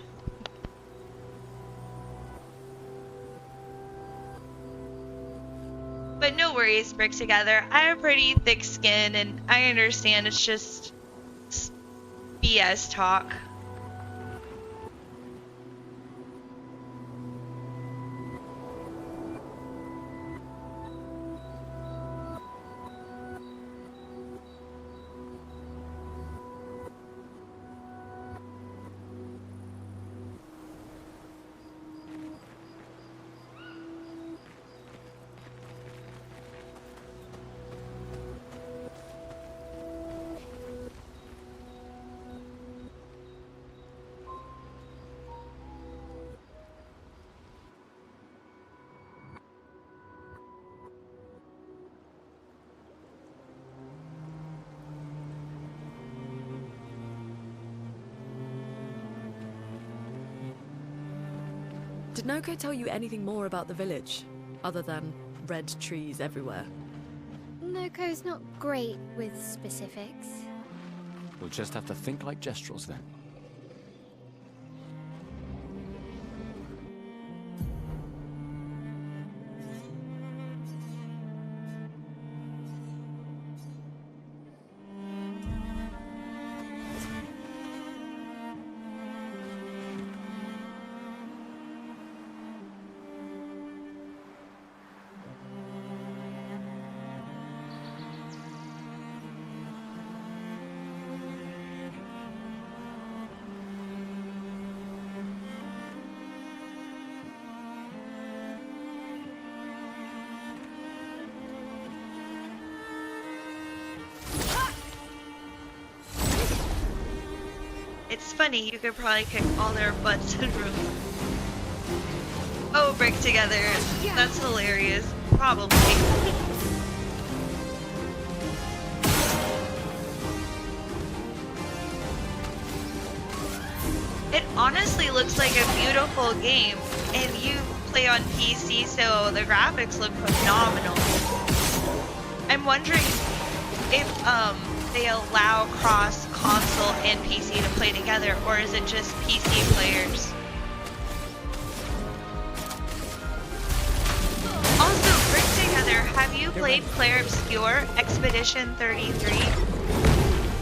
But no worries, Brick Together. I have pretty thick skin, and I understand it's just BS talk. Did Noko tell you anything more about the village, other than red trees everywhere? Noko's not great with specifics. We'll just have to think like Gestrels then. It's funny, you could probably kick all their butts in room. Oh, Brick Together. That's hilarious. Probably. It honestly looks like a beautiful game, and you play on PC, so the graphics look phenomenal. I'm wondering if they allow cross console and PC to play together, or is it just PC players? Also, Brick Together, have you played Claire Obscure Expedition 33?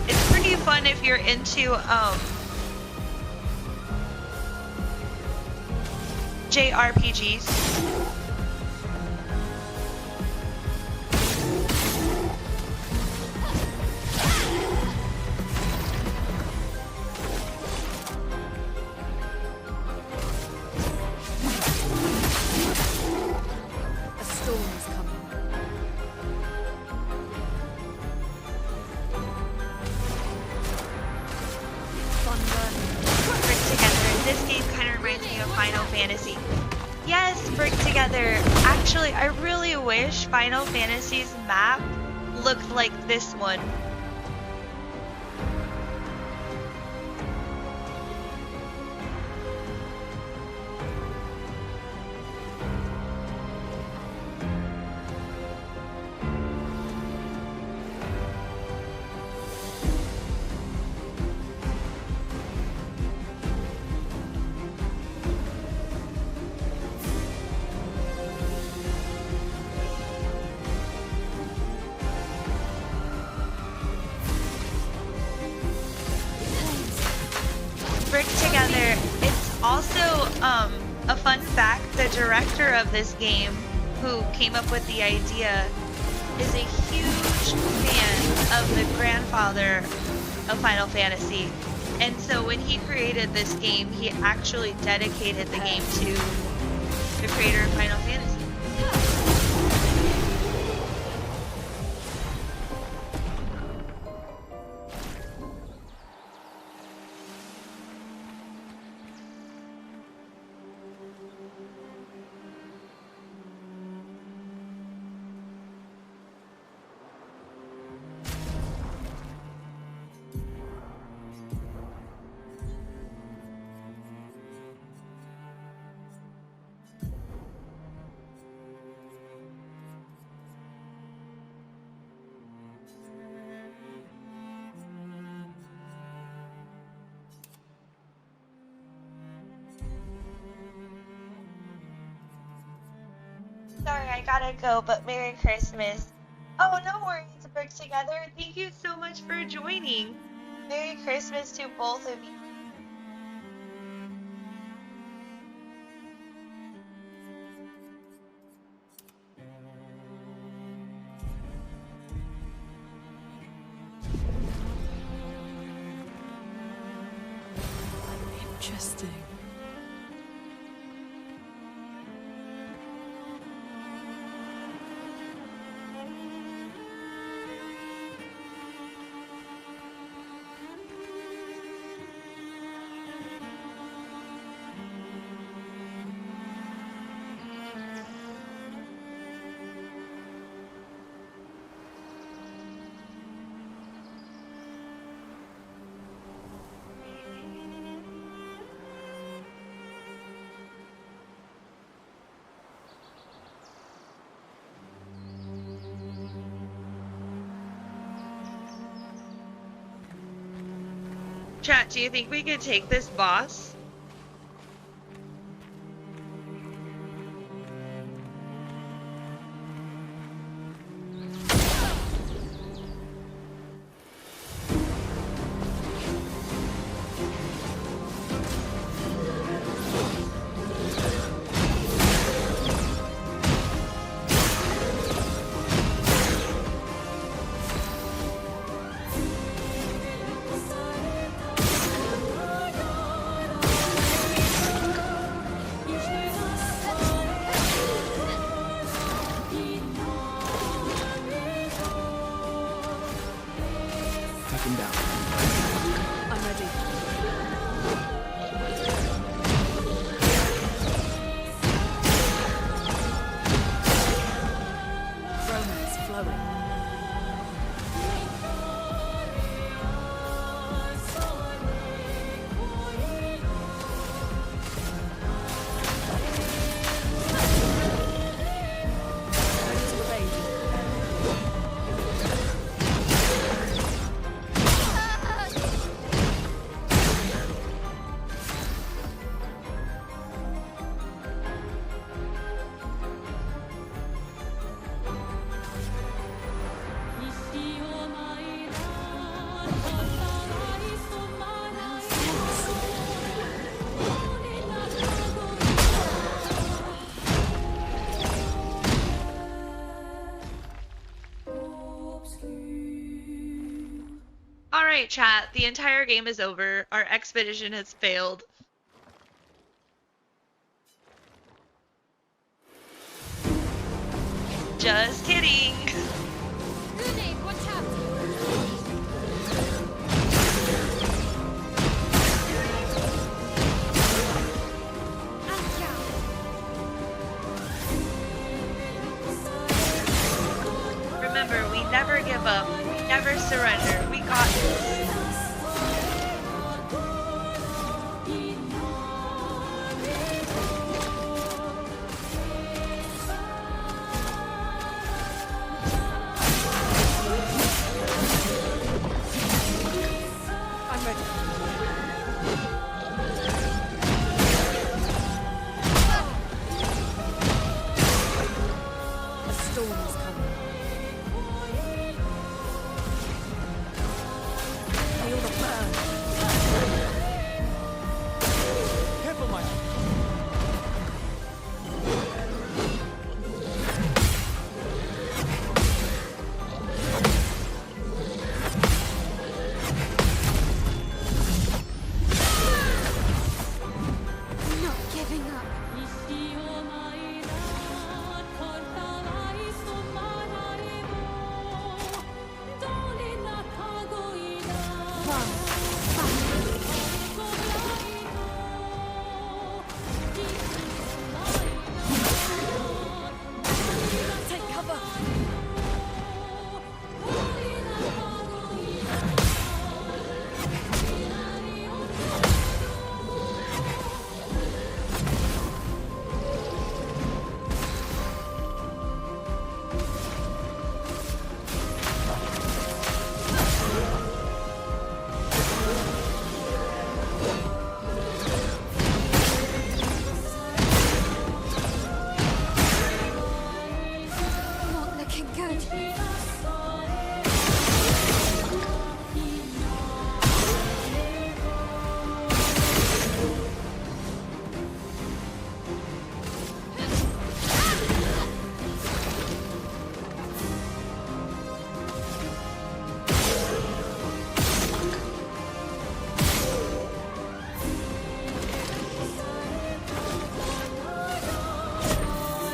It's pretty fun if you're into JRPGs. storm is coming. Thunder. Brick Together. This game kind of reminds me of Final Fantasy. Yes, Brick Together. Actually, I really wish Final Fantasy's map looked like this one. Brick Together. It's also a fun fact, the director of this game who came up with the idea is a huge fan of the grandfather of Final Fantasy. And so when he created this game, he actually dedicated the game to the creator of Final Fantasy. Sorry, I gotta go, but Merry Christmas. Oh, no worries, Brick Together. Thank you so much for joining. Merry Christmas to both of you. Interesting. Chat, do you think we could take this boss? I'm ready. Romance flowing. Ready to evade. Alright, chat, the entire game is over. Our expedition has failed. Just kidding. Lune, watch out! Remember, we never give up. We never surrender. We got this. I'm ready. A storm is coming. Feel the burn. Careful, Mike. Not giving up. Take cover. Not looking good.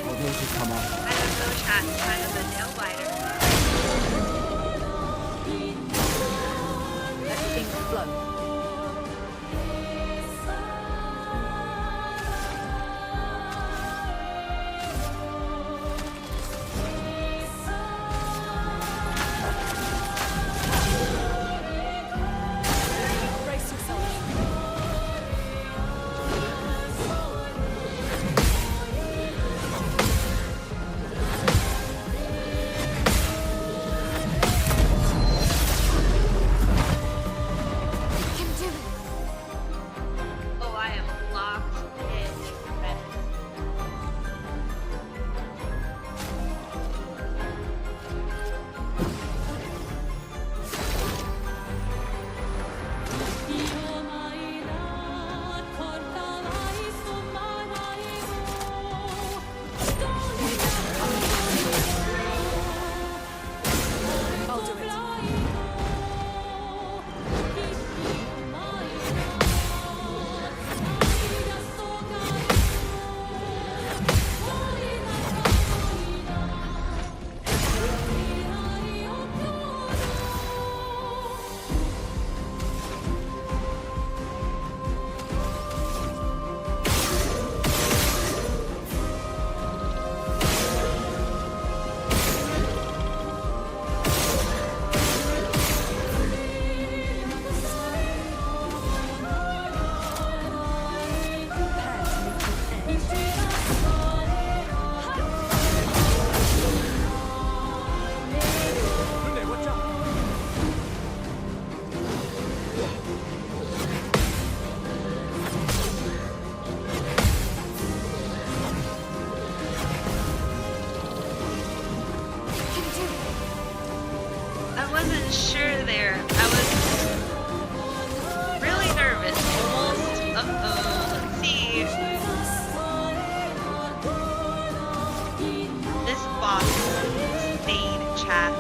Oh, those have come on. I don't know, chat. Kind of a nail biter. Let the ink flow. Brace yourself. Can do it. Oh, I am locked in. Friends. I'll do it. Prepare to meet your end. Lune, watch out. Can do it. I wasn't sure there. I was really nervous. Almost. Uh-oh. Let's see. This boss is insane, chat.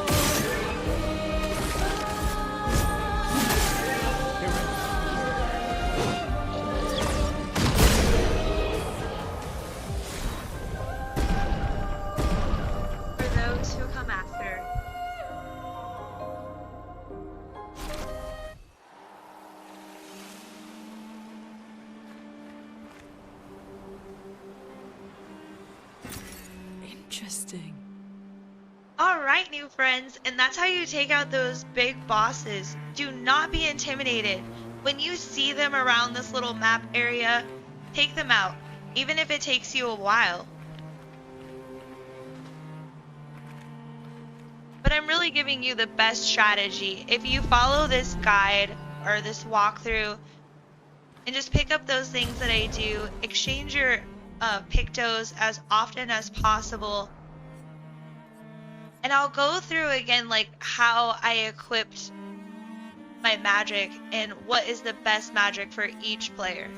For those who come after. Interesting. Alright, new friends, and that's how you take out those big bosses. Do not be intimidated. When you see them around this little map area, take them out, even if it takes you a while. But I'm really giving you the best strategy. If you follow this guide or this walkthrough and just pick up those things that I do, exchange your pictos as often as possible. And I'll go through again like how I equipped my magic and what is the best magic for each player.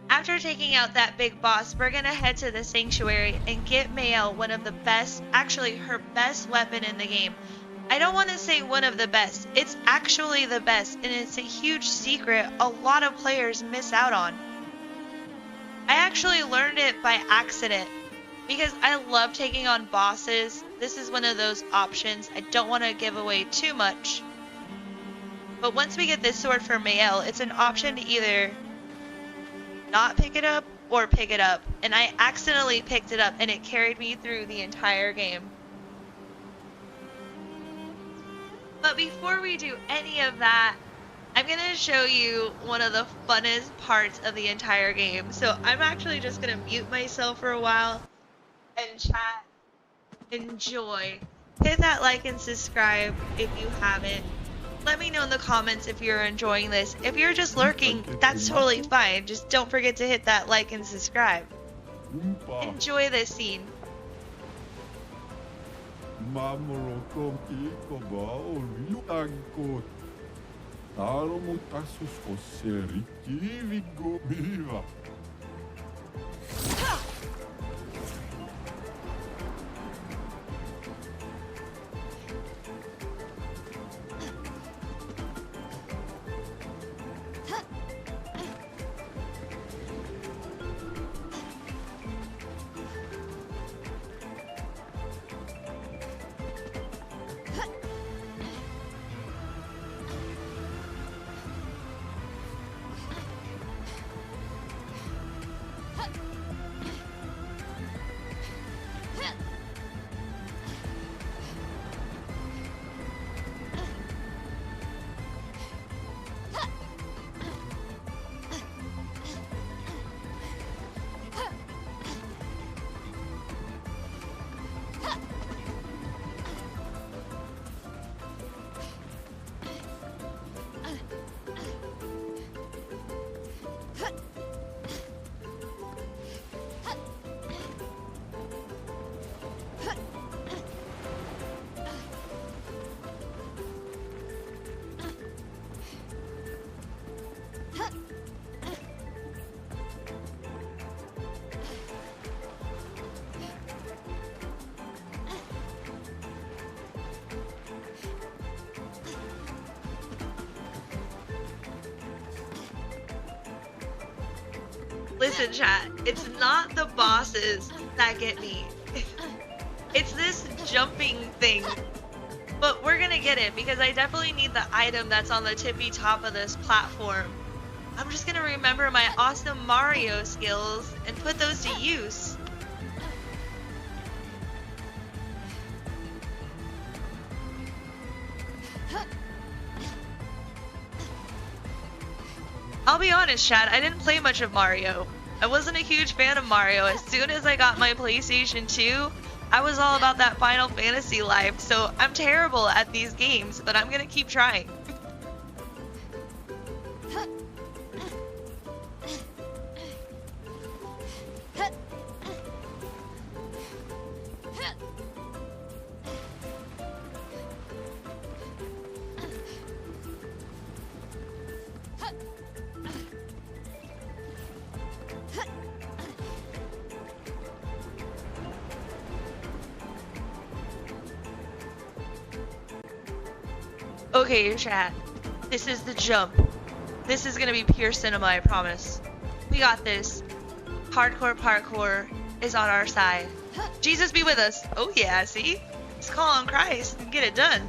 After taking out that big boss, we're gonna head to the sanctuary and get Mael one of the best, actually her best weapon in the game. I don't want to say one of the best, it's actually the best, and it's a huge secret a lot of players miss out on. I actually learned it by accident because I love taking on bosses. This is one of those options. I don't want to give away too much. But once we get this sword for Mael, it's an option to either not pick it up or pick it up. And I accidentally picked it up and it carried me through the entire game. But before we do any of that, I'm going to show you one of the funnest parts of the entire game. So I'm actually just going to mute myself for a while and chat. Enjoy. Hit that like and subscribe if you haven't. Let me know in the comments if you're enjoying this. If you're just lurking, that's totally fine. Just don't forget to hit that like and subscribe. Enjoy this scene. Listen, chat, it's not the bosses that get me. It's this jumping thing. But we're gonna get it because I definitely need the item that's on the tippy top of this platform. I'm just gonna remember my awesome Mario skills and put those to use. I'll be honest, Chad, I didn't play much of Mario. I wasn't a huge fan of Mario. As soon as I got my PlayStation 2, I was all about that Final Fantasy life, so I'm terrible at these games, but I'm gonna keep trying. Okay, chat. This is the jump. This is gonna be pure cinema, I promise. We got this. Hardcore parkour is on our side. Jesus be with us. Oh yeah, see? Let's call on Christ and get it done.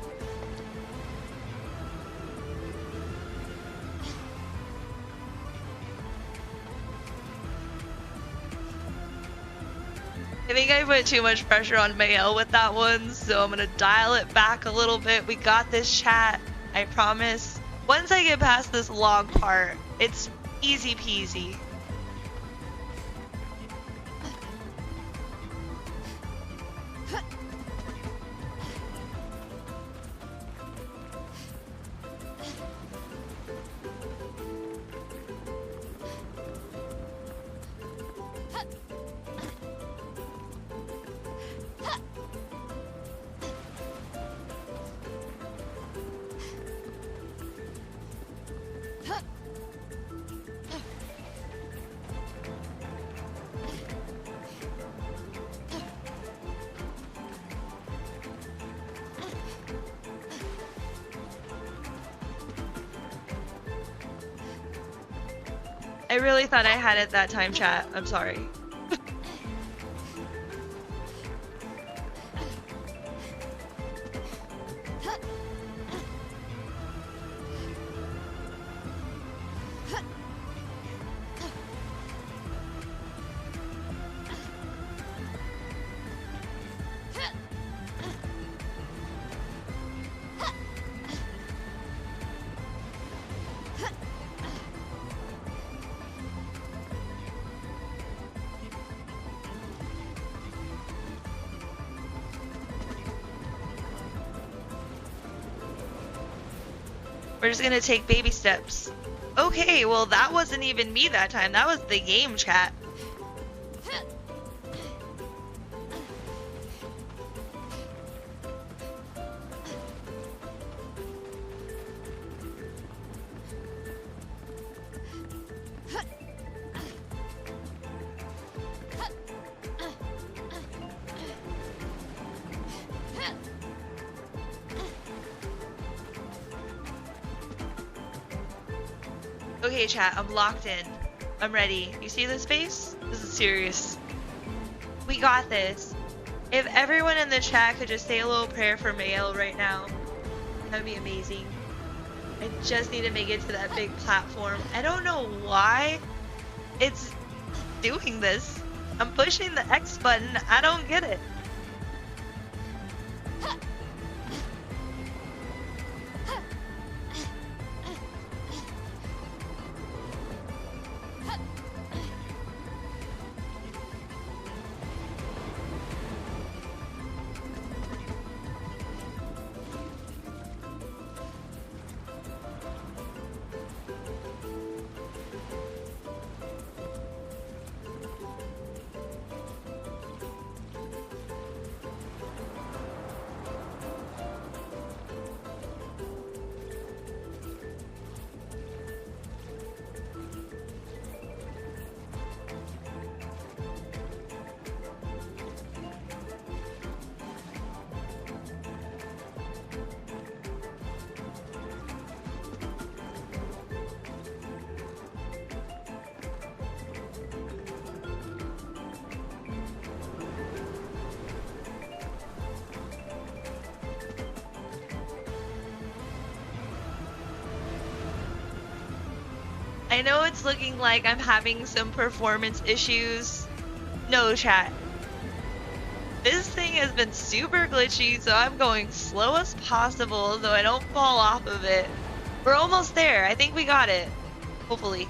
I think I put too much pressure on Mael with that one, so I'm gonna dial it back a little bit. We got this, chat. I promise. Once I get past this log part, it's easy peasy. I really thought I had it that time, chat. I'm sorry. We're just gonna take baby steps. Okay, well that wasn't even me that time. That was the game, chat. Okay, chat, I'm locked in. I'm ready. You see this face? This is serious. We got this. If everyone in the chat could just say a little prayer for Mael right now, that'd be amazing. I just need to make it to that big platform. I don't know why it's doing this. I'm pushing the X button. I don't get it. I know it's looking like I'm having some performance issues. No, chat. This thing has been super glitchy, so I'm going slow as possible so I don't fall off of it. We're almost there. I think we got it. Hopefully.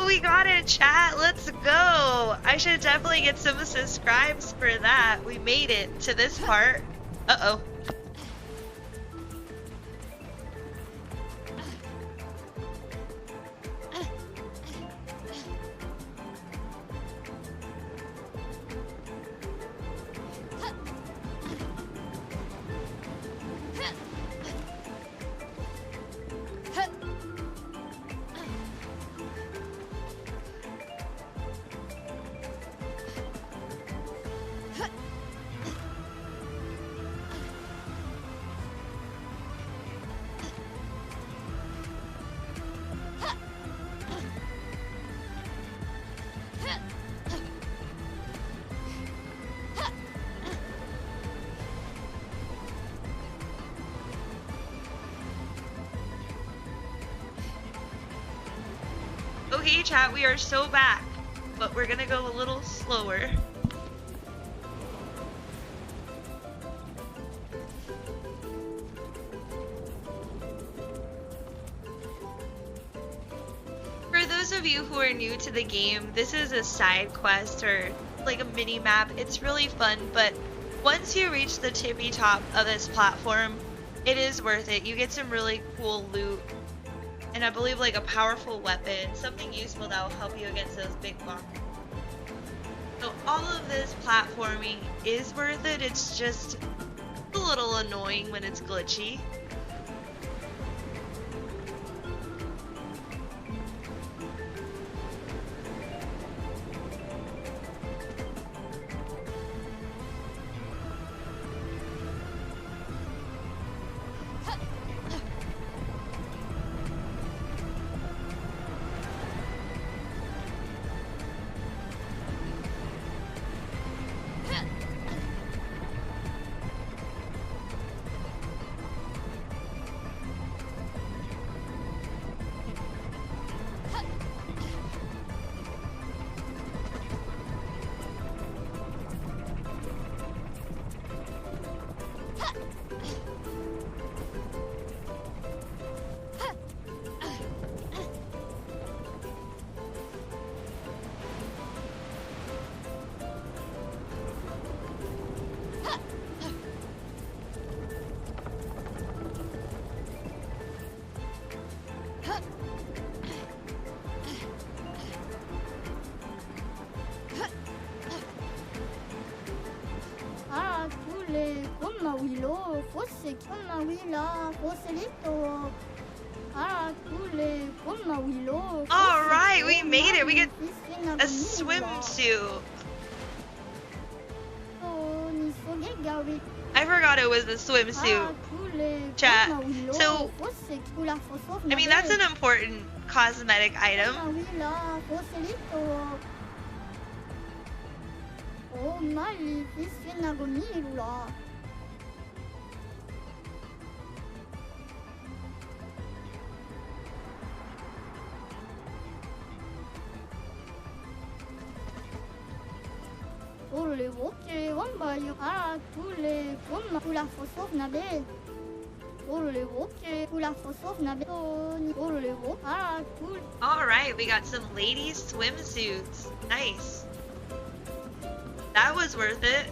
We got it, chat. Let's go. I should definitely get some subscribes for that. We made it to this part. Uh-oh. Okay, chat, we are so back, but we're gonna go a little slower. For those of you who are new to the game, this is a side quest or like a mini map. It's really fun, but once you reach the tippy top of this platform, it is worth it. You get some really cool loot, and I believe like a powerful weapon, something useful that will help you against those big monsters. So all of this platforming is worth it. It's just a little annoying when it's glitchy. Alright, we made it. We get a swimsuit. I forgot it was the swimsuit. Chat. So, I mean, that's an important cosmetic item. Alright, we got some ladies swimsuits. Nice. That was worth it.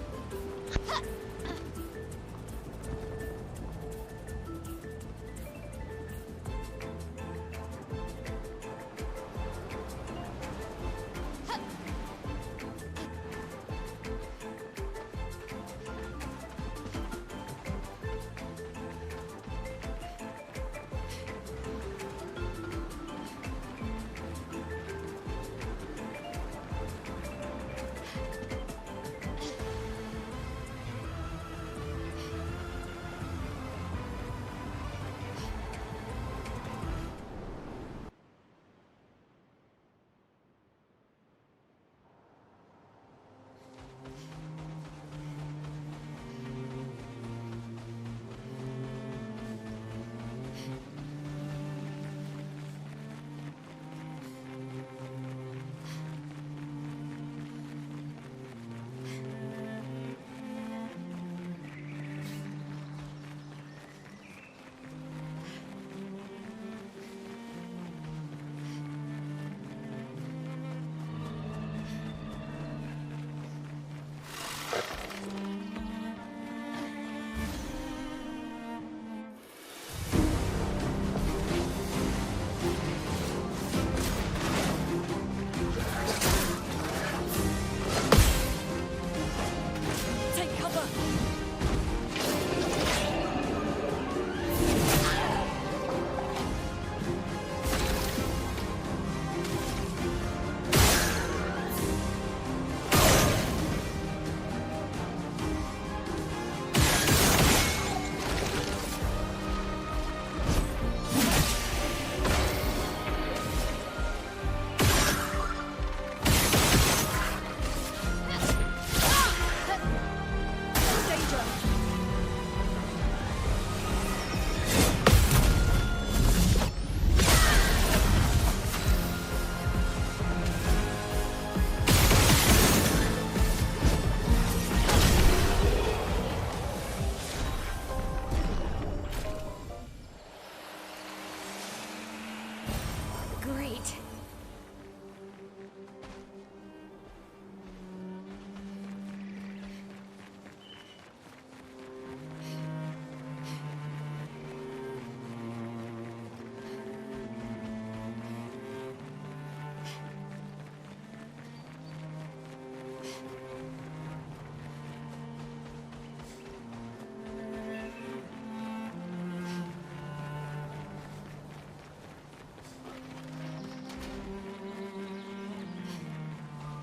Great.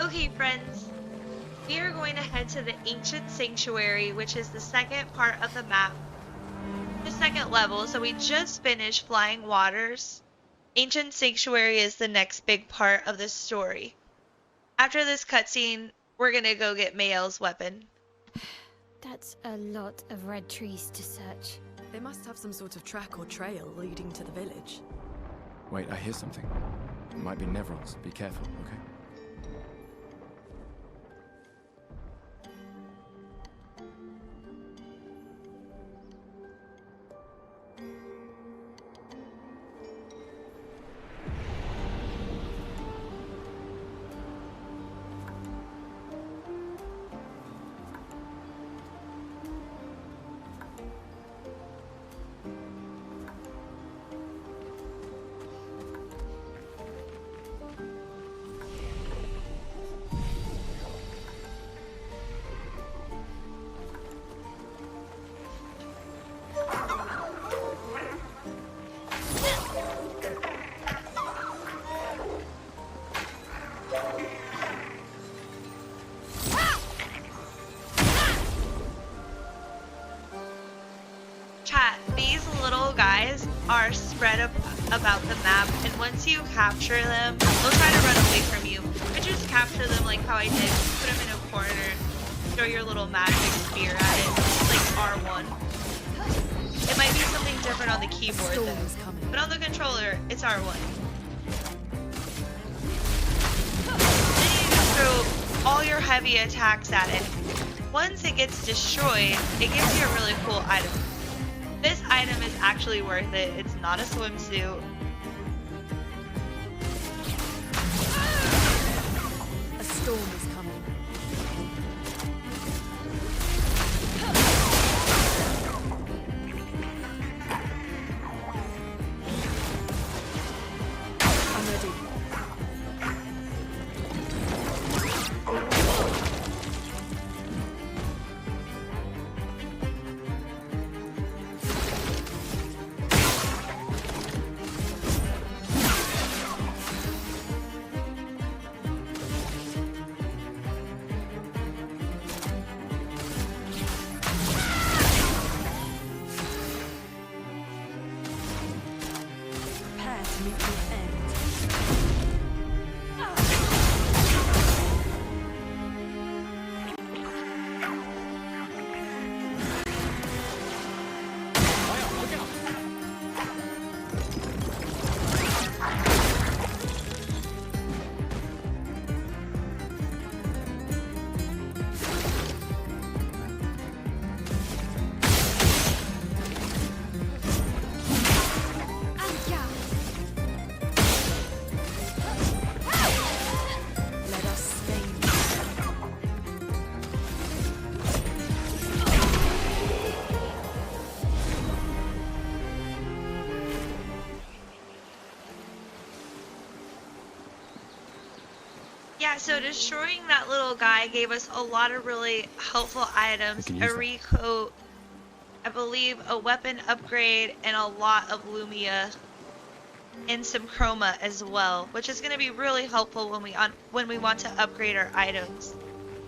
Okay, friends, we are going to head to the Ancient Sanctuary, which is the second part of the map, the second level. So we just finished Flying Waters. Ancient Sanctuary is the next big part of this story. After this cutscene, we're gonna go get Mael's weapon. That's a lot of red trees to search. They must have some sort of track or trail leading to the village. Wait, I hear something. It might be Nevrons. Be careful, okay? Chat, these little guys are spread about the map, and once you capture them, they'll try to run away from you. But just capture them like how I did. Put them in a corner, throw your little magic spear at it, like R1. It might be something different on the keyboard Storm though, is coming. but on the controller, it's R1. Then you just throw all your heavy attacks at it. Once it gets destroyed, it gives you a really cool item. This item is actually worth it. It's not a swimsuit. A storm is coming. I'm ready. Prepare to meet the end. Let us stain. Yeah, so destroying that little guy gave us a lot of really helpful items. We can A use that. recoat, I believe a weapon upgrade, and a lot of Lumia. And some chroma as well, which is going to be really helpful when we want to upgrade our items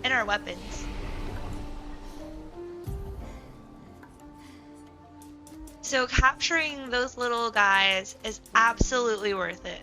and our weapons. So capturing those little guys is absolutely worth it.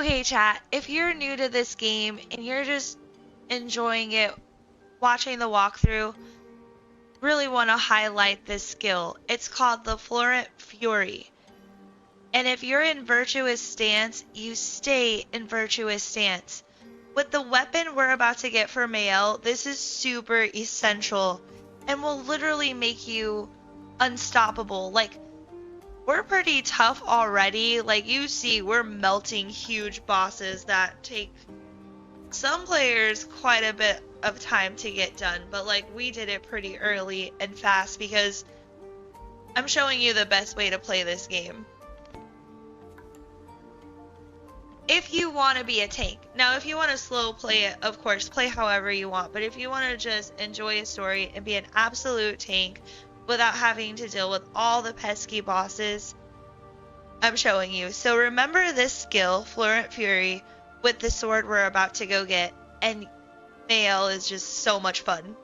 Okay, chat, if you're new to this game and you're just enjoying it, watching the walkthrough, really want to highlight this skill. It's called the Florent Fury. And if you're in virtuous stance, you stay in virtuous stance. With the weapon we're about to get for Mael, this is super essential and will literally make you unstoppable. Like, we're pretty tough already. Like, you see, we're melting huge bosses that take some players quite a bit of time to get done. But, like, we did it pretty early and fast because I'm showing you the best way to play this game. If you want to be a tank. Now, if you want to slow play it, of course, play however you want. But if you want to just enjoy a story and be an absolute tank without having to deal with all the pesky bosses, I'm showing you. So remember this skill, Florent Fury, with the sword we're about to go get. And Mael is just so much fun.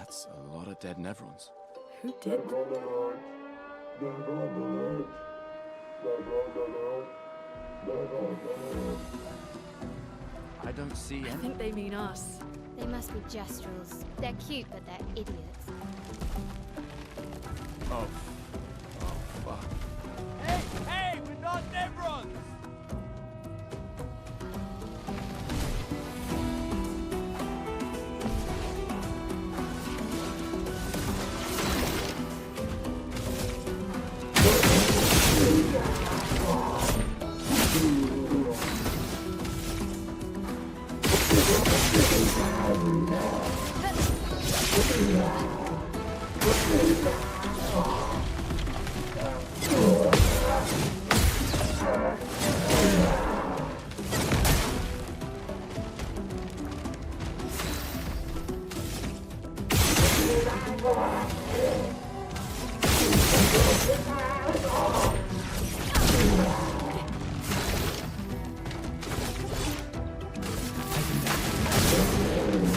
That's a lot of dead Nevrons. Who did? I don't see I any. think they mean us. They must be Gestrels. They're cute, but they're idiots. Oh. Oh, fuck. Hey, hey, we're not Nevrons!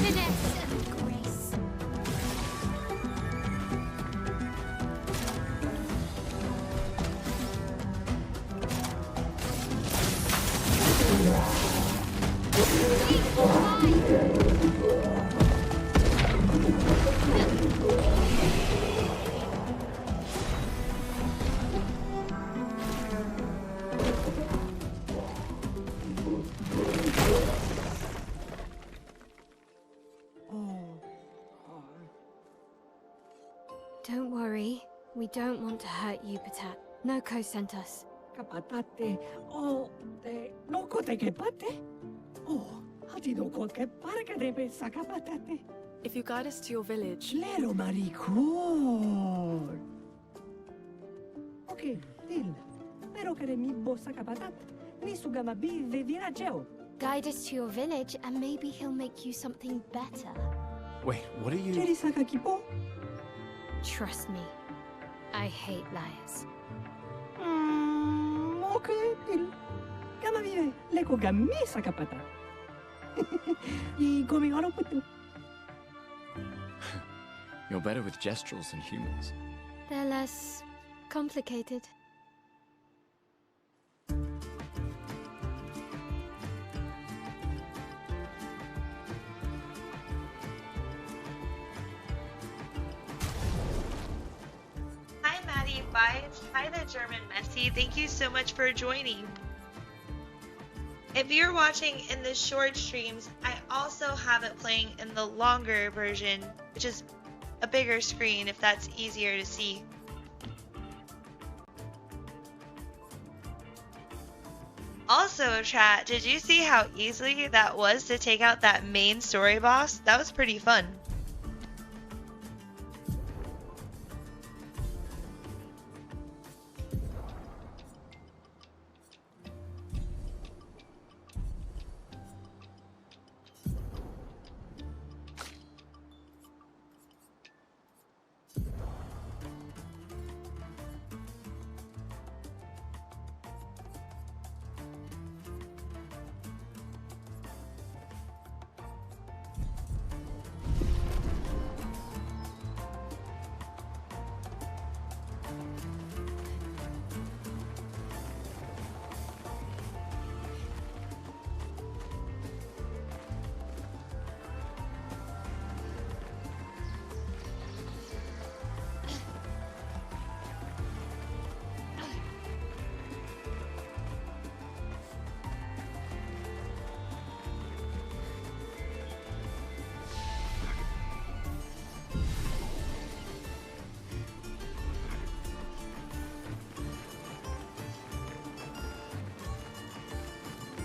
Finesse and grace. Don't worry. We don't want to hurt you, Patat. Noko sent us. Kapatate, oh, te, noko te kepate? Oh, hati noko ke parka debe sa kapatate. If you guide us to your village, Lero maricor. Okay, deal. Pero kare mi bossa kapatat. Ni sugama bi de virageo. Guide us to your village, and maybe he'll make you something better. Wait, what are you... Cheri saka kipo? Trust me. I hate liars. Okay, deal. Kama vive, leko gami sa kapatat. I gomi haro putu. You're better with gestrels than humans. They're less complicated. Hi, Maddie Bites. Hi, the German Messi. Thank you so much for joining. If you're watching in the short streams, I also have it playing in the longer version, which is a bigger screen if that's easier to see. Also, chat, did you see how easily that was to take out that main story boss? That was pretty fun.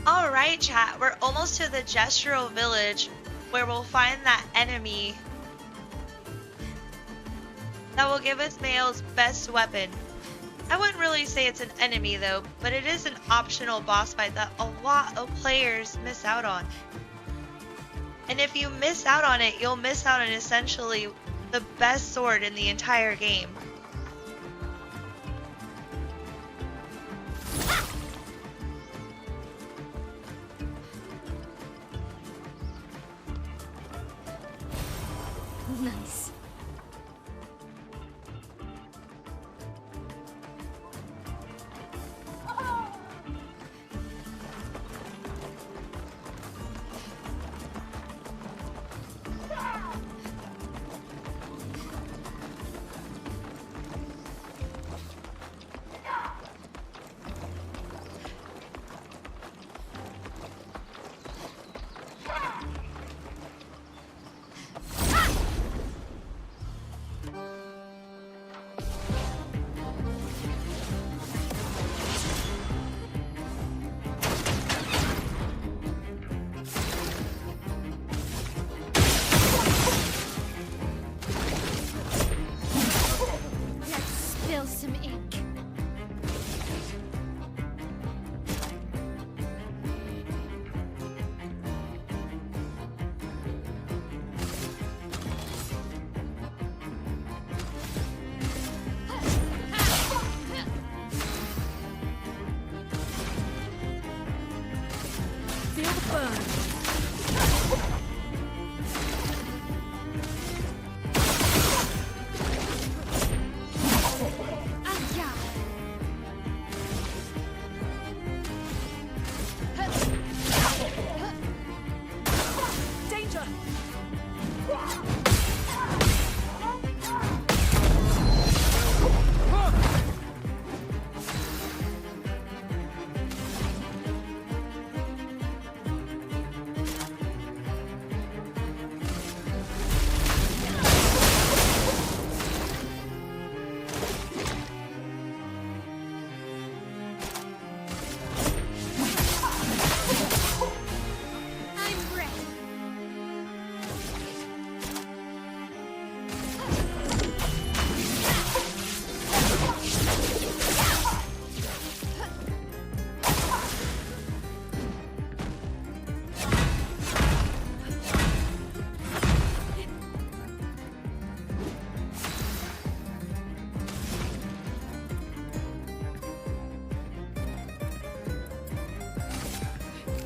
Alright, chat, we're almost to the Gestural Village where we'll find that enemy that will give us Mayo's best weapon. I wouldn't really say it's an enemy though, but it is an optional boss fight that a lot of players miss out on. And if you miss out on it, you'll miss out on essentially the best sword in the entire game. Nice.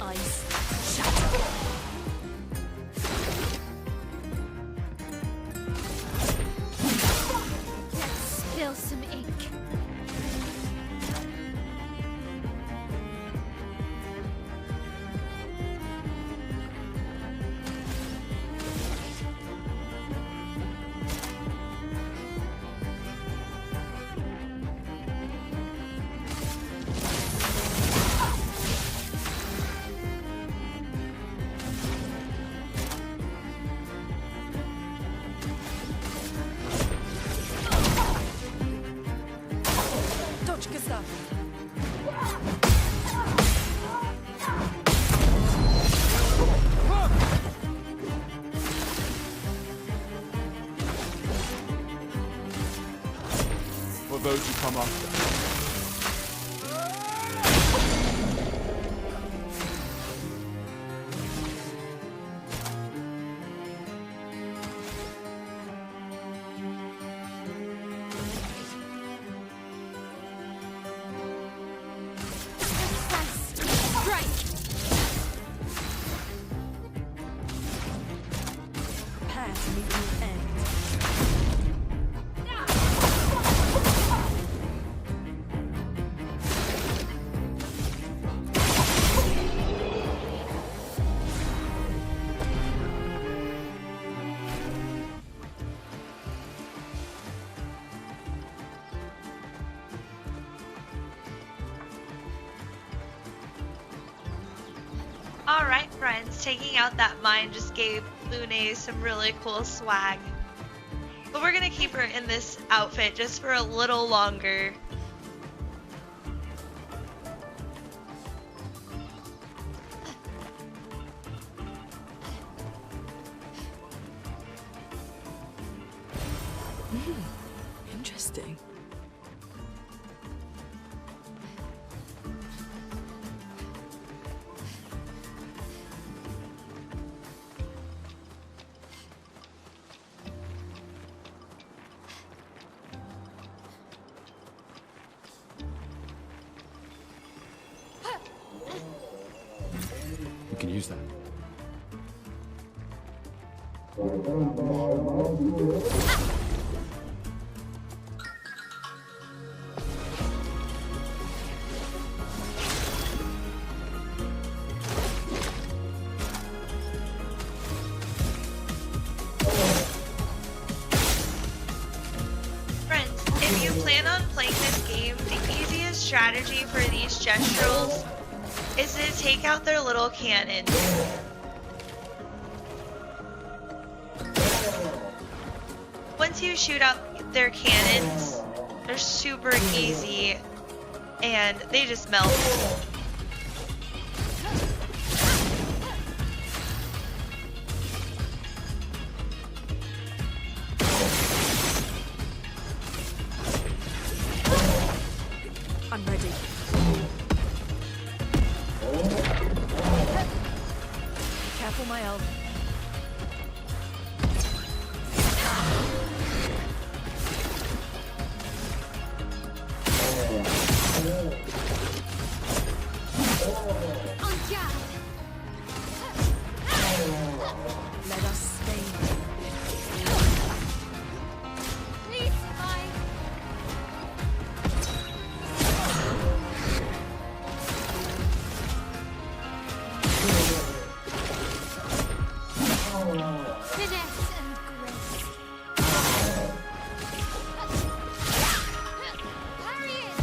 ice. Shatter. Let's spill some ink. Точка stuff. For those who come after. Strike! Prepare to meet the end. Alright friends, taking out that mine just gave Lune some really cool swag. But we're gonna keep her in this outfit just for a little longer. Interesting. We can use that. Friends, if you plan on playing this game, the easiest strategy for these gestrels is to take out their little cannons. Once you shoot out their cannons, they're super easy and they just melt. I'm ready. Careful, my elf. On guard. Let us stay. Please, mine. Finesse and grace. Parry it.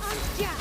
On guard.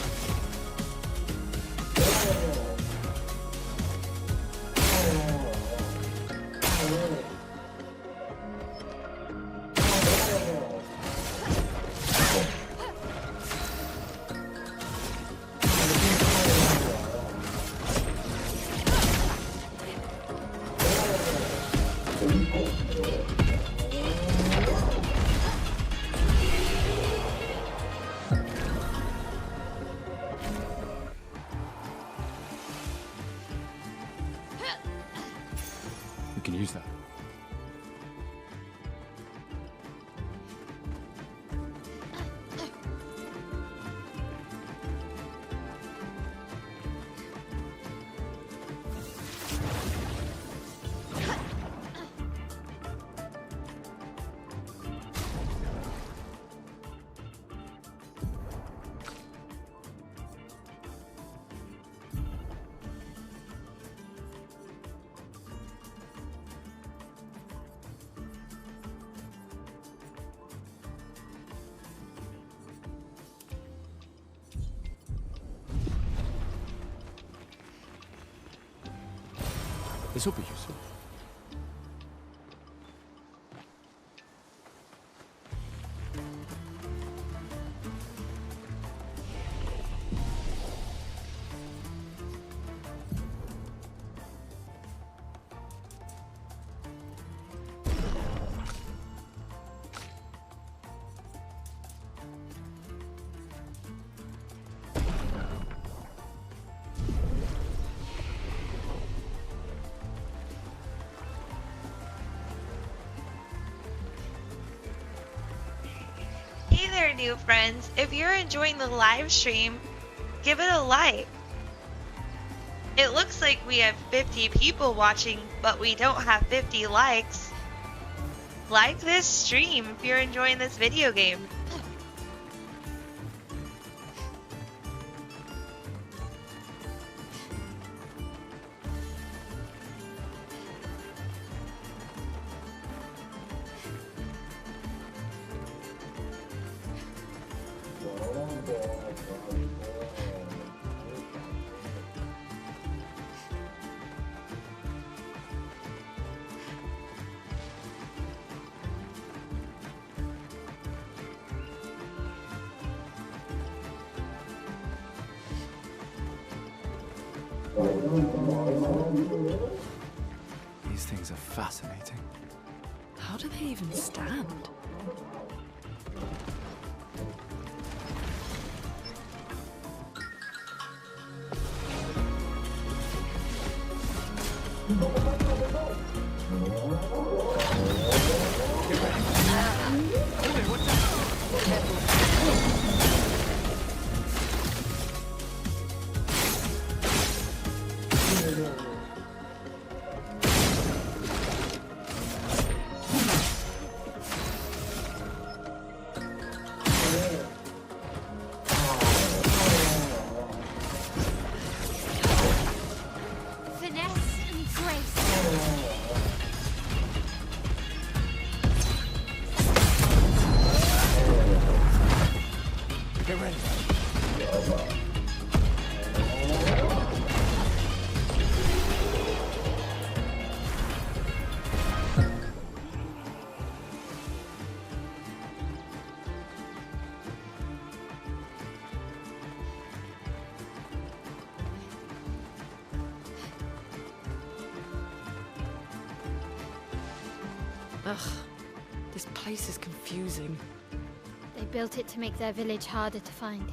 This will be useful. Hey there, new friends. If you're enjoying the live stream, give it a like. It looks like we have 50 people watching, but we don't have 50 likes. Like this stream if you're enjoying this video game. These things are fascinating. How do they even stand? Finesse and grace. Get ready. Ugh, this place is confusing. They built it to make their village harder to find.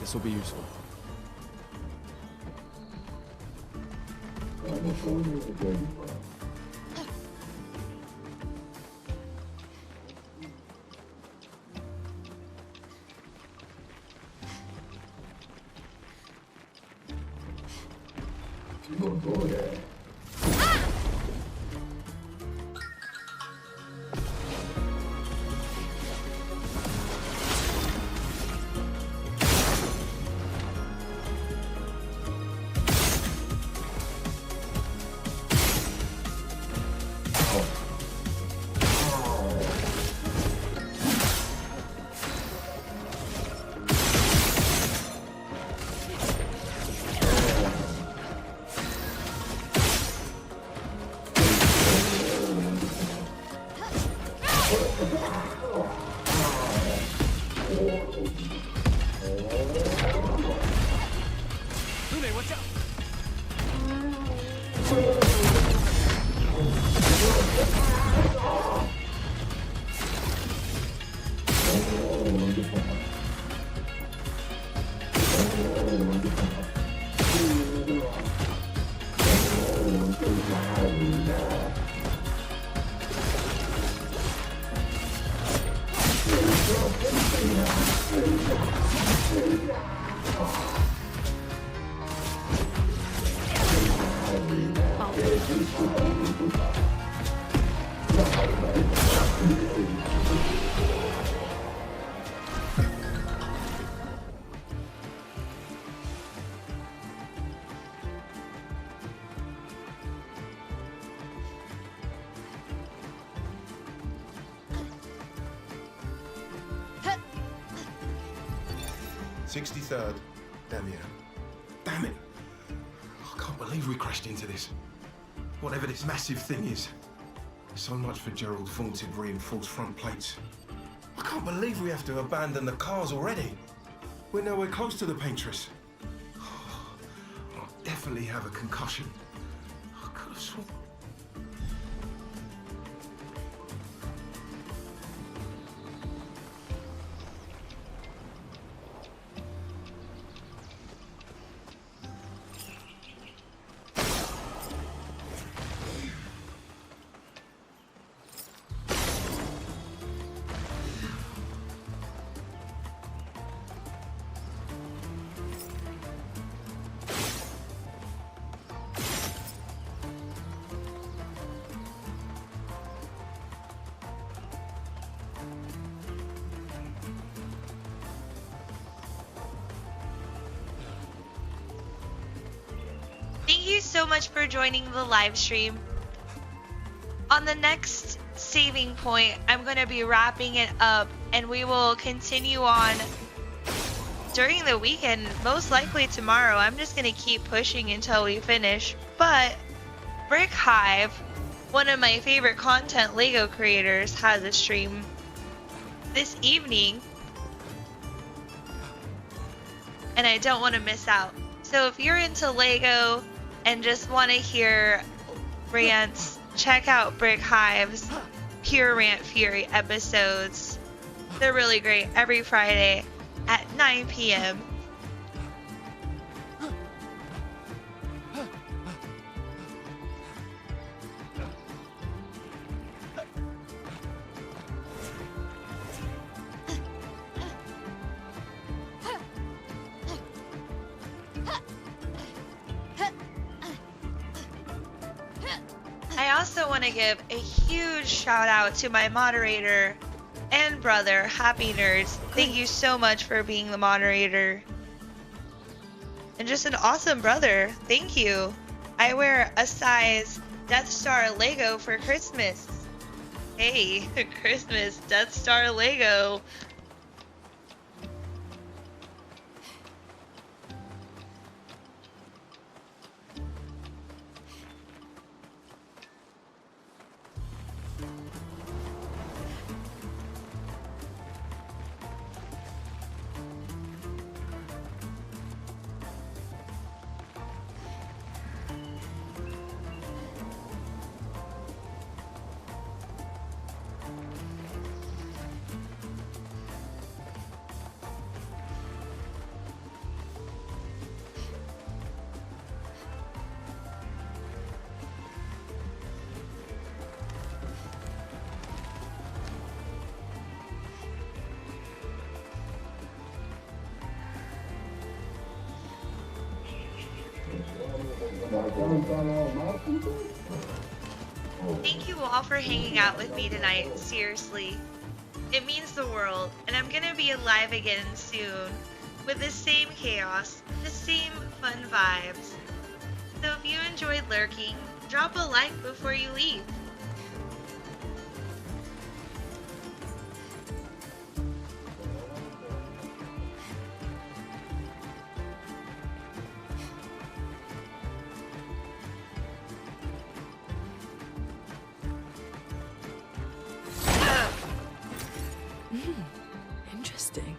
This will be useful. Lune, watch out! 63rd. Damn yeah. Damn it. I can't believe we crashed into this. Whatever this massive thing is. So much for Gerald's vaunted reinforced front plates. I can't believe we have to abandon the cars already. We're nowhere close to the paintress. I'll definitely have a concussion. I could have sworn. Thank you so much for joining the live stream. On the next saving point, I'm going to be wrapping it up and we will continue on during the weekend, most likely tomorrow. I'm just going to keep pushing until we finish. But Brick Hive, one of my favorite content Lego creators, has a stream this evening. And I don't want to miss out. So if you're into Lego and just want to hear rants, check out Brick Hive's Pure Rant Fury episodes. They're really great every Friday at 9 p.m. I also want to give a huge shout out to my moderator and brother, Happy Nerds. Thank you so much for being the moderator. And just an awesome brother. Thank you. I wear a size Death Star Lego for Christmas. Hey, Christmas Death Star Lego. Thank you all for hanging out with me tonight, seriously. It means the world, and I'm gonna be alive again soon, with the same chaos, the same fun vibes. So if you enjoyed lurking, drop a like before you leave. Interesting.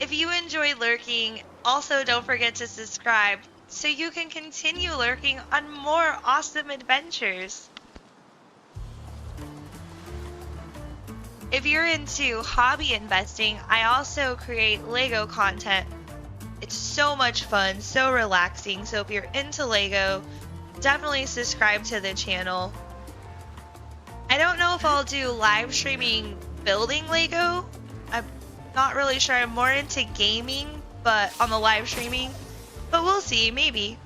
If you enjoy lurking, also don't forget to subscribe so you can continue lurking on more awesome adventures. If you're into hobby investing, I also create Lego content. It's so much fun, so relaxing, so if you're into Lego, definitely subscribe to the channel. I don't know if I'll do live streaming building Lego. I'm not really sure. I'm more into gaming but on the live streaming. But we'll see, maybe.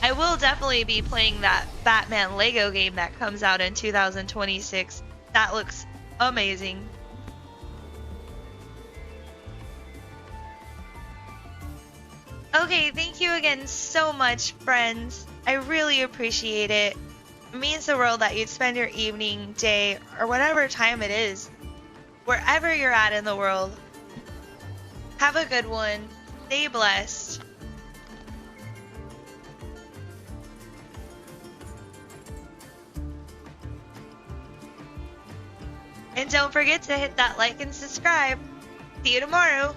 I will definitely be playing that Batman Lego game that comes out in 2026. That looks amazing. Okay, thank you again so much, friends. I really appreciate it. It means the world that you'd spend your evening, day, or whatever time it is, wherever you're at in the world. Have a good one. Stay blessed. And don't forget to hit that like and subscribe. See you tomorrow.